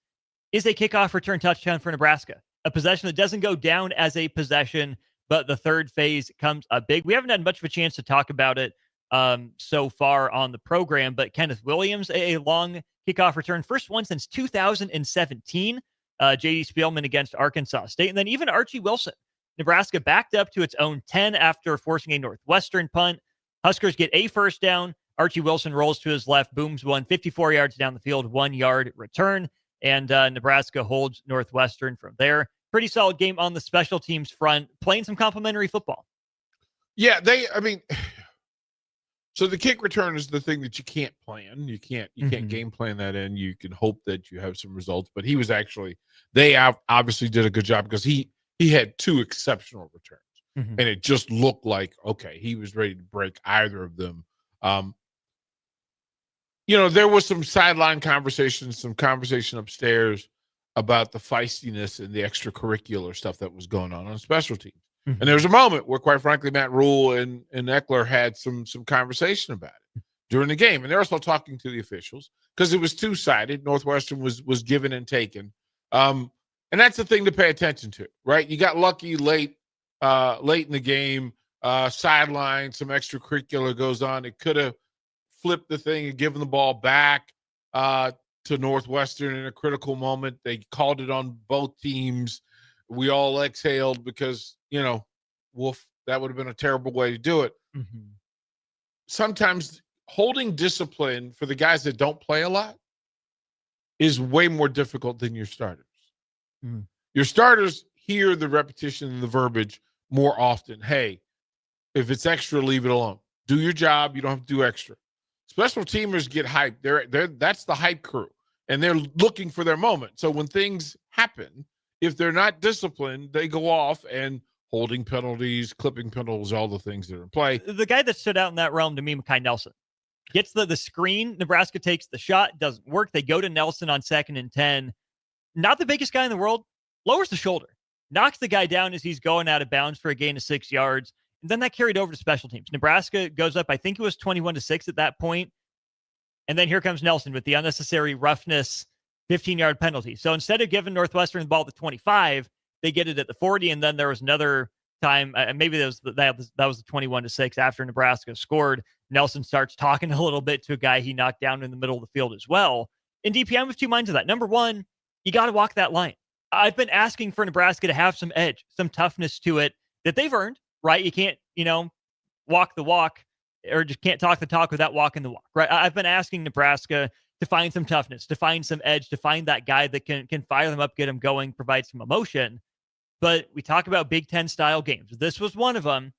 is a kickoff return touchdown for Nebraska. A possession that doesn't go down as a possession, but the third phase comes up big. We haven't had much of a chance to talk about it so far on the program, but Kenneth Williams, a long kickoff return, first one since 2017. J.D. Spielman against Arkansas State. And then even Archie Wilson. Nebraska backed up to its own 10 after forcing a Northwestern punt. Huskers get a first down. Archie Wilson rolls to his left, booms one, 54 yards down the field, 1-yard return. And Nebraska holds Northwestern from there. Pretty solid game on the special teams front, playing some complimentary football. Yeah, so the kick return is the thing that you can't plan. You can't game plan that in. You can hope that you have some results. But he was they obviously did a good job because he had 2 exceptional returns. And it just looked like, okay, he was ready to break either of them. There was some sideline conversation, some conversation upstairs about the feistiness and the extracurricular stuff that was going on special teams. And there was a moment where, quite frankly, Matt Rule and Eckler had some conversation about it during the game. And they're also talking to the officials because it was 2-sided. Northwestern was given and taken. And that's the thing to pay attention to, right? You got lucky late in the game, sideline, some extracurricular goes on. It could have flipped the thing and given the ball back to Northwestern in a critical moment. They called it on both teams. We all exhaled because, woof, that would have been a terrible way to do it. Sometimes holding discipline for the guys that don't play a lot is way more difficult than your starters. Your starters hear the repetition and the verbiage more often. Hey, if it's extra, leave it alone. Do your job. You don't have to do extra. Special teamers get hyped. That's the hype crew, and they're looking for their moment. So when things happen, if they're not disciplined, they go off and holding penalties, clipping penalties, all the things that are in play. The guy that stood out in that realm to me, Mekhi Nelson, gets the screen. Nebraska takes the shot. Doesn't work. They go to Nelson on 2nd and 10. Not the biggest guy in the world. Lowers the shoulder. Knocks the guy down as he's going out of bounds for a gain of 6 yards. And then that carried over to special teams. Nebraska goes up, I think it was 21-6 at that point. And then here comes Nelson with the unnecessary roughness 15-yard penalty. So instead of giving Northwestern the ball at the 25, they get it at the 40. And then there was another time, maybe that was the 21-6 after Nebraska scored. Nelson starts talking a little bit to a guy he knocked down in the middle of the field as well. In DP, I'm of two minds of that. Number one, you got to walk that line. I've been asking for Nebraska to have some edge, some toughness to it that they've earned, right? You can't, walk the walk, or just can't talk the talk without walking the walk, right? I've been asking Nebraska to find some toughness, to find some edge, to find that guy that can fire them up, get them going, provide some emotion. But we talk about Big Ten style games. This was one of them.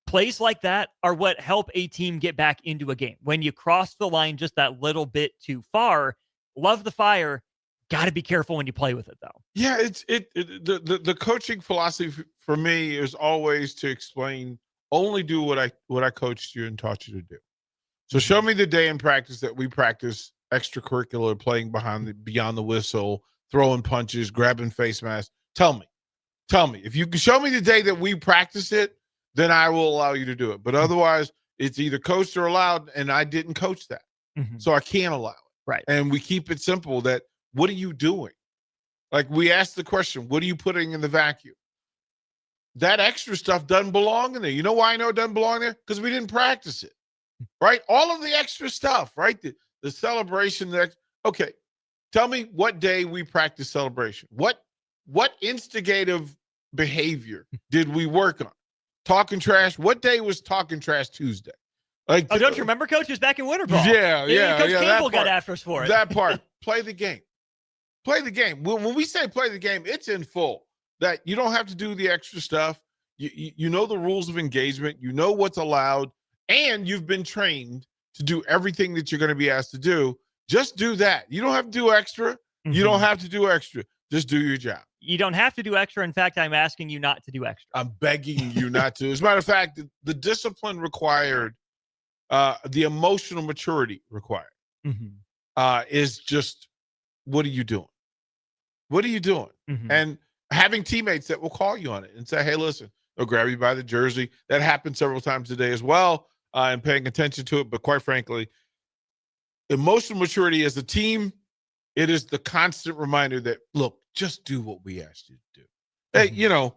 Plays like that are what help a team get back into a game. When you cross the line just that little bit too far, love the fire. Got to be careful when you play with it, though. Yeah, the coaching philosophy for me is always to explain, only do what I coached you and taught you to do. So show me the day in practice that we practice extracurricular, playing beyond the whistle, throwing punches, grabbing face masks. Tell me. If you can show me the day that we practice it, then I will allow you to do it. But otherwise, it's either coached or allowed, and I didn't coach that. Mm-hmm. So I can't allow it. Right. And we keep it simple that, what are you doing? Like, we ask the question, what are you putting in the vacuum? That extra stuff doesn't belong in there. You know why I know it doesn't belong there? Because we didn't practice it, right? All of the extra stuff, right? The celebration. Okay, tell me what day we practice celebration. What instigative behavior did we work on? Talking trash. What day was talking trash Tuesday? Like, don't you remember, Coach? It was back in winter ball. Yeah. Coach Campbell got after us for it. That part. Play the game. Play the game. When we say play the game, it's in full. That you don't have to do the extra stuff. You know the rules of engagement. You know what's allowed. And you've been trained to do everything that you're going to be asked to do. Just do that. You don't have to do extra. Mm-hmm. You don't have to do extra. Just do your job. You don't have to do extra. In fact, I'm asking you not to do extra. I'm begging you not to. As a matter of fact, the discipline required, the emotional maturity required, is just, what are you doing? What are you doing? Mm-hmm. And having teammates that will call you on it and say, hey, listen, they'll grab you by the jersey. That happened several times today as well, and paying attention to it. But quite frankly, emotional maturity as a team, it is the constant reminder that, look, just do what we asked you to do. Hey,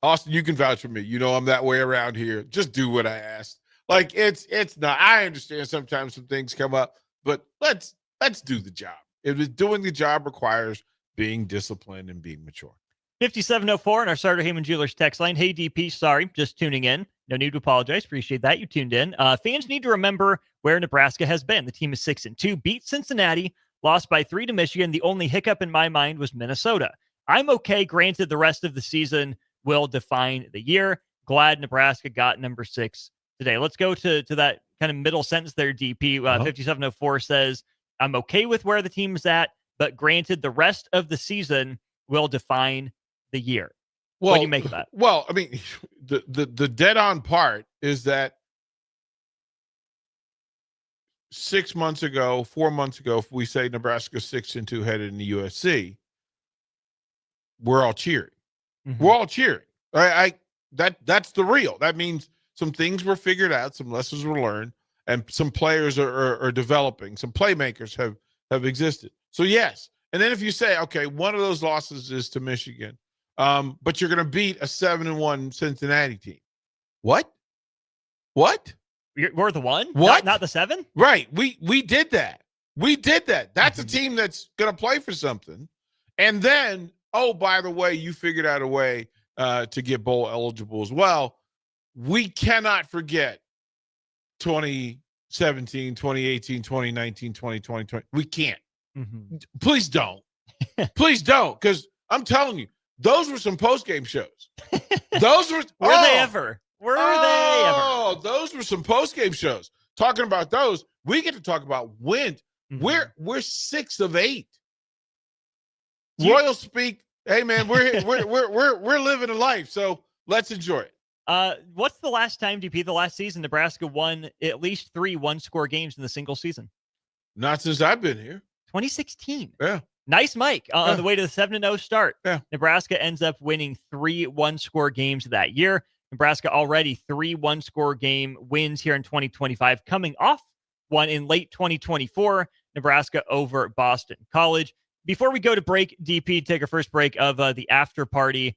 Austin, you can vouch for me. I'm that way around here. Just do what I asked. Like, it's not. I understand sometimes some things come up, but let's do the job. Doing the job requires being disciplined and being mature. 5704 in our Starter Heyman Jewelers text line. Hey, DP, sorry, just tuning in. No need to apologize. Appreciate that. You tuned in. Fans need to remember where Nebraska has been. The team is 6-2, beat Cincinnati, lost by 3 to Michigan. The only hiccup in my mind was Minnesota. I'm okay. Granted, the rest of the season will define the year. Glad Nebraska got number 6 today. Let's go to that kind of middle sentence there, DP. 5704 says, I'm okay with where the team is at, but granted, the rest of the season will define the year. What do you make of that? Well, I mean, the dead-on part is that 4 months ago, if we say Nebraska 6-2 headed in the USC, we're all cheering. Mm-hmm. We're all cheering. That's the real. That means some things were figured out, some lessons were learned, and some players are developing. Some playmakers have existed. So yes. And then if you say, okay, one of those losses is to Michigan, but you're going to beat a 7-1 Cincinnati team. What? We're the one? What? Not the 7? Right. We did that. That's a team that's going to play for something. And then, oh, by the way, you figured out a way to get bowl eligible as well. We cannot forget 2017, 2018, 2019, 2020. We can't. Mm-hmm. Please don't. Please don't. Because I'm telling you, Those were some post-game shows. Those were Were they ever? Those were some post-game shows. Talking about those, we get to talk about wins. We're 6 of 8. Royals speak. Hey man, we're living a life, so let's enjoy it. What's the last time, DP? The last season, Nebraska won at least 3 one-score games in the single season. Not since I've been here. 2016. Yeah. Nice, Mike. On the way to the 7-0 start. Yeah. Nebraska ends up winning 3 one-score games that year. Nebraska already 3 one-score game wins here in 2025, coming off one in late 2024, Nebraska over Boston College. Before we go to break, DP, take our first break of the after party.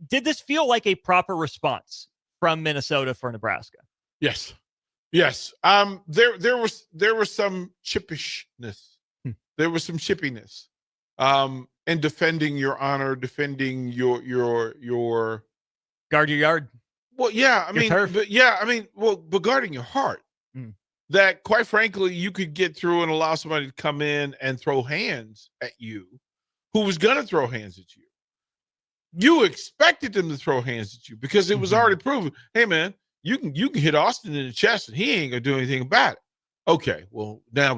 Did this feel like a proper response from Minnesota for Nebraska? Yes. There was some chippishness. There was some chippiness. And defending your honor, defending your guard your yard. Well, yeah, but guarding your heart. That, quite frankly, you could get through and allow somebody to come in and throw hands at you, who was going to throw hands at you. You expected them to throw hands at you because it was already proven. Hey, man, you can hit Austin in the chest and he ain't gonna do anything about it. Okay, well now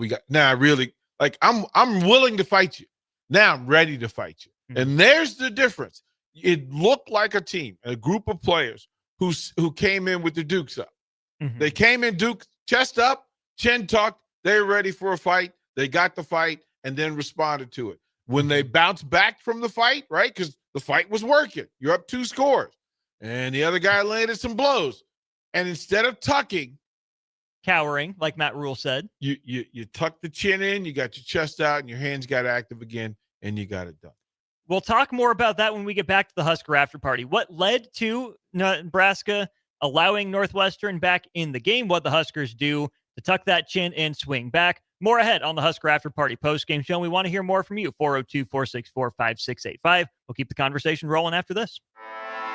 I'm willing to fight you. Now I'm ready to fight you. And there's the difference. It looked like a team, a group of players who came in with the dukes up. They came in Duke chest up, chin tucked. They were ready for a fight. They got the fight and then responded to it. When they bounced back from the fight, right? Because the fight was working. You're up 2 scores. And the other guy landed some blows. And instead of tucking, cowering, like Matt Rule said, you tuck the chin in, you got your chest out, and your hands got active again, and you got it done. We'll talk more about that when we get back to the Husker after party. What led to Nebraska allowing Northwestern back in the game? What the Huskers do to tuck that chin and swing back? More ahead on the Husker After Party postgame show. We want to hear more from you. 402-464-5685. We'll keep the conversation rolling after this.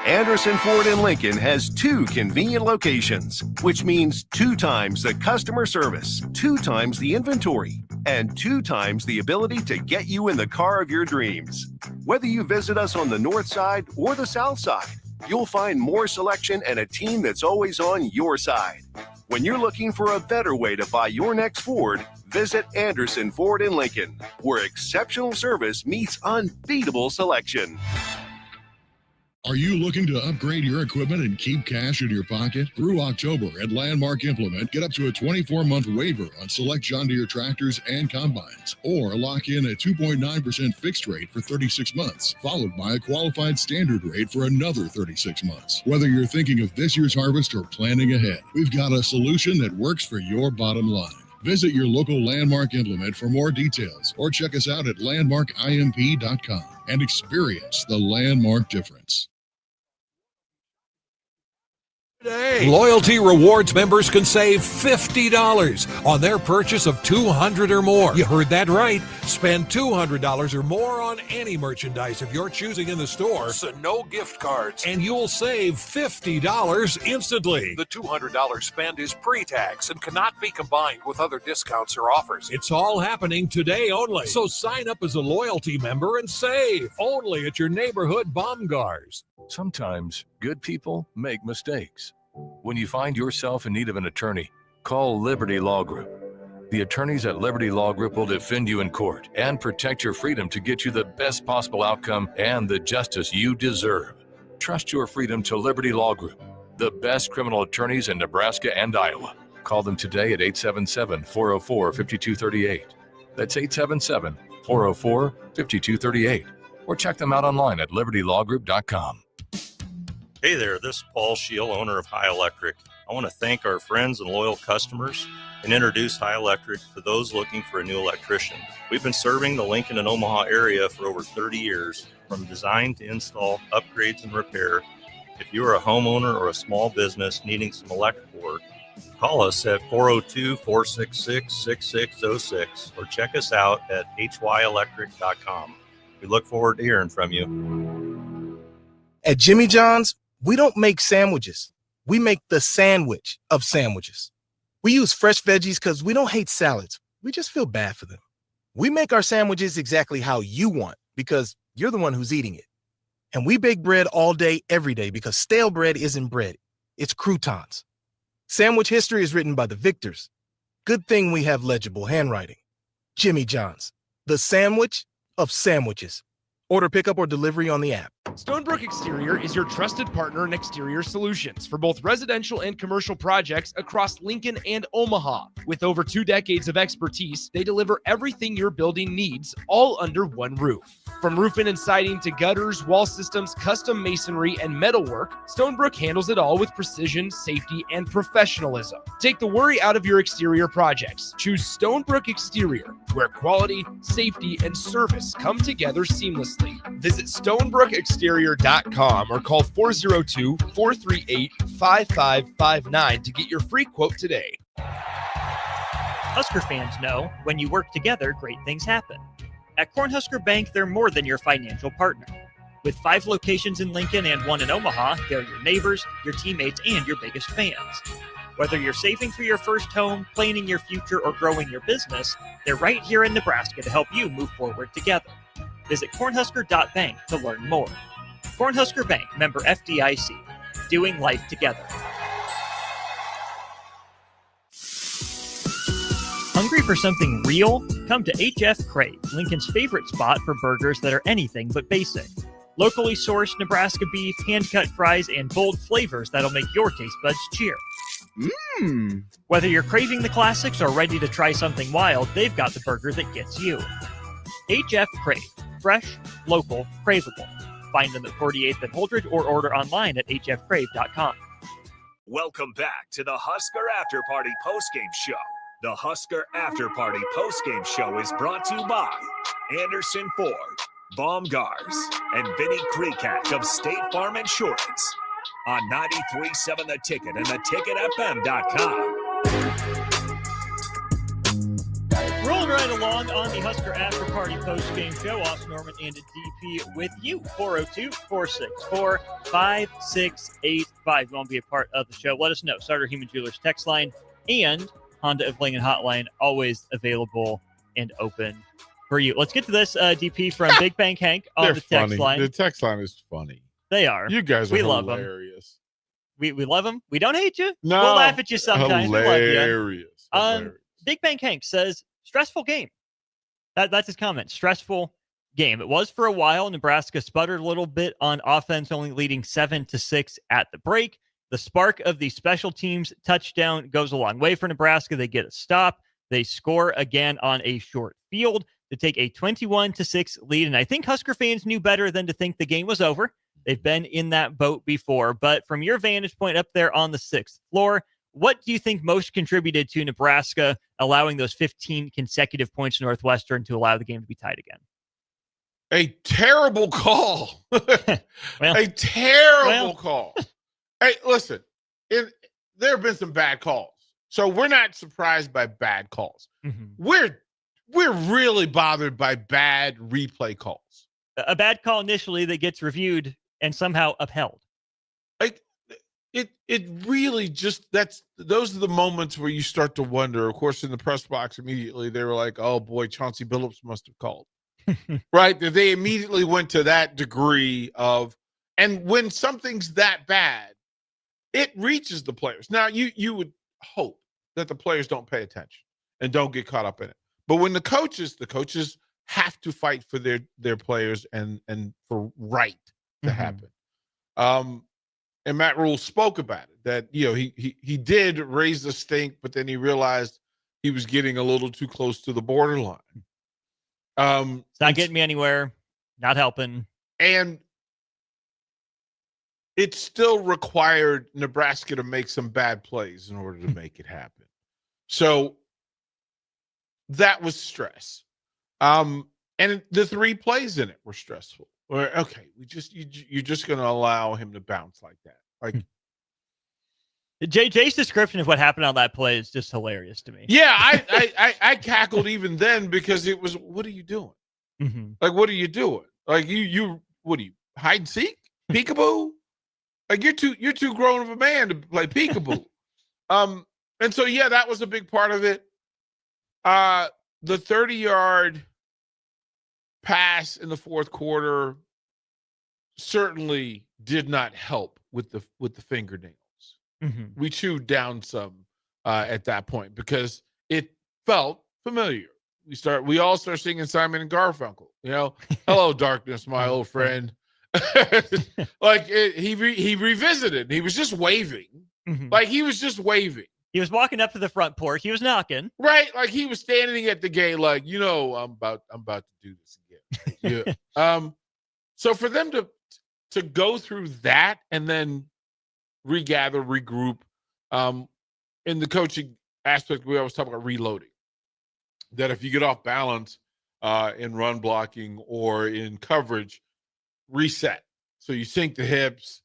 Anderson Ford in Lincoln has 2 convenient locations, which means 2 times the customer service, 2 times the inventory, and 2 times the ability to get you in the car of your dreams. Whether you visit us on the north side or the south side, you'll find more selection and a team that's always on your side. When you're looking for a better way to buy your next Ford, visit Anderson Ford in Lincoln, where exceptional service meets unbeatable selection. Are you looking to upgrade your equipment and keep cash in your pocket? Through October at Landmark Implement, get up to a 24-month waiver on select John Deere tractors and combines, or lock in a 2.9% fixed rate for 36 months, followed by a qualified standard rate for another 36 months. Whether you're thinking of this year's harvest or planning ahead, we've got a solution that works for your bottom line. Visit your local Landmark Implement for more details, or check us out at landmarkimp.com and experience the Landmark difference. Loyalty Rewards members can save $50 on their purchase of $200 or more. You heard that right. Spend $200 or more on any merchandise of your choosing in the store. So no gift cards. And you'll save $50 instantly. The $200 spend is pre-tax and cannot be combined with other discounts or offers. It's all happening today only. So sign up as a loyalty member and save only at your neighborhood Baumgars. Sometimes good people make mistakes. When you find yourself in need of an attorney, call Liberty Law Group. The attorneys at Liberty Law Group will defend you in court and protect your freedom to get you the best possible outcome and the justice you deserve. Trust your freedom to Liberty Law Group, the best criminal attorneys in Nebraska and Iowa. Call them today at 877-404-5238. That's 877-404-5238. Or check them out online at libertylawgroup.com. Hey there, this is Paul Scheel, owner of High Electric. I want to thank our friends and loyal customers and introduce High Electric to those looking for a new electrician. We've been serving the Lincoln and Omaha area for over 30 years, from design to install, upgrades, and repair. If you are a homeowner or a small business needing some electrical work, call us at 402-466-6606 or check us out at hyelectric.com. We look forward to hearing from you. At Jimmy John's, we don't make sandwiches. We make the sandwich of sandwiches. We use fresh veggies because we don't hate salads. We just feel bad for them. We make our sandwiches exactly how you want because you're the one who's eating it. And we bake bread all day, every day, because stale bread isn't bread. It's croutons. Sandwich history is written by the victors. Good thing we have legible handwriting. Jimmy John's, the sandwich of sandwiches. Order pickup or delivery on the app. Stonebrook Exterior is your trusted partner in exterior solutions for both residential and commercial projects across Lincoln and Omaha. With over 2 decades of expertise, they deliver everything your building needs, all under one roof. From roofing and siding to gutters, wall systems, custom masonry, and metalwork, Stonebrook handles it all with precision, safety, and professionalism. Take the worry out of your exterior projects. Choose Stonebrook Exterior, where quality, safety, and service come together seamlessly. Visit stonebrookexterior.com or call 402-438-5559 to get your free quote today. Husker fans know when you work together, great things happen. At Cornhusker Bank, they're more than your financial partner. With 5 locations in Lincoln and 1 in Omaha, they're your neighbors, your teammates, and your biggest fans. Whether you're saving for your first home, planning your future, or growing your business, they're right here in Nebraska to help you move forward together. Visit cornhusker.bank to learn more. Cornhusker Bank, member FDIC, doing life together. Hungry for something real? Come to HF Crave, Lincoln's favorite spot for burgers that are anything but basic. Locally sourced Nebraska beef, hand-cut fries, and bold flavors that'll make your taste buds cheer. Whether you're craving the classics or ready to try something wild, they've got the burger that gets you. HF Crave. Fresh, local, craveable. Find them at 48th and Holdridge or order online at hfcrave.com. Welcome back to the Husker After Party Postgame Show. The Husker After Party Postgame Show is brought to you by Anderson Ford, Baumgars, and Vinny Kreekak of State Farm Insurance on 93.7 The Ticket and theticketfm.com. Rolling right along on the Husker After Party Post-Game Show. Austin Norman and DP with you. 402-464-5685. You want to be a part of the show? Let us know. Starter Human Jewelers text line and Honda of Lincoln hotline, always available and open for you. Let's get to this, DP, from Big Bang Hank on the text line. The text line is funny. They are. You guys are hilarious. We love them. We don't hate you. No. We'll laugh at you sometimes. Hilarious. We love you. Big Bang Hank says, stressful game. That's his comment. Stressful game. It was for a while. Nebraska sputtered a little bit on offense, only leading 7-6 at the break. The spark of the special teams touchdown goes a long way for Nebraska. They get a stop. They score again on a short field to take a 21-6 lead. And I think Husker fans knew better than to think the game was over. They've been in that boat before. But from your vantage point up there on the 6th floor, what do you think most contributed to Nebraska allowing those 15 consecutive points to Northwestern to allow the game to be tied again? A terrible call. A terrible call. Hey, listen, there have been some bad calls. So we're not surprised by bad calls. Mm-hmm. We're really bothered by bad replay calls. A bad call initially that gets reviewed and somehow upheld. Like it really just those are the moments where you start to wonder. Of course, in the press box immediately they were like, "Oh boy, Chauncey Billups must have called." Right? They immediately went to that degree of, and when something's that bad, it reaches the players. Now, you would hope that the players don't pay attention and don't get caught up in it. But when the coaches have to fight for their players and for right to happen. And Matt Rule spoke about it, that he did raise the stink, but then he realized he was getting a little too close to the borderline. It's not getting me anywhere, not helping. And it still required Nebraska to make some bad plays in order to make it happen. So that was stress. And the 3 plays in it were stressful. Or, okay, you're just going to allow him to bounce like that. Like Jay's description of what happened on that play is just hilarious to me. Yeah, I cackled even then because it was, what are you doing? Mm-hmm. Like, what are you doing? Like what are you, hide and seek? Peekaboo? Like you're too grown of a man to play peekaboo. And so yeah, that was a big part of it. The 30-yard pass in the fourth quarter certainly did not help with the fingernails. Mm-hmm. We chewed down some at that point because it felt familiar. We all start singing Simon and Garfunkel. Hello, darkness, my old friend. He revisited. He was just waving. Mm-hmm. Like he was just waving. He was walking up to the front porch. He was knocking. Right, like he was standing at the gate, like I'm about to do this again. Yeah. So for them to go through that and then regather, regroup, in the coaching aspect, we always talk about reloading. That if you get off balance in run blocking or in coverage, reset. So you sink the hips,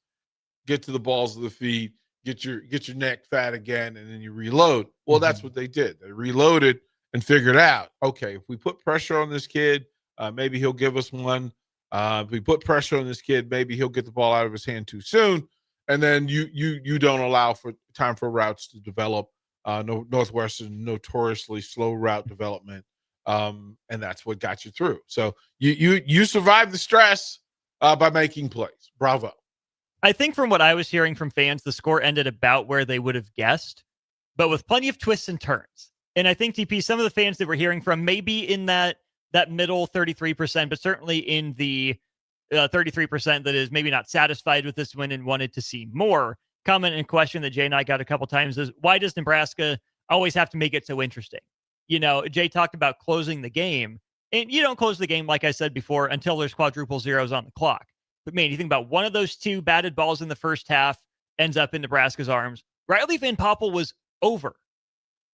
get to the balls of the feet, get your neck fat again, and then you reload. Well, that's what they did. They reloaded and figured out, okay, if we put pressure on this kid, maybe he'll give us one. If we put pressure on this kid, maybe he'll get the ball out of his hand too soon. And then you don't allow for time for routes to develop. Northwestern notoriously slow route development, and that's what got you through. So you survived the stress by making plays. Bravo. I think from what I was hearing from fans, the score ended about where they would have guessed, but with plenty of twists and turns. And I think, TP, some of the fans that we're hearing from maybe in that middle 33%, but certainly in the 33% that is maybe not satisfied with this win and wanted to see more. Comment and question that Jay and I got a couple times is, why does Nebraska always have to make it so interesting? Jay talked about closing the game, and you don't close the game, like I said before, until there's quadruple zeros on the clock. But man, you think about one of those two batted balls in the first half ends up in Nebraska's arms. Riley Van Poppel was over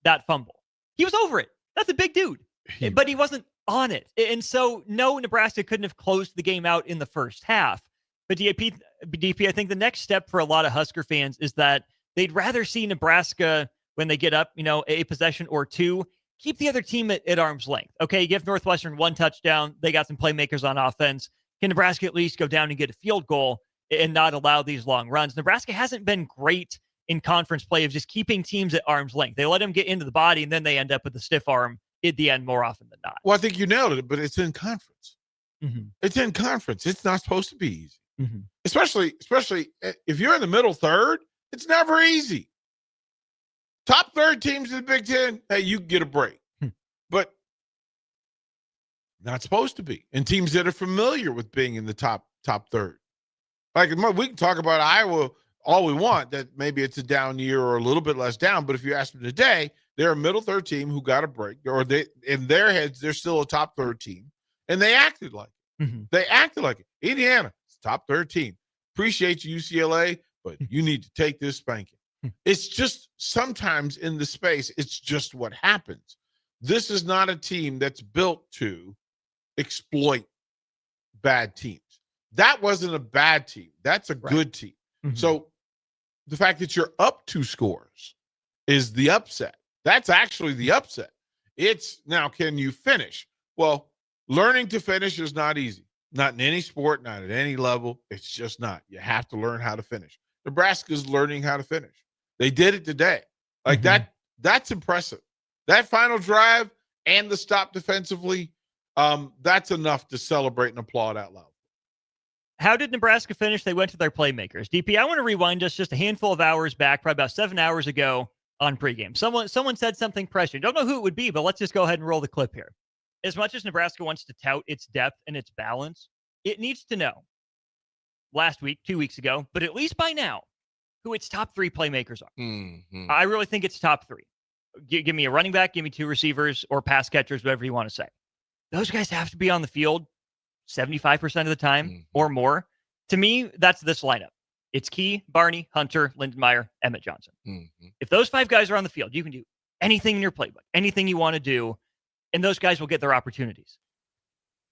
that fumble. He was over it. That's a big dude, but he wasn't on it. And so, no, Nebraska couldn't have closed the game out in the first half. But DP, I think the next step for a lot of Husker fans is that they'd rather see Nebraska, when they get up, a possession or two, keep the other team at arm's length. Okay, you give Northwestern one touchdown. They got some playmakers on offense. Can Nebraska at least go down and get a field goal and not allow these long runs? Nebraska hasn't been great in conference play of just keeping teams at arm's length. They let them get into the body, and then they end up with a stiff arm at the end more often than not. Well, I think you nailed it, but it's in conference. Mm-hmm. It's in conference. It's not supposed to be easy. Mm-hmm. Especially if you're in the middle third, it's never easy. Top third teams in the Big Ten, hey, you get a break. But not supposed to be. And teams that are familiar with being in the top third. Like, we can talk about Iowa all we want, that maybe it's a down year or a little bit less down, but if you ask them today, they're a middle third team who got a break, or they, in their heads, they're still a top third team, and they acted like it. Mm-hmm. They acted like it. Indiana, it's top third team. Appreciate you, UCLA, but you need to take this spanking. It's just sometimes in the space, it's just what happens. This is not a team that's built to exploit bad teams. That wasn't a bad team. That's a good team. Mm-hmm. So the fact that you're up 2 scores is the upset. That's actually the upset. It's now, can you finish? Well, learning to finish is not easy. Not in any sport, not at any level. It's just not. You have to learn how to finish. Nebraska's learning how to finish. They did it today. Like that's impressive. That final drive and the stop defensively, that's enough to celebrate and applaud out loud. How did Nebraska finish? They went to their playmakers. DP, I want to rewind us just a handful of hours back, probably about 7 hours ago on pregame. Someone said something prescient. Don't know who it would be, but let's just go ahead and roll the clip here. As much as Nebraska wants to tout its depth and its balance, it needs to know last week, 2 weeks ago, but at least by now, who its top 3 playmakers are. Mm-hmm. I really think it's top 3. Give me a running back, give me 2 receivers or pass catchers, whatever you want to say. Those guys have to be on the field 75% of the time or more. To me, that's this lineup. It's Key, Barney, Hunter, Lindenmeyer, Emmett Johnson. Mm-hmm. If those 5 guys are on the field, you can do anything in your playbook, anything you want to do, and those guys will get their opportunities.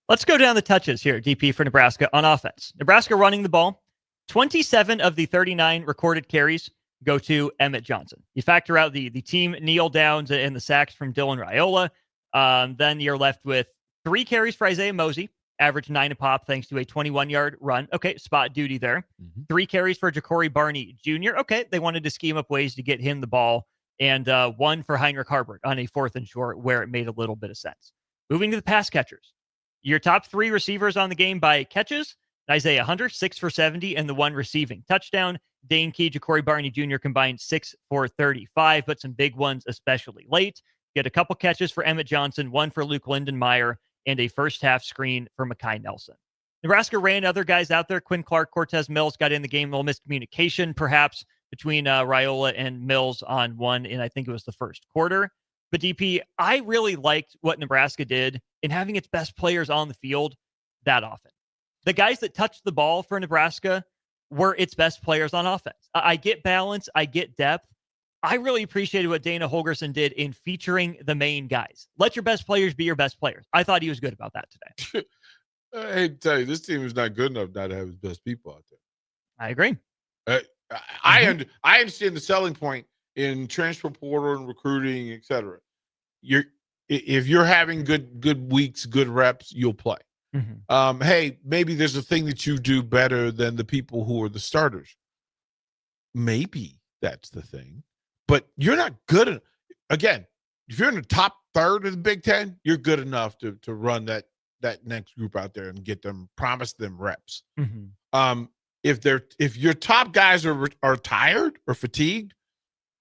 Let's go down the touches here, DP, for Nebraska on offense. Nebraska running the ball. 27 of the 39 recorded carries go to Emmett Johnson. You factor out the team kneel downs and the sacks from Dylan Raiola. Then you're left with 3 carries for Isaiah Mosey, average 9 a pop thanks to a 21-yard run. Okay, spot duty there. 3 carries for Ja'Cory Barney Jr. Okay, they wanted to scheme up ways to get him the ball. And 1 for Heinrich Harbert on a 4th and short where it made a little bit of sense. Moving to the pass catchers. Your top 3 receivers on the game by catches. Isaiah Hunter, 6 for 70 and the 1 receiving touchdown. Dane Key, Ja'Cory Barney Jr. combined 6 for 35, but some big ones, especially late. Get a couple catches for Emmett Johnson, 1 for Luke Lindenmeyer, and a first half screen for Mekhi Nelson. Nebraska ran other guys out there. Quinn Clark, Cortez Mills got in the game. A little miscommunication, perhaps, between Raiola and Mills on one, and I think it was the first quarter. But DP, I really liked what Nebraska did in having its best players on the field that often. The guys that touched the ball for Nebraska were its best players on offense. I get balance. I get depth. I really appreciated what Dana Holgorsen did in featuring the main guys. Let your best players be your best players. I thought he was good about that today. I hate to tell you, this team is not good enough not to have his best people out there. I agree. I understand the selling point in transfer portal and recruiting, et cetera. If you're having good weeks, good reps, you'll play. Mm-hmm. Hey, maybe there's a thing that you do better than the people who are the starters. Maybe that's the thing. But you're not good enough. Again, if you're in the top third of the Big Ten, you're good enough to run that next group out there and get them, promise them reps. Mm-hmm. If your top guys are tired or fatigued,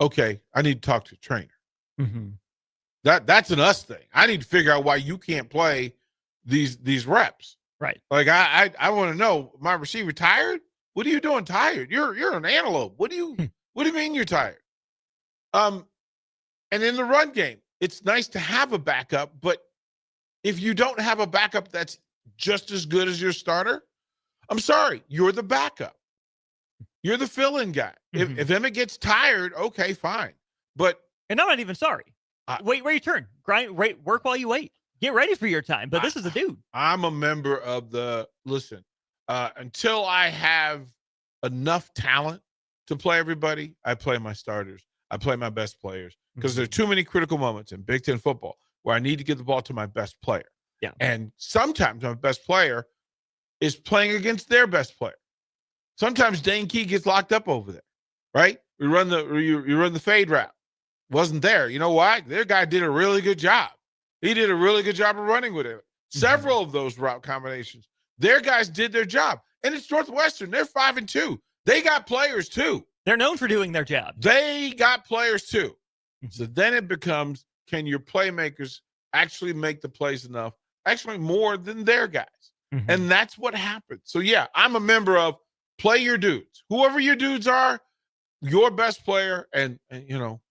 okay, I need to talk to the trainer. Mm-hmm. That's an us thing. I need to figure out why you can't play these reps. Right. Like I want to know, my receiver tired? What are you doing tired? You're an antelope. What do you mean you're tired? And in the run game, it's nice to have a backup, but if you don't have a backup that's just as good as your starter, I'm sorry, you're the backup. You're the fill-in guy. Mm-hmm. If Emmett gets tired, okay, fine. And I'm not even sorry. Wait your turn. Grind, work while you wait. Get ready for your time. But this is a dude. I'm a member of until I have enough talent to play everybody, I play my starters. I play my best players because there are too many critical moments in Big Ten football where I need to get the ball to my best player. Yeah. And sometimes my best player is playing against their best player. Sometimes Dane Key gets locked up over there, right? You run the fade route. Wasn't there. You know why? Their guy did a really good job. He did a really good job of running with it. Several of those route combinations, their guys did their job. And it's Northwestern. They're 5-2. They got players too. They're known for doing their job. They got players too. So then it becomes, can your playmakers actually make the plays enough, actually more than their guys? Mm-hmm. And that's what happened. So, yeah, I'm a member of play your dudes. Whoever your dudes are, your best player. And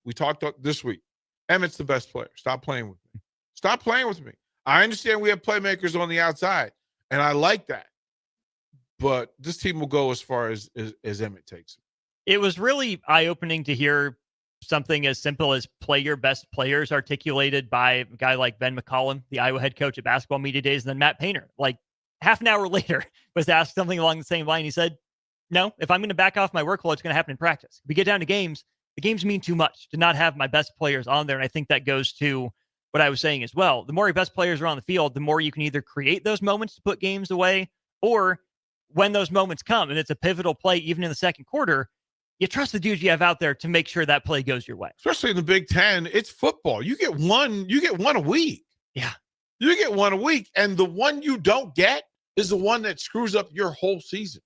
we talked this week. Emmett's the best player. Stop playing with me. Stop playing with me. I understand we have playmakers on the outside, and I like that. But this team will go as far as Emmett takes it. It was really eye-opening to hear something as simple as play your best players articulated by a guy like Ben McCollum, the Iowa head coach at Basketball Media Days, and then Matt Painter, like half an hour later, was asked something along the same line. He said, no, if I'm going to back off my workload, it's going to happen in practice. If we get down to games, the games mean too much to not have my best players on there. And I think that goes to what I was saying as well. The more your best players are on the field, the more you can either create those moments to put games away, or when those moments come and it's a pivotal play, even in the second quarter, you trust the dudes you have out there to make sure that play goes your way. Especially in the Big Ten, it's football. You get one a week. Yeah. You get one a week, and the one you don't get is the one that screws up your whole season.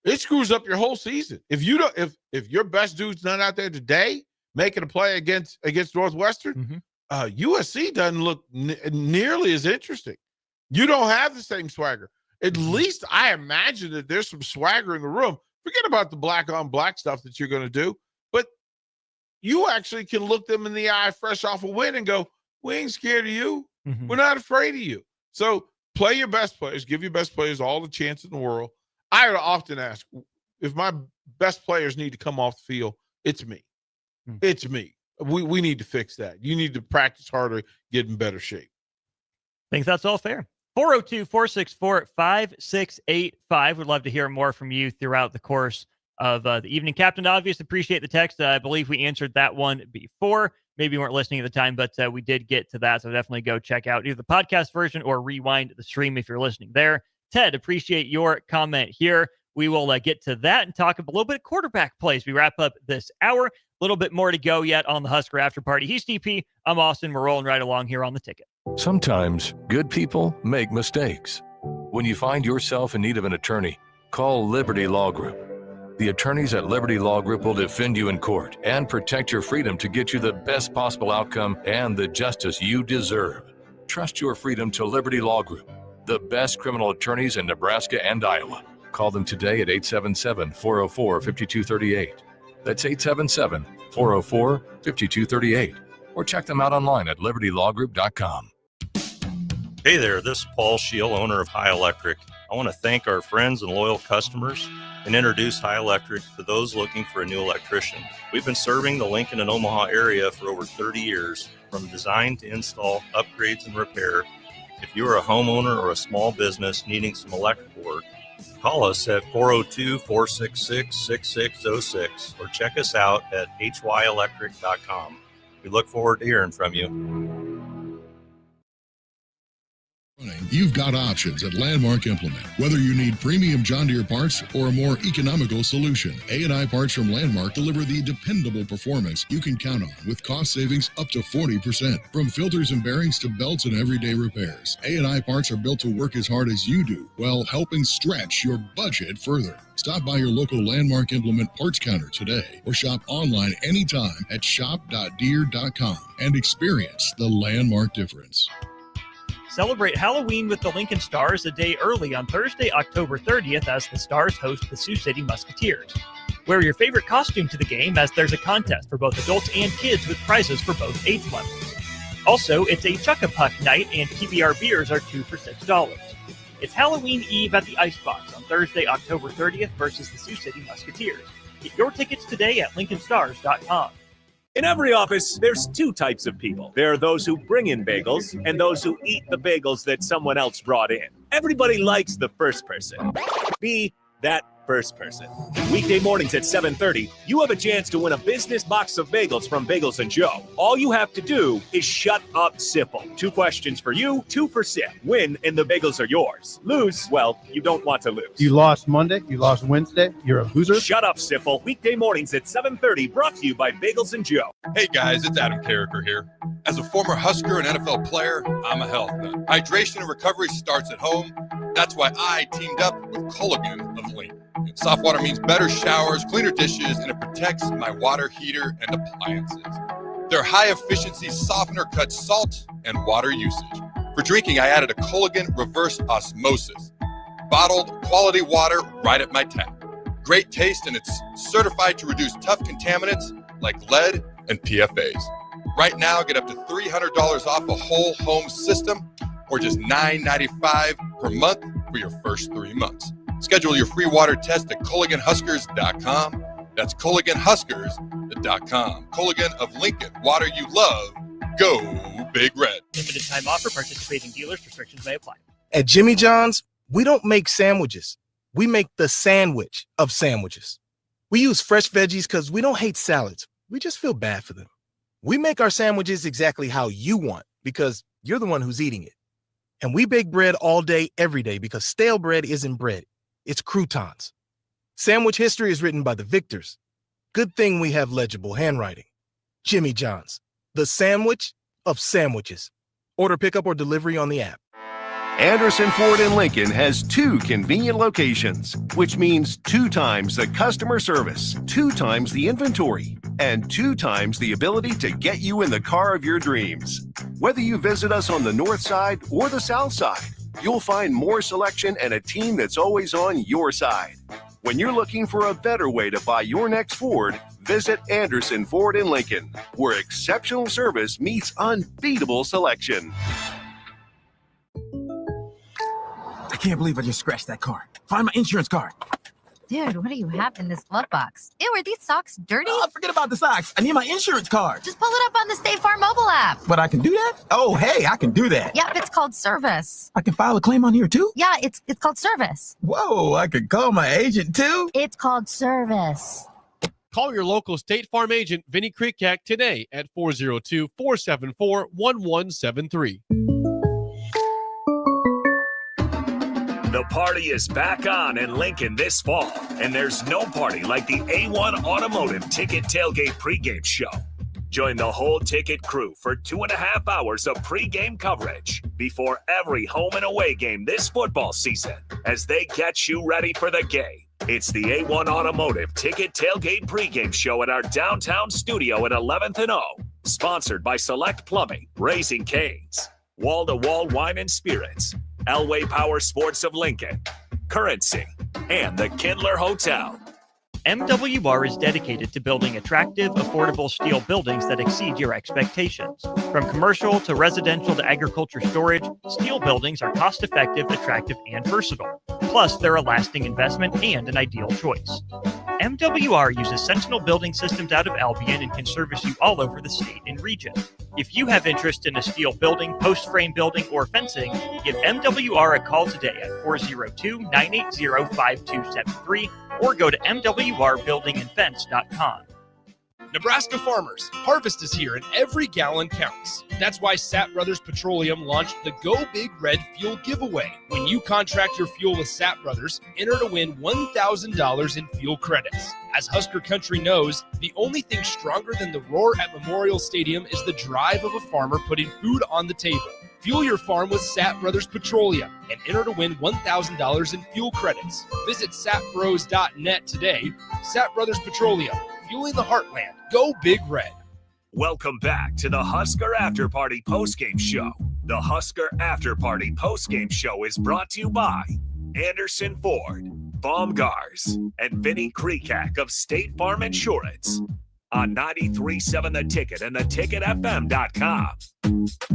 It screws up your whole season. If you don't, if your best dude's not out there today making a play against Northwestern, USC doesn't look nearly as interesting. You don't have the same swagger. At least I imagine that there's some swagger in the room. Forget about the black on black stuff that you're going to do, but you actually can look them in the eye fresh off a win and go, we ain't scared of you. We're not afraid of you. So play your best players, give your best players all the chance in the world. I often ask, if my best players need to come off the field, it's me. It's me. We need to fix that. You need to practice harder, get in better shape. I think that's all fair. 402-464-5685. Would love to hear more from you throughout the course of the evening. Captain Obvious, appreciate the text. I believe we answered that one before. Maybe you weren't listening at the time, but we did get to that. So definitely go check out either the podcast version or rewind the stream if you're listening there. Ted, appreciate your comment here. We will get to that and talk a little bit of quarterback plays. We wrap up this hour. A little bit more to go yet on the Husker After Party. He's DP. I'm Austin. We're rolling right along here on The Ticket. Sometimes good people make mistakes. When you find yourself in need of an attorney, call Liberty Law Group. The attorneys at Liberty Law Group will defend you in court and protect your freedom to get you the best possible outcome and the justice you deserve. Trust your freedom to Liberty Law Group, the best criminal attorneys in Nebraska and Iowa. Call them today at 877-404-5238. That's 877-404-5238. Or check them out online at libertylawgroup.com. Hey there, this is Paul Scheel, owner of High Electric. I want to thank our friends and loyal customers and introduce High Electric to those looking for a new electrician. We've been serving the Lincoln and Omaha area for over 30 years, from design to install, upgrades, and repair. If you are a homeowner or a small business needing some electrical work, call us at 402-466-6606 or check us out at hyelectric.com. We look forward to hearing from you. You've got options at Landmark Implement. Whether you need premium John Deere parts or a more economical solution, A&I parts from Landmark deliver the dependable performance you can count on with cost savings up to 40%. From filters and bearings to belts and everyday repairs, A&I parts are built to work as hard as you do while helping stretch your budget further. Stop by your local Landmark Implement parts counter today or shop online anytime at shop.deere.com and experience the Landmark difference. Celebrate Halloween with the Lincoln Stars a day early on Thursday, October 30th, as the Stars host the Sioux City Musketeers. Wear your favorite costume to the game, as there's a contest for both adults and kids with prizes for both age levels. Also, it's a Chuck-a-Puck night, and PBR beers are 2 for $6. It's Halloween Eve at the Icebox on Thursday, October 30th versus the Sioux City Musketeers. Get your tickets today at LincolnStars.com. In every office, there's two types of people. There are those who bring in bagels and those who eat the bagels that someone else brought in. Everybody likes the first person. Be that first person. Weekday mornings at 7:30, you have a chance to win a business box of bagels from Bagels & Joe. All you have to do is shut up, Sipple. 2 questions for you, 2 for Sip. Win, and the bagels are yours. Lose, well, you don't want to lose. You lost Monday, you lost Wednesday, you're a loser. Shut up, Sipple. Weekday mornings at 7:30, brought to you by Bagels & Joe. Hey guys, it's Adam Carricker here. As a former Husker and NFL player, I'm a health nut. Hydration and recovery starts at home. That's why I teamed up with Culligan of Lincoln. Soft water means better showers, cleaner dishes, and it protects my water heater and appliances. Their high-efficiency softener cuts salt and water usage. For drinking, I added a Culligan reverse osmosis. Bottled quality water right at my tap. Great taste, and it's certified to reduce tough contaminants like lead and PFAs. Right now, get up to $300 off a whole home system or just $9.95 per month for your first 3 months. Schedule your free water test at CulliganHuskers.com. That's CulliganHuskers.com. Culligan of Lincoln. Water you love. Go Big Red. Limited time offer. Participating dealers. Restrictions may apply. At Jimmy John's, we don't make sandwiches. We make the sandwich of sandwiches. We use fresh veggies because we don't hate salads. We just feel bad for them. We make our sandwiches exactly how you want because you're the one who's eating it. And we bake bread all day, every day, because stale bread isn't bread. It's croutons. Sandwich history is written by the victors. Good thing we have legible handwriting. Jimmy John's, the sandwich of sandwiches. Order pickup or delivery on the app. Anderson Ford in Lincoln has 2 convenient locations, which means 2 times the customer service, 2 times the inventory, and 2 times the ability to get you in the car of your dreams. Whether you visit us on the north side or the south side, you'll find more selection and a team that's always on your side. When you're looking for a better way to buy your next Ford, visit Anderson Ford in Lincoln, where exceptional service meets unbeatable selection. I can't believe I just scratched that card. Find my insurance card. Dude, what do you have in this glove box? Ew, are these socks dirty? Oh, forget about the socks. I need my insurance card. Just pull it up on the State Farm mobile app. But I can do that? Oh, hey, I can do that. Yep, it's called service. I can file a claim on here too? Yeah, it's called service. Whoa, I could call my agent too? It's called service. Call your local State Farm agent, Vinny Krikak, today at 402-474-1173. The party is back on in Lincoln this fall, and there's no party like the A1 Automotive Ticket Tailgate pregame show. Join the whole Ticket crew for 2.5 hours of pregame coverage before every home and away game this football season as they get you ready for the game. It's the A1 Automotive Ticket Tailgate pregame show at our downtown studio at 11th and O. Sponsored by Select Plumbing, Raising Cane's, Wall to Wall Wine and Spirits, Elway Power Sports of Lincoln, Currency, and the Kindler Hotel. MWR is dedicated to building attractive, affordable steel buildings that exceed your expectations. From commercial to residential to agriculture storage, steel buildings are cost-effective, attractive, and versatile. Plus, they're a lasting investment and an ideal choice. MWR uses Sentinel Building Systems out of Albion and can service you all over the state and region. If you have interest in a steel building, post-frame building, or fencing, give MWR a call today at 402-980-5273 or go to mwrbuildingandfence.com. Nebraska farmers, harvest is here and every gallon counts. That's why Sapp Brothers Petroleum launched the Go Big Red Fuel Giveaway. When you contract your fuel with Sapp Brothers, enter to win $1,000 in fuel credits. As Husker Country knows, the only thing stronger than the roar at Memorial Stadium is the drive of a farmer putting food on the table. Fuel your farm with Sapp Brothers Petroleum and enter to win $1,000 in fuel credits. Visit sapbros.net today. Sapp Brothers Petroleum, fueling the heartland. Go Big Red. Welcome back to the Husker After Party Postgame Show. The Husker After Party Postgame Show is brought to you by Anderson Ford, Baumgars, and Vinny Kreekak of State Farm Insurance on 93.7 The Ticket and theticketfm.com.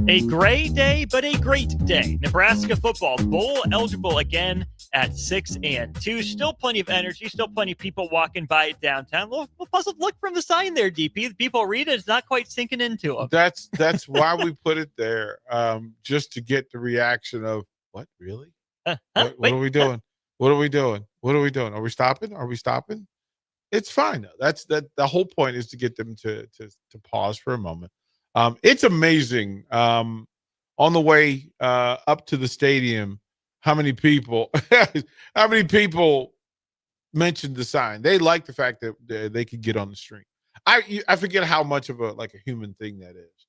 A gray day, but a great day. Nebraska football bowl eligible again at 6-2. Still plenty of energy, still plenty of people walking by it downtown. We'll puzzled look from the sign there, DP. The people read it, it's not quite sinking into them. That's why we put it there, just to get the reaction of, what, really? What are we doing? What are we doing? What are we doing? Are we stopping? Are we stopping? It's fine though. That's the whole point is to get them to pause for a moment. It's amazing on the way up to the stadium how many people mentioned the sign. They like the fact that they could get on the street. I forget how much of a human thing that is.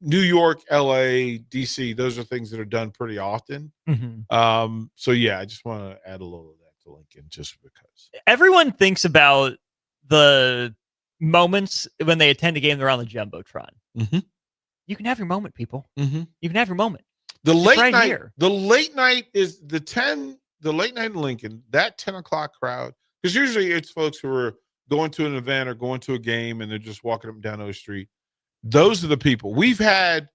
New York, LA, DC, those are things that are done pretty often. Mm-hmm. So yeah, I just want to add a little of that to Lincoln just because. Everyone thinks about the moments when they attend a game they're on the Jumbotron. Mm-hmm. You can have your moment, people. Mm-hmm. You can have your moment. The late right night. Here. The late night is the late night in Lincoln. That 10 o'clock crowd, because usually it's folks who are going to an event or going to a game and they're just walking up and down the street. Those are the people we've had.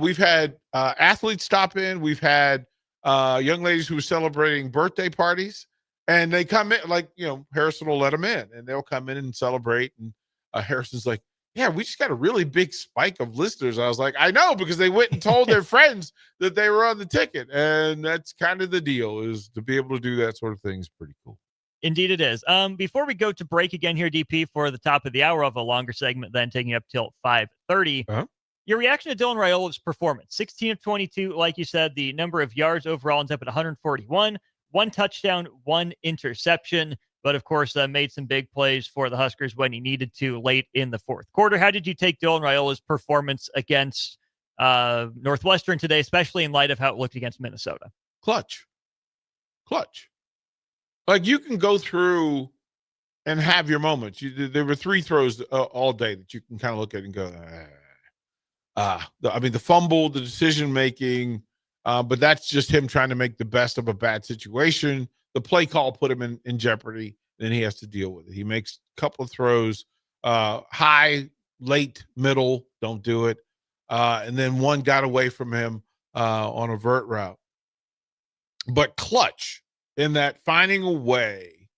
We've had athletes stop in. We've had young ladies who are celebrating birthday parties, and they come in Harrison will let them in, and they'll come in and celebrate. And Harrison's like, "Yeah, we just got a really big spike of listeners." I was like, "I know," because they went and told their friends that they were on the ticket, and that's kind of the deal. Is to be able to do that sort of thing is pretty cool. Indeed it is. Before we go to break again here, DP, for the top of the hour of a longer segment, then taking up till 5:30. Your reaction to Dylan Raiola's performance, 16 of 22, like you said, the number of yards overall ends up at 141, 1 touchdown, 1 interception, but of course made some big plays for the Huskers when he needed to late in the fourth quarter. How did you take Dylan Raiola's performance against Northwestern today, especially in light of how it looked against Minnesota? Clutch. Like, you can go through and have your moments. There were 3 throws all day that you can kind of look at and go, the fumble, the decision-making, but that's just him trying to make the best of a bad situation. The play call put him in jeopardy, and he has to deal with it. He makes a couple of throws, high, late, middle, don't do it. And then one got away from him on a vert route. But clutch in that finding a way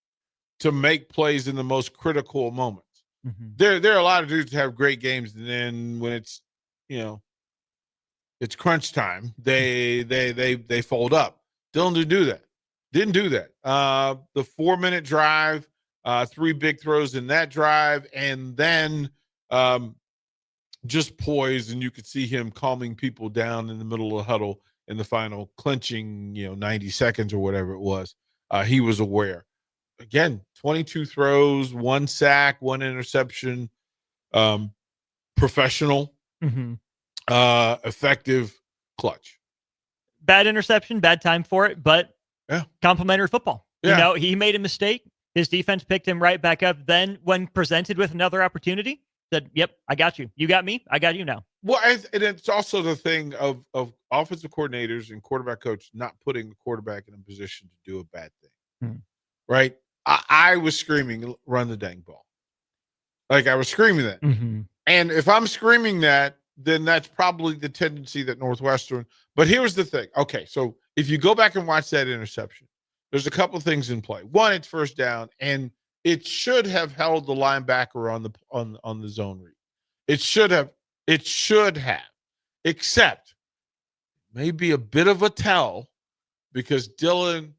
to make plays in the most critical moments. Mm-hmm. There are a lot of dudes that have great games, and then when it's it's crunch time, they fold up. Dylan didn't do that. The 4-minute drive, 3 big throws in that drive, and then just poised, and you could see him calming people down in the middle of the huddle in the final clinching 90 seconds or whatever it was. He was aware. Again, 22 throws, 1 sack, 1 interception. professional, effective clutch. Bad interception, bad time for it, but complimentary football. Yeah. You know, he made a mistake. His defense picked him right back up. Then when presented with another opportunity, said, yep, I got you. You got me. I got you now. Well, and it's also the thing of offensive coordinators and quarterback coach not putting the quarterback in a position to do a bad thing, right? I was screaming, run the dang ball. Like, I was screaming that. And if I'm screaming that, then that's probably the tendency that Northwestern – but here's the thing. Okay, so if you go back and watch that interception, there's a couple of things in play. One, it's first down, and it should have held the linebacker on the zone read. It should have, except maybe a bit of a tell because Dylan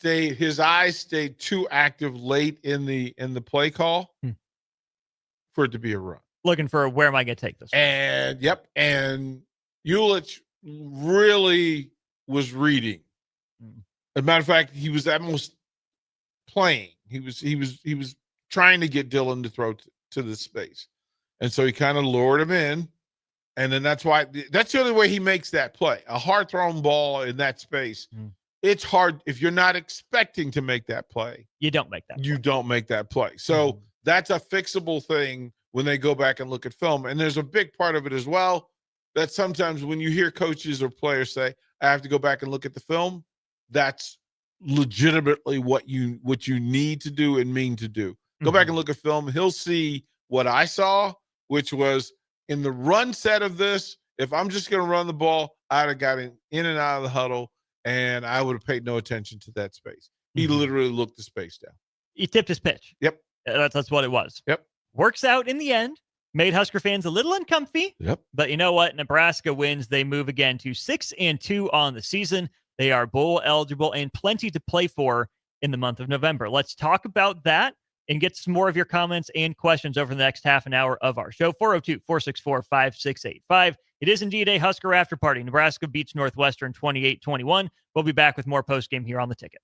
his eyes stayed too active late in the play call for it to be a run. Looking for where am I going to take this? And Ulich really was reading. As a matter of fact, he was almost playing. He was trying to get Dylan to throw to the space. And so he kind of lured him in. And then that's the only way he makes that play. A hard thrown ball in that space. It's hard if you're not expecting to make that play. You don't make that. You don't make that play. So that's a fixable thing when they go back and look at film. And there's a big part of it as well that sometimes when you hear coaches or players say, I have to go back and look at the film, that's legitimately what you need to do and mean to do. Go back and look at film. He'll see what I saw, which was in the run set of this, if I'm just going to run the ball, I'd have got in and out of the huddle, and I would have paid no attention to that space. He literally looked the space down. He tipped his pitch. Yep. That's what it was. Yep. Works out in the end. Made Husker fans a little uncomfy. Yep. But you know what? Nebraska wins. They move again to 6-2 on the season. They are bowl eligible and plenty to play for in the month of November. Let's talk about that and get some more of your comments and questions over the next half an hour of our show. 402-464-5685. It is indeed a Husker after party. Nebraska beats Northwestern 28-21. We'll be back with more postgame here on The Ticket.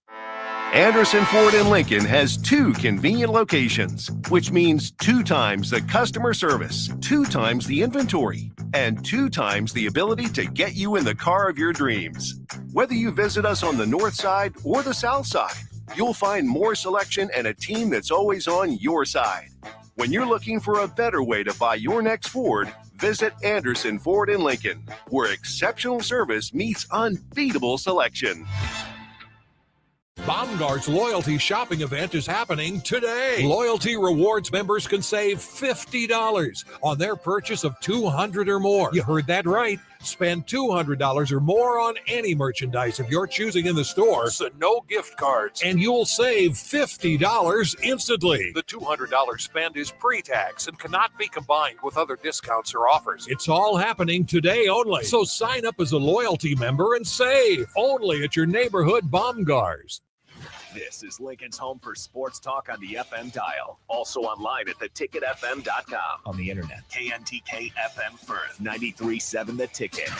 Anderson Ford in Lincoln has 2 convenient locations, which means 2 times the customer service, 2 times the inventory, and 2 times the ability to get you in the car of your dreams. Whether you visit us on the north side or the south side, you'll find more selection and a team that's always on your side. When you're looking for a better way to buy your next Ford, visit Anderson Ford in Lincoln, where exceptional service meets unbeatable selection. Baumgart's loyalty shopping event is happening today. Loyalty Rewards members can save $50 on their purchase of $200 or more. You heard that right. Spend $200 or more on any merchandise of your choosing in the store, so no gift cards, and you'll save $50 instantly. The $200 spend is pre-tax and cannot be combined with other discounts or offers. It's all happening today only. So sign up as a loyalty member and save only at your neighborhood Baumgart's. This is Lincoln's home for sports talk on the FM dial. Also online at theticketfm.com. On the internet, KNTK FM Firth, 93.7 The Ticket.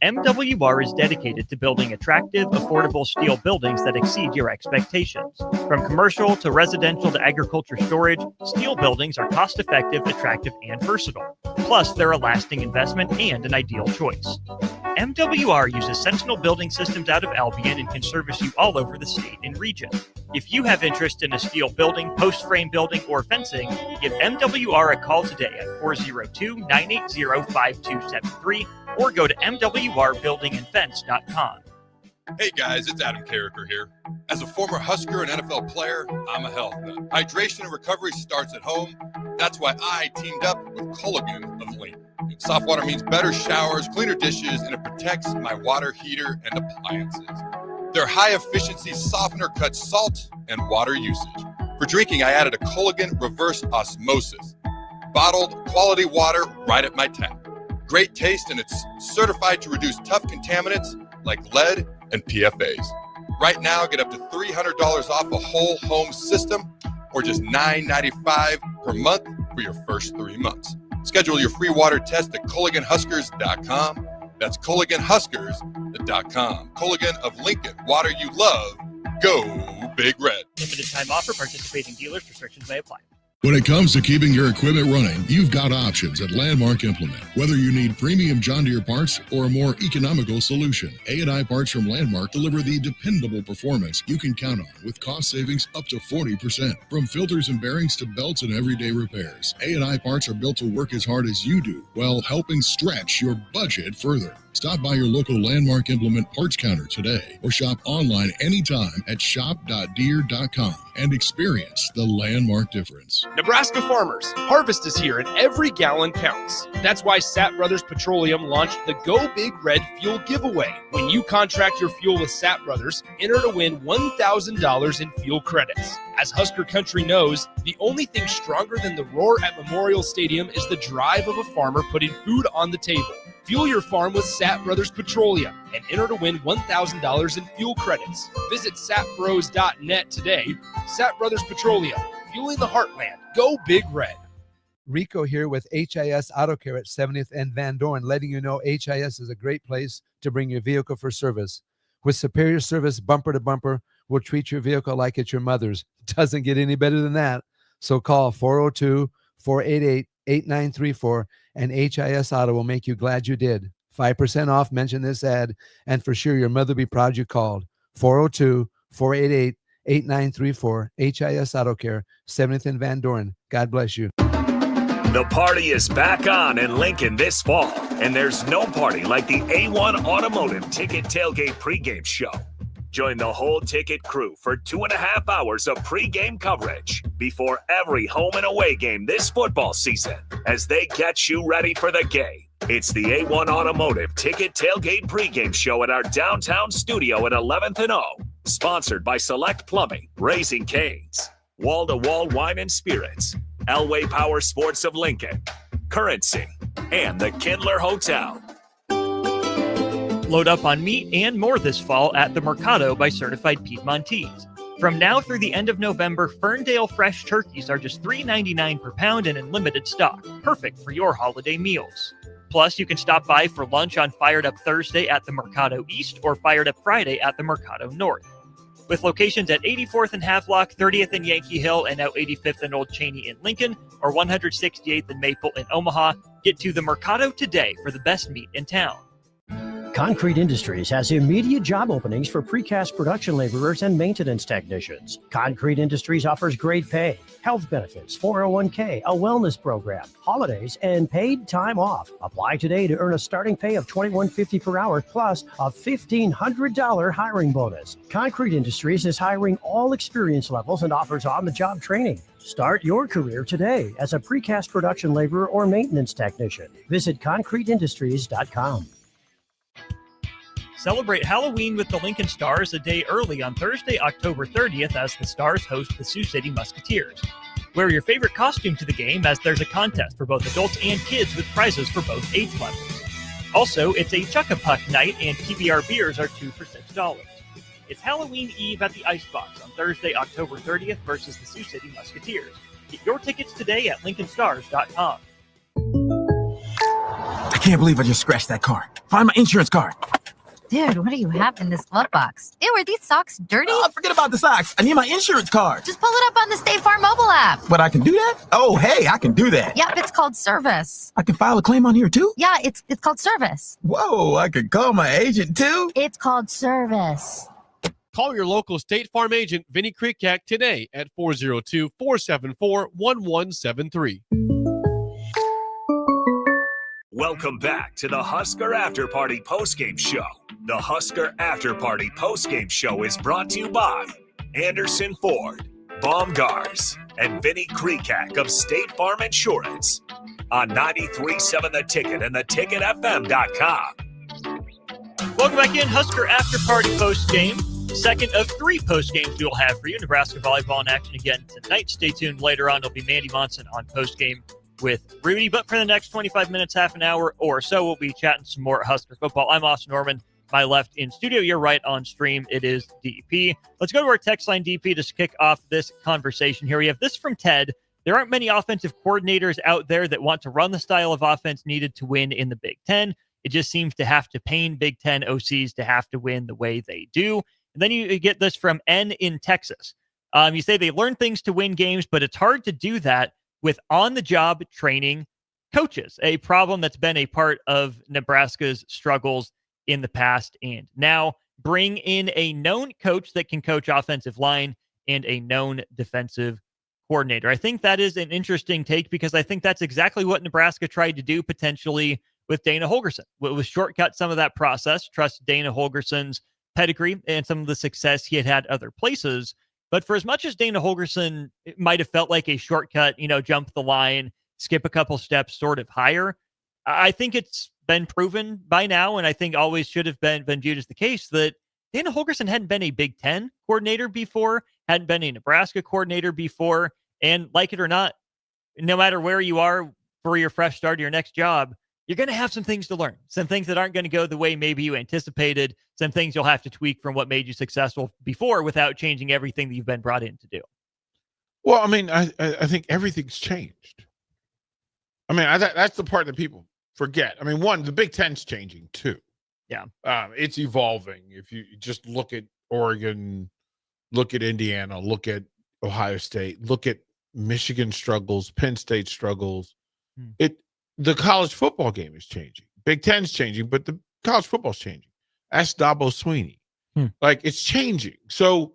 MWR is dedicated to building attractive, affordable steel buildings that exceed your expectations. From commercial to residential to agriculture storage, steel buildings are cost-effective, attractive, and versatile. Plus, they're a lasting investment and an ideal choice. MWR uses Sentinel Building Systems out of Albion and can service you all over the state and region. If you have interest in a steel building, post-frame building, or fencing, give MWR a call today at 402-980-5273 or go to mwrbuildingandfence.com. Hey guys, it's Adam Carricker here. As a former Husker and NFL player, I'm a health nut. Hydration and recovery starts at home. That's why I teamed up with Culligan of Lincoln. Soft water means better showers, cleaner dishes, and it protects my water heater and appliances. Their high-efficiency softener cuts salt and water usage. For drinking, I added a Culligan reverse osmosis. Bottled quality water right at my tap. Great taste, and it's certified to reduce tough contaminants like lead and PFAs. Right now, get up to $300 off a whole home system or just $9.95 per month for your first 3 months. Schedule your free water test at CulliganHuskers.com. That's CulliganHuskers.com. Culligan of Lincoln, water you love. Go Big Red. Limited time offer. Participating dealers. Restrictions may apply. When it comes to keeping your equipment running, you've got options at Landmark Implement. Whether you need premium John Deere parts or a more economical solution, A&I parts from Landmark deliver the dependable performance you can count on with cost savings up to 40%. From filters and bearings to belts and everyday repairs, A&I parts are built to work as hard as you do while helping stretch your budget further. Stop by your local Landmark Implement parts counter today or shop online anytime at shop.deere.com and experience the Landmark difference. Nebraska farmers, harvest is here and every gallon counts. That's why Sapp Brothers Petroleum launched the Go Big Red Fuel Giveaway. When you contract your fuel with Sapp Brothers, enter to win $1,000 in fuel credits. As Husker Country knows, the only thing stronger than the roar at Memorial Stadium is the drive of a farmer putting food on the table. Fuel your farm with Sapp Brothers Petroleum and enter to win $1,000 in fuel credits. Visit sapbros.net today. Sapp Brothers Petroleum, fueling the heartland. Go Big Red. Rico here with HIS Auto Care at 70th and Van Dorn, letting you know HIS is a great place to bring your vehicle for service. With superior service bumper to bumper, we'll treat your vehicle like it's your mother's. Doesn't get any better than that. So call 402-488-8934 and HIS Auto will make you glad you did. 5% off, mention this ad, and for sure your mother will be proud you called. 402-488-8934, HIS Auto Care, 70th and Van Dorn. God bless you. The party is back on in Lincoln this fall, and there's no party like the A1 Automotive Ticket Tailgate pregame show. Join the whole ticket crew for 2.5 hours of pregame coverage before every home and away game this football season as they get you ready for the game. It's the A1 Automotive Ticket Tailgate pregame show at our downtown studio at 11th and O. Sponsored by Select Plumbing, Raising Cane's, Wall to Wall Wine and Spirits, Elway Power Sports of Lincoln, Currency, and the Kindler Hotel. Load up on meat and more this fall at the Mercado by Certified Piedmontese. From now through the end of November, Ferndale fresh turkeys are just $3.99 per pound and in limited stock, perfect for your holiday meals. Plus, you can stop by for lunch on Fired Up Thursday at the Mercado East or Fired Up Friday at the Mercado North. With locations at 84th and Havelock, 30th and Yankee Hill, and now 85th and Old Cheney in Lincoln, or 168th and Maple in Omaha, get to the Mercado today for the best meat in town. Concrete Industries has immediate job openings for precast production laborers and maintenance technicians. Concrete Industries offers great pay, health benefits, 401k, a wellness program, holidays, and paid time off. Apply today to earn a starting pay of $21.50 per hour plus a $1,500 hiring bonus. Concrete Industries is hiring all experience levels and offers on-the-job training. Start your career today as a precast production laborer or maintenance technician. Visit concreteindustries.com. Celebrate Halloween with the Lincoln Stars a day early on Thursday, October 30th as the Stars host the Sioux City Musketeers. Wear your favorite costume to the game as there's a contest for both adults and kids with prizes for both age levels. Also, it's a Chuck-a-Puck night and PBR beers are 2 for $6. It's Halloween Eve at the Icebox on Thursday, October 30th versus the Sioux City Musketeers. Get your tickets today at LincolnStars.com. I can't believe I just scratched that car. Find my insurance card. Dude, what do you have in this glove box? Ew, are these socks dirty? Oh, forget about the socks. I need my insurance card. Just pull it up on the State Farm mobile app. But I can do that? Oh, hey, I can do that. Yep, it's called service. I can file a claim on here too? Yeah, it's called service. Whoa, I can call my agent too? It's called service. Call your local State Farm agent, Vinny Krikak, today at 402-474-1173. Welcome back to the Husker After Party Postgame Show. The Husker After Party Postgame Show is brought to you by Anderson Ford, Baumgars, and Vinny Krikak of State Farm Insurance on 93.7 The Ticket and theticketfm.com. Welcome back in, Husker After Party Postgame. Second of 3 postgames we will have for you. Nebraska volleyball in action again tonight. Stay tuned. Later on, it'll be Mandy Monson on postgame with Rudy. But for the next 25 minutes, half an hour or so, we'll be chatting some more Husker football. I'm Austin Norman. My left in studio, you're right on stream. It is DP. Let's go to our text line, DP, to kick off this conversation here. We have this from Ted. There aren't many offensive coordinators out there that want to run the style of offense needed to win in the Big Ten. It just seems to have to pain Big Ten OCs to have to win the way they do. And then you get this from N in Texas. You say they learn things to win games, but it's hard to do that with on-the-job training coaches, a problem that's been a part of Nebraska's struggles in the past. And now bring in a known coach that can coach offensive line and a known defensive coordinator. I think that is an interesting take because I think that's exactly what Nebraska tried to do potentially with Dana Holgorsen. Was shortcut some of that process, trust Dana Holgerson's pedigree and some of the success he had other places. But for as much as Dana Holgorsen might have felt like a shortcut, jump the line, skip a couple steps sort of higher, I think it's been proven by now, and I think always should have been viewed as the case, that Dana Holgorsen hadn't been a Big Ten coordinator before, hadn't been a Nebraska coordinator before, and like it or not, no matter where you are for your fresh start of your next job, you're going to have some things to learn, some things that aren't going to go the way maybe you anticipated, some things you'll have to tweak from what made you successful before without changing everything that you've been brought in to do. Well, I mean, I think everything's changed. I mean, that's the part that people forget. I mean, one, the Big Ten's changing too. Yeah. It's evolving. If you just look at Oregon, look at Indiana, look at Ohio State, look at Michigan struggles, Penn State struggles. The college football game is changing. Big Ten's changing, but the college football's changing. Ask Dabo Sweeney. Like, it's changing. So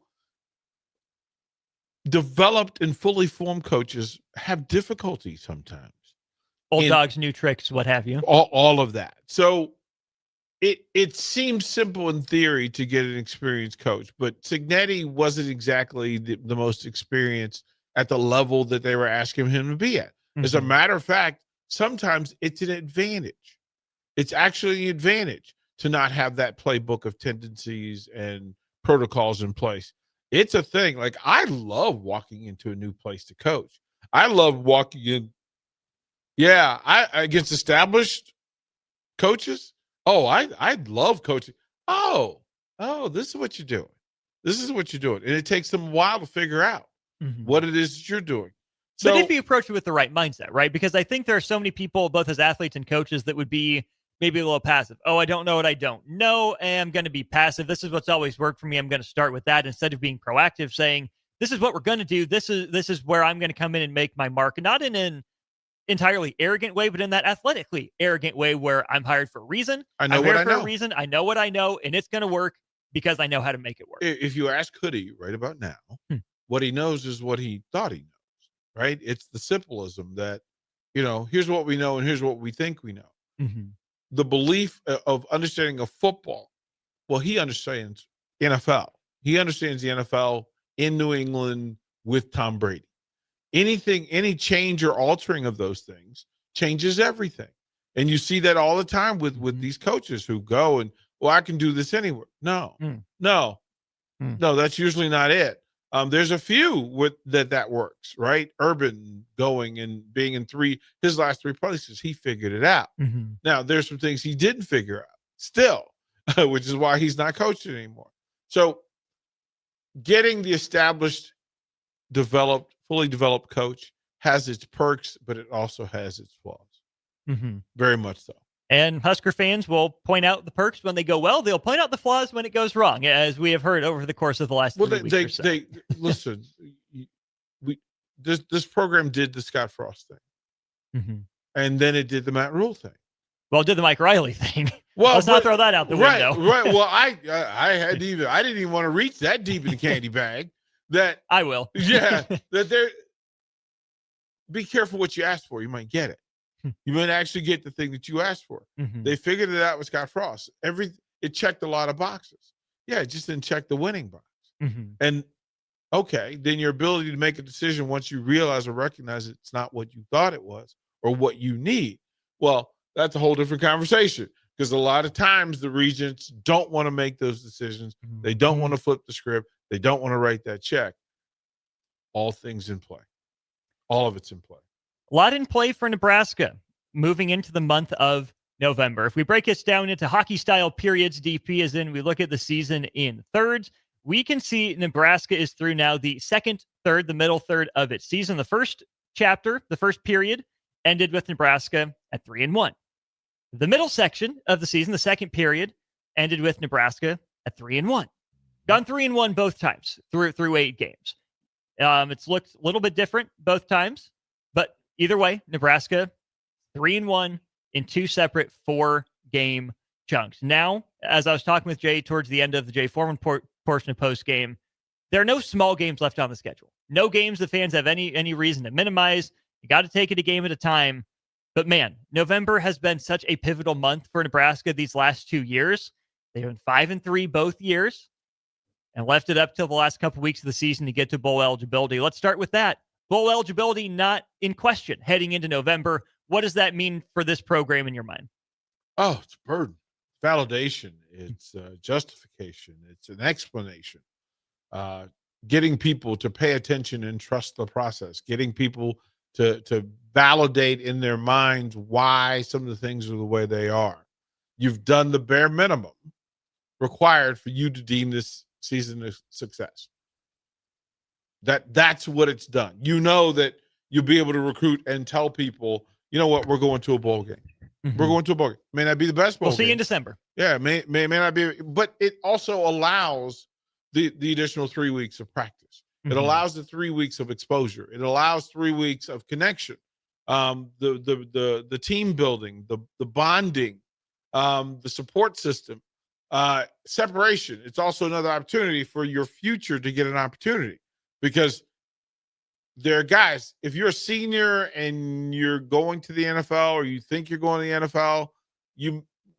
developed and fully formed coaches have difficulty sometimes. Old dogs, new tricks, what have you. All of that. So it seems simple in theory to get an experienced coach, but Cignetti wasn't exactly the most experienced at the level that they were asking him to be at. As a matter of fact, sometimes it's an advantage. It's actually an advantage to not have that playbook of tendencies and protocols in place. It's a thing. Like, I love walking into a new place to coach. I love walking in. Yeah, against established coaches. Oh, I love coaching. Oh, this is what you're doing. This is what you're doing. And it takes them a while to figure out what it is that you're doing. So, but if you approach it with the right mindset, right? Because I think there are so many people, both as athletes and coaches, that would be maybe a little passive. Oh, I don't know what I don't know, and I'm going to be passive. This is what's always worked for me. I'm going to start with that instead of being proactive, saying, this is what we're going to do. This is where I'm going to come in and make my mark. And not in an entirely arrogant way, but in that athletically arrogant way where I'm hired for a reason. I'm here for a reason. I know what I know, and it's going to work because I know how to make it work. If you ask Hoodie right about now, what he knows is what he thought he knows. Right? It's the simplism that, here's what we know and here's what we think we know. The belief of understanding of football. Well, he understands NFL. He understands the NFL in New England with Tom Brady. Any change or altering of those things changes everything. And you see that all the time with these coaches who go and, well, I can do this anywhere. No, that's usually not it. There's a few with that works, right? Urban going and being in his last three places, he figured it out. Now, there's some things he didn't figure out still, which is why he's not coaching anymore. So getting the established, fully developed coach has its perks, but it also has its flaws. Very much so. And Husker fans will point out the perks when they go well. They'll point out the flaws when it goes wrong, as we have heard over the course of the last 3 weeks or so. Listen, this program did the Scott Frost thing. And then it did the Matt Rule thing. Well, it did the Mike Riley thing. Well, let's not throw that out the window. Right. Well, I didn't even want to reach that deep in the candy bag. That I will. Yeah. Be careful what you ask for. You might get it. You might actually get the thing that you asked for. They figured it out with Scott Frost. It checked a lot of boxes. Yeah, it just didn't check the winning box. And okay, then your ability to make a decision once you realize or recognize it's not what you thought it was or what you need. Well, that's a whole different conversation because a lot of times the regents don't want to make those decisions. They don't want to flip the script. They don't want to write that check. All things in play. All of it's in play. A lot in play for Nebraska moving into the month of November. If we break this down into hockey-style periods, DP as in we look at the season in thirds, we can see Nebraska is through now the second third, the middle third of its season. The first chapter, the first period, ended with Nebraska at 3-1. The middle section of the season, the second period, ended with Nebraska at 3-1. Gone 3-1 both times through 8 games. It's looked a little bit different both times, but either way, Nebraska 3-1 in 2 separate 4-game chunks. Now, as I was talking with Jay towards the end of the Jay Foreman portion of post game, there are no small games left on the schedule. No games the fans have any reason to minimize. You got to take it a game at a time. But man, November has been such a pivotal month for Nebraska these last 2 years. They've been 5-3 both years and left it up till the last couple weeks of the season to get to bowl eligibility. Let's start with that. Bowl eligibility not in question heading into November. What does that mean for this program in your mind? Oh, it's a burden. Validation. It's justification. It's an explanation. Getting people to pay attention and trust the process. Getting people to validate in their minds why some of the things are the way they are. You've done the bare minimum required for you to deem this season a success. That's what it's done. You know that you'll be able to recruit and tell people, you know what, we're going to a bowl game. Mm-hmm. We're going to a bowl game. May not be the best bowl game. We'll see you in December. Yeah, may not be, but it also allows the additional 3 weeks of practice. Mm-hmm. It allows the 3 weeks of exposure. It allows 3 weeks of connection. The team building, the bonding, the support system, separation. It's also another opportunity for your future to get an opportunity, because there are guys, if you're a senior and you're going to the NFL or you think you're going to the NFL,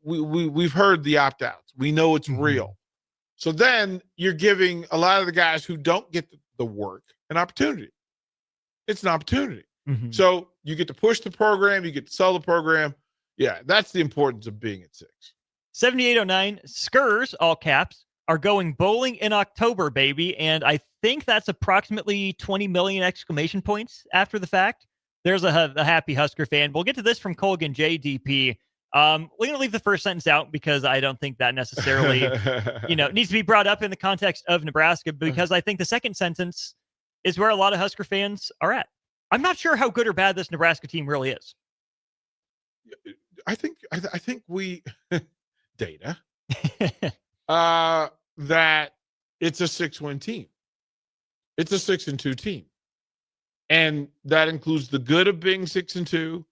we've heard the opt-outs. We know it's real. So then you're giving a lot of the guys who don't get the work an opportunity. It's an opportunity. Mm-hmm. So you get to push the program, you get to sell the program. Yeah, that's the importance of being at 6. 7809 Skurs, all caps, are going bowling in October, baby. And I think that's approximately 20 million exclamation points after the fact. There's a happy Husker fan. We'll get to this from Colgan JDP. We're going to leave the first sentence out because I don't think that necessarily, needs to be brought up in the context of Nebraska, because I think the second sentence is where a lot of Husker fans are at. I'm not sure how good or bad this Nebraska team really is. I think we data that it's a 6-win team. It's a 6-2 team, and that includes the good of being 6-2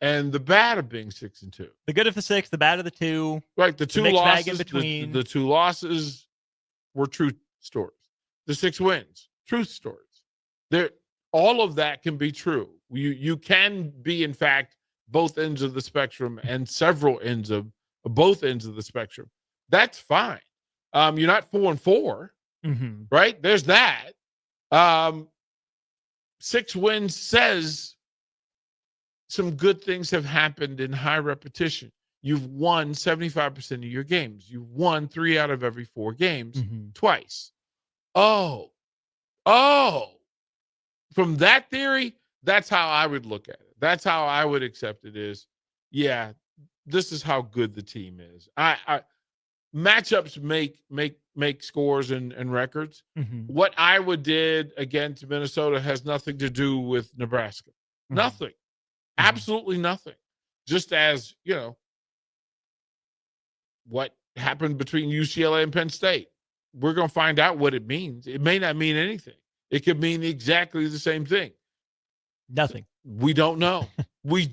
and the bad of being 6-2. The good of the 6, the bad of the 2. Right, the 2 losses in between. The 2 losses were truth stories. The 6 wins, truth stories. All of that can be true. You can be, in fact, both ends of the spectrum and several ends of both ends of the spectrum. That's fine. You're not 4-4, right? There's that. 6 wins says some good things have happened in high repetition. You've won 75% of your games. You've won 3 out of every 4 games twice. Oh. From that theory, that's how I would look at it. That's how I would accept it is, yeah, this is how good the team is. Matchups make scores and records. What Iowa did against Minnesota has nothing to do with Nebraska. Nothing. Absolutely nothing. Just as, what happened between UCLA and Penn State. We're going to find out what it means. It may not mean anything. It could mean exactly the same thing. Nothing. We don't know. we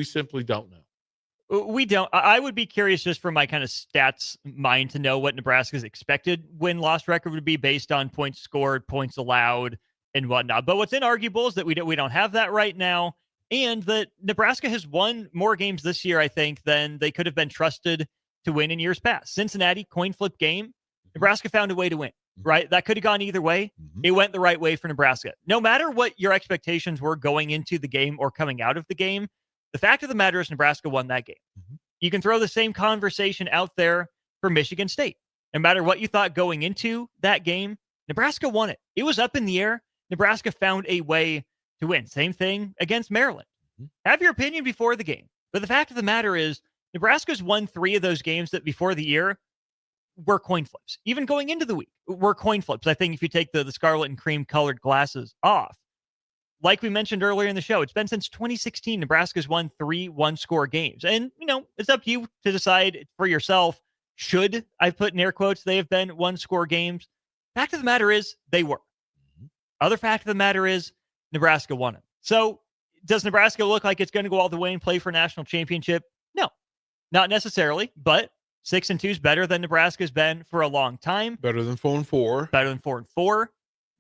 simply don't know. We don't. I would be curious, just from my kind of stats mind, to know what Nebraska's expected win-loss record would be based on points scored, points allowed, and whatnot. But what's inarguable is that we don't have that right now, and that Nebraska has won more games this year, I think, than they could have been trusted to win in years past. Cincinnati, coin flip game. Nebraska found a way to win, right? That could have gone either way. It went the right way for Nebraska. No matter what your expectations were going into the game or coming out of the game, the fact of the matter is Nebraska won that game. You can throw the same conversation out there for Michigan State. No matter what you thought going into that game, Nebraska won it. It was up in the air. Nebraska found a way to win. Same thing against Maryland. Have your opinion before the game. But the fact of the matter is Nebraska's won 3 of those games that before the year were coin flips. Even going into the week were coin flips. I think if you take the scarlet and cream colored glasses off, like we mentioned earlier in the show, it's been since 2016, Nebraska's won 3 one-score games. And, it's up to you to decide for yourself, should, I've put in air quotes, they have been one-score games. Fact of the matter is, they were. Other fact of the matter is Nebraska won it. So does Nebraska look like it's going to go all the way and play for a national championship? No, not necessarily, but 6-2 is better than Nebraska's been for a long time. Better than 4-4. Better than 4-4.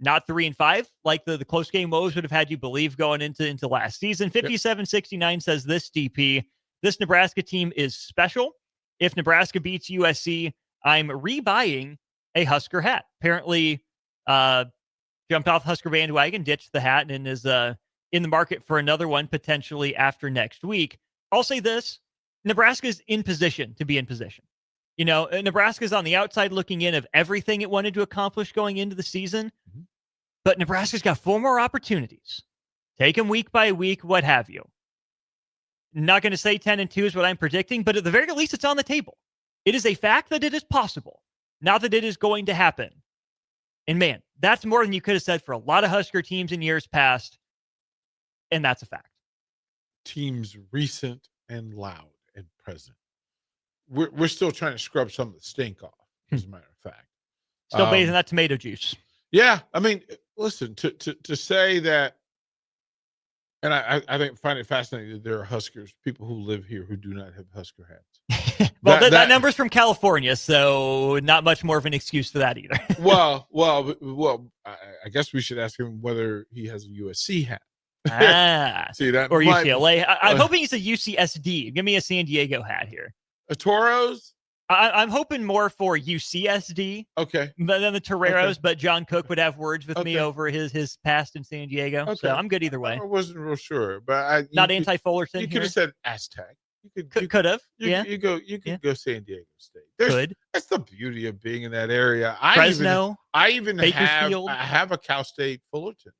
Not 3-5, like the close game woes would have had you believe going into last season. 57-69 says this, DP. This Nebraska team is special. If Nebraska beats USC, I'm rebuying a Husker hat. Apparently, jumped off the Husker bandwagon, ditched the hat, and is in the market for another one potentially after next week. I'll say this. Nebraska's in position to be in position. You know, Nebraska's on the outside looking in of everything it wanted to accomplish going into the season. Mm-hmm. But Nebraska's got 4 more opportunities. Take them week by week, what have you. Not going to say 10-2 is what I'm predicting, but at the very least, it's on the table. It is a fact that it is possible, not that it is going to happen. And man, that's more than you could have said for a lot of Husker teams in years past. And that's a fact. Teams recent and loud and present. We're still trying to scrub some of the stink off, as a matter of fact. Still bathing that tomato juice. Yeah. I mean, listen, to say that, and I find it fascinating that there are Huskers, people who live here who do not have Husker hats. Well, that number's from California, so not much more of an excuse for that either. well, I guess we should ask him whether he has a USC hat. See that, or UCLA. I'm hoping it's a UCSD. Give me a San Diego hat here. A Toros? I'm hoping more for UCSD. Okay. But then the Toreros, okay. But John Cook would have words with me over his past in San Diego. Okay. So I'm good either way. I wasn't real sure, but not anti-Fullerton. You could have said Aztec. You could have. Yeah. You could go San Diego State. That's the beauty of being in that area. Fresno. I have a Cal State Fullerton.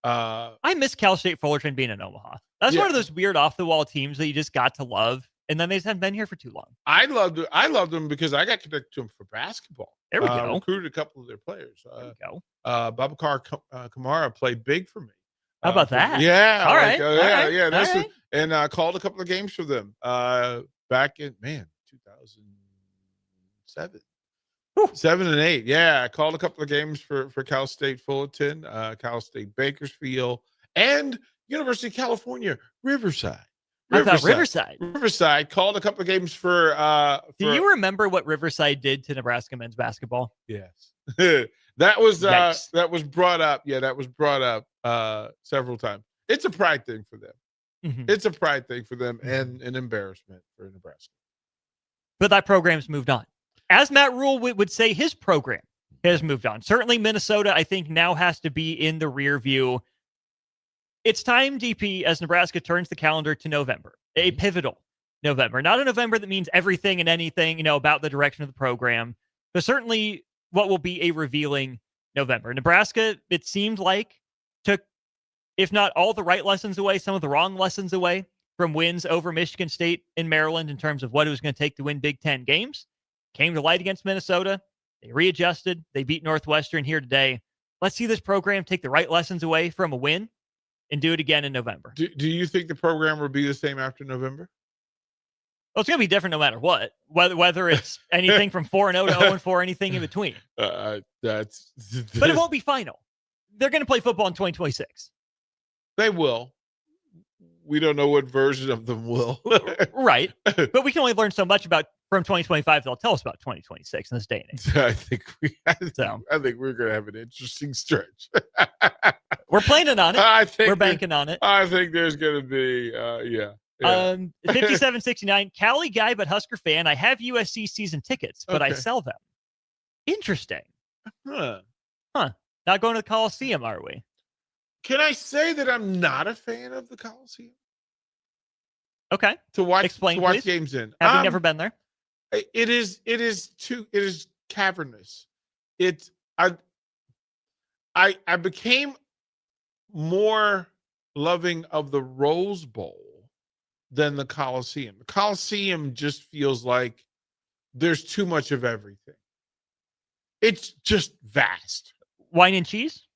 I miss Cal State Fullerton being in Omaha. That's one of those weird off-the-wall teams that you just got to love. And then they just haven't been here for too long. I loved them because I got connected to them for basketball. There we go. Recruited a couple of their players. There we go. Babacar Kamara played big for me. How about that? Yeah. All right. And called a couple of games for them back in 2007. 7 and 8. Yeah. I called a couple of games for Cal State Fullerton, Cal State Bakersfield, and University of California, Riverside. Riverside called a couple of games for Do you remember what Riverside did to Nebraska men's basketball? Yes. that was brought up. Yeah, that was brought up several times. It's a pride thing for them. Mm-hmm. It's a pride thing for them and an embarrassment for Nebraska. But that program's moved on. As Matt Rule would say, his program has moved on. Certainly Minnesota, I think, now has to be in the rear view. It's time, DP, as Nebraska turns the calendar to November, a pivotal November. Not a November that means everything and anything, about the direction of the program, but certainly what will be a revealing November. Nebraska, it seemed like, took, if not all the right lessons away, some of the wrong lessons away from wins over Michigan State and Maryland in terms of what it was going to take to win Big Ten games. Came to light against Minnesota. They readjusted. They beat Northwestern here today. Let's see this program take the right lessons away from a win and do it again in November. Do you think the program will be the same after November? Well, it's going to be different no matter what, whether it's anything from 4-0 to 0-4, anything in between. But it won't be final. They're going to play football in 2026. They will. We don't know what version of them will. Right. But we can only learn so much from 2025 they'll tell us about 2026 in this day and age. I think we're going to have an interesting stretch. We're planning on it. We're banking on it. I think there's going to be, 57-69. Cali guy, but Husker fan. I have USC season tickets, but I sell them. Interesting. Huh. Not going to the Coliseum, are we? Can I say that I'm not a fan of the Coliseum? Okay. To watch please. Games in. Have you never been there? It is cavernous. I became more loving of the Rose Bowl than the Coliseum. The Coliseum just feels like there's too much of everything. It's just vast. Wine and cheese?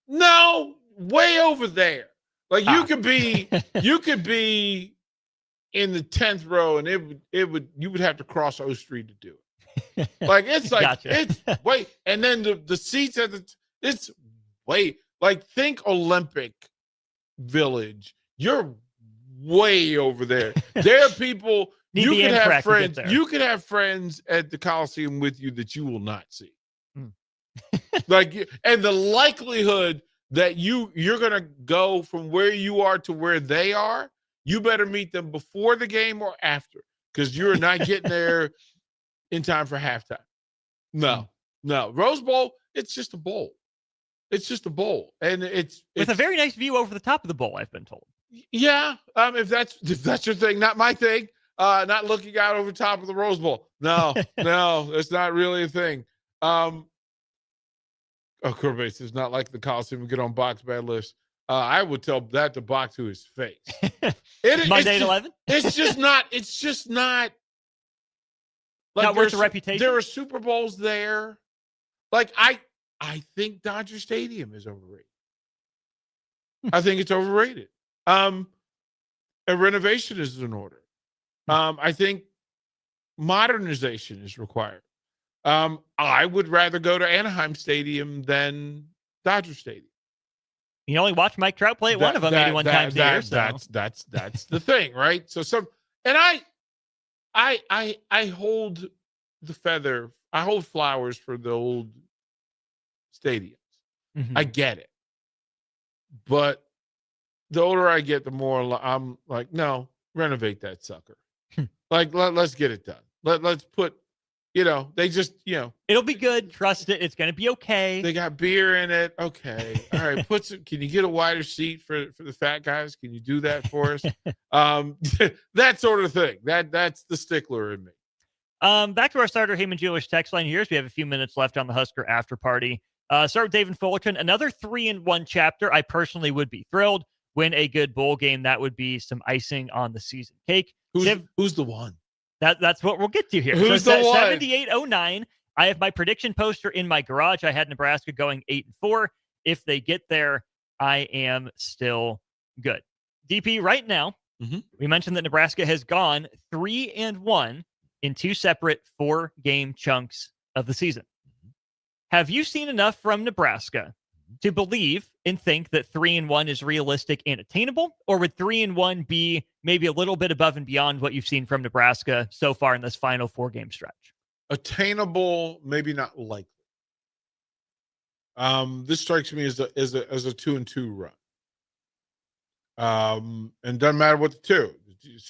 No, way over there. Like you could be in the 10th row, and you would have to cross O Street to do it. Like it's like Gotcha. and then the seats it's way. Like, think Olympic Village. You're way over there. There are people you could have friends. You could have friends at the Coliseum with you that you will not see. Like, and the likelihood that you're gonna go from where you are to where they are, you better meet them before the game or after, because you're not getting there in time for halftime. No. Rose Bowl, it's just a bowl. It's just a bowl, and it's with a very nice view over the top of the bowl, I've been told. Yeah, if that's your thing, not my thing. Not looking out over top of the Rose Bowl. No, it's not really a thing. Corbase is not like the Coliseum. We get on Box bad list. I would tell that to Box to his face. Monday at 11. It's just not. It's just not. Like, not worth the reputation. There are Super Bowls there. Like, I think Dodger Stadium is overrated. I think it's overrated. A renovation is in order. I think modernization is required. I would rather go to Anaheim Stadium than Dodger Stadium. You only watch Mike Trout play at one of them 81 times a year. So. That's the thing, right? So I hold the feather. I hold flowers for the old stadiums. I get it, but the older I get, the more I'm like, no, renovate that sucker. Like, let's get it done. Let's put, they just, it'll be good. Trust it. It's going to be okay. They got beer in it. Okay. All right. Can you get a wider seat for the fat guys? Can you do that for us? That sort of thing. That's the stickler in me. Back to our starter Heyman Jewelers text line here. We have a few minutes left on the Husker after party. Start with David Fullerton. Another 3-1 chapter. I personally would be thrilled. Win a good bowl game. That would be some icing on the season cake. Who's the one? That's what we'll get to here. Who's the one? 7809. I have my prediction poster in my garage. I had Nebraska going 8-4. If they get there, I am still good. DP, right now, we mentioned that Nebraska has gone 3-1 in two separate 4-game chunks of the season. Have you seen enough from Nebraska to believe and think that 3-1 is realistic and attainable, or would 3-1 be maybe a little bit above and beyond what you've seen from Nebraska so far in this final 4-game stretch? Attainable, maybe not likely. This strikes me as a 2-2 run. And doesn't matter what the two.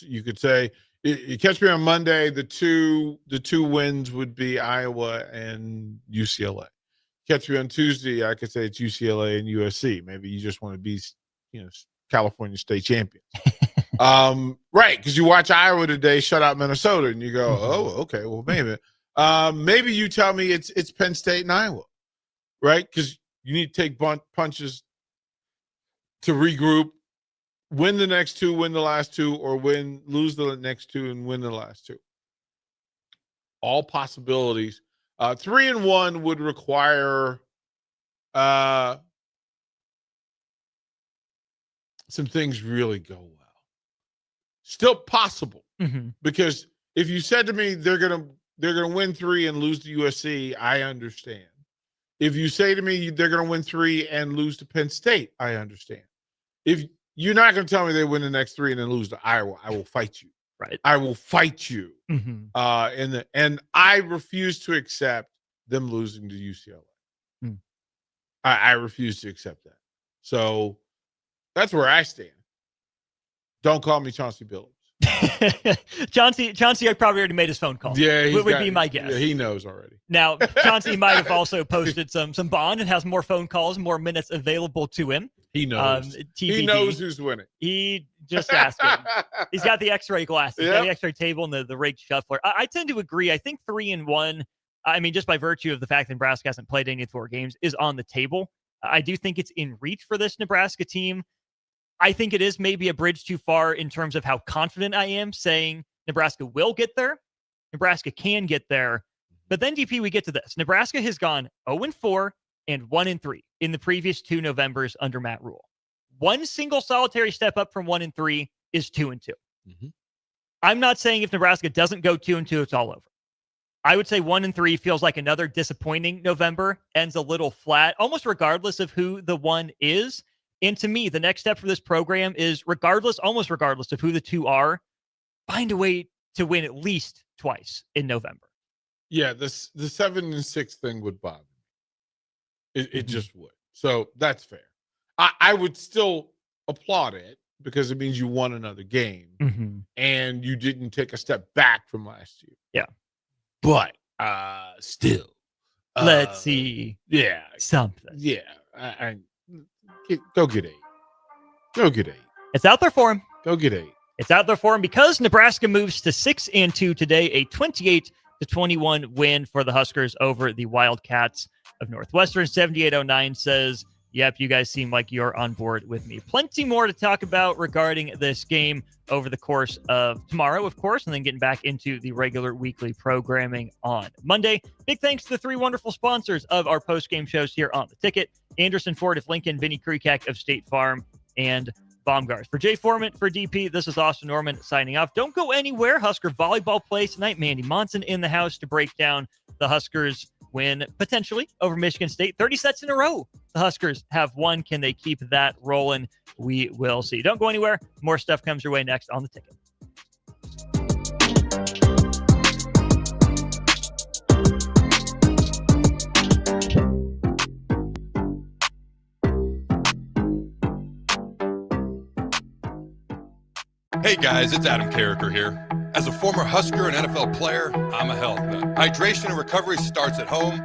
You could say you catch me on Monday. The two wins would be Iowa and UCLA. Catch me on Tuesday, I could say it's UCLA and USC. Maybe you just want to be, California state champions. Right, because you watch Iowa today shut out Minnesota, and you go, oh, okay, well, maybe. Maybe you tell me it's Penn State and Iowa, right? Because you need to take punches to regroup, win the next two, win the last two, or lose the next two and win the last two. All possibilities. 3-1 would require some things really go well. Still possible, because if you said to me they're gonna win 3 and lose to USC, I understand. If you say to me they're gonna win 3 and lose to Penn State, I understand. If you're not gonna tell me they win the next 3 and then lose to Iowa, I will fight you. Right. I will fight you. And I refuse to accept them losing to UCLA. I refuse to accept that. So that's where I stand. Don't call me Chauncey Billups. Chauncey probably already made his phone call. Yeah, would be my guess. Yeah, he knows already. Now, Chauncey might have also posted some bond and has more phone calls, more minutes available to him. He knows. TBD. He knows who's winning. He just asked him. He's got the X-ray glasses, got the X-ray table, and the rigged shuffler. I tend to agree. I think 3-1, I mean, just by virtue of the fact that Nebraska hasn't played any of 4 games, is on the table. I do think it's in reach for this Nebraska team. I think it is maybe a bridge too far in terms of how confident I am saying Nebraska will get there. Nebraska can get there. But then, DP, we get to this. Nebraska has gone 0-4 and 1-3 in the previous 2 Novembers under Matt Rule. One single solitary step up from 1-3 is 2-2. I'm not saying if Nebraska doesn't go 2-2, it's all over. I would say 1-3 feels like another disappointing November, ends a little flat, almost regardless of who the one is. And to me, the next step for this program is almost regardless of who the two are, find a way to win at least twice in November. Yeah, the 7-6 thing would bother me. It just would. So that's fair. I would still applaud it because it means you won another game and you didn't take a step back from last year. Yeah. But still. Let's see. Yeah. Something. Yeah. Go get 8. Go get 8. It's out there for him. Go get 8. It's out there for him because Nebraska moves to 6-2 today, a 28-21 win for the Huskers over the Wildcats of Northwestern. 7809 says, yep, you guys seem like you're on board with me. Plenty more to talk about regarding this game over the course of tomorrow, of course, and then getting back into the regular weekly programming on Monday. Big thanks to the 3 wonderful sponsors of our post-game shows here on The Ticket: Anderson Ford of Lincoln, Vinnie Krikak of State Farm, and Baumgart. For Jay Foreman, for DP, this is Austin Norman signing off. Don't go anywhere. Husker volleyball plays tonight. Mandy Monson in the house to break down the Huskers win potentially over Michigan State. 30 sets in a row the Huskers have won. Can they keep that rolling? We will see. Don't go anywhere. More stuff comes your way next on The Ticket. Hey guys, it's Adam Carricker here. As a former Husker and NFL player, I'm a health nut. Hydration and recovery starts at home.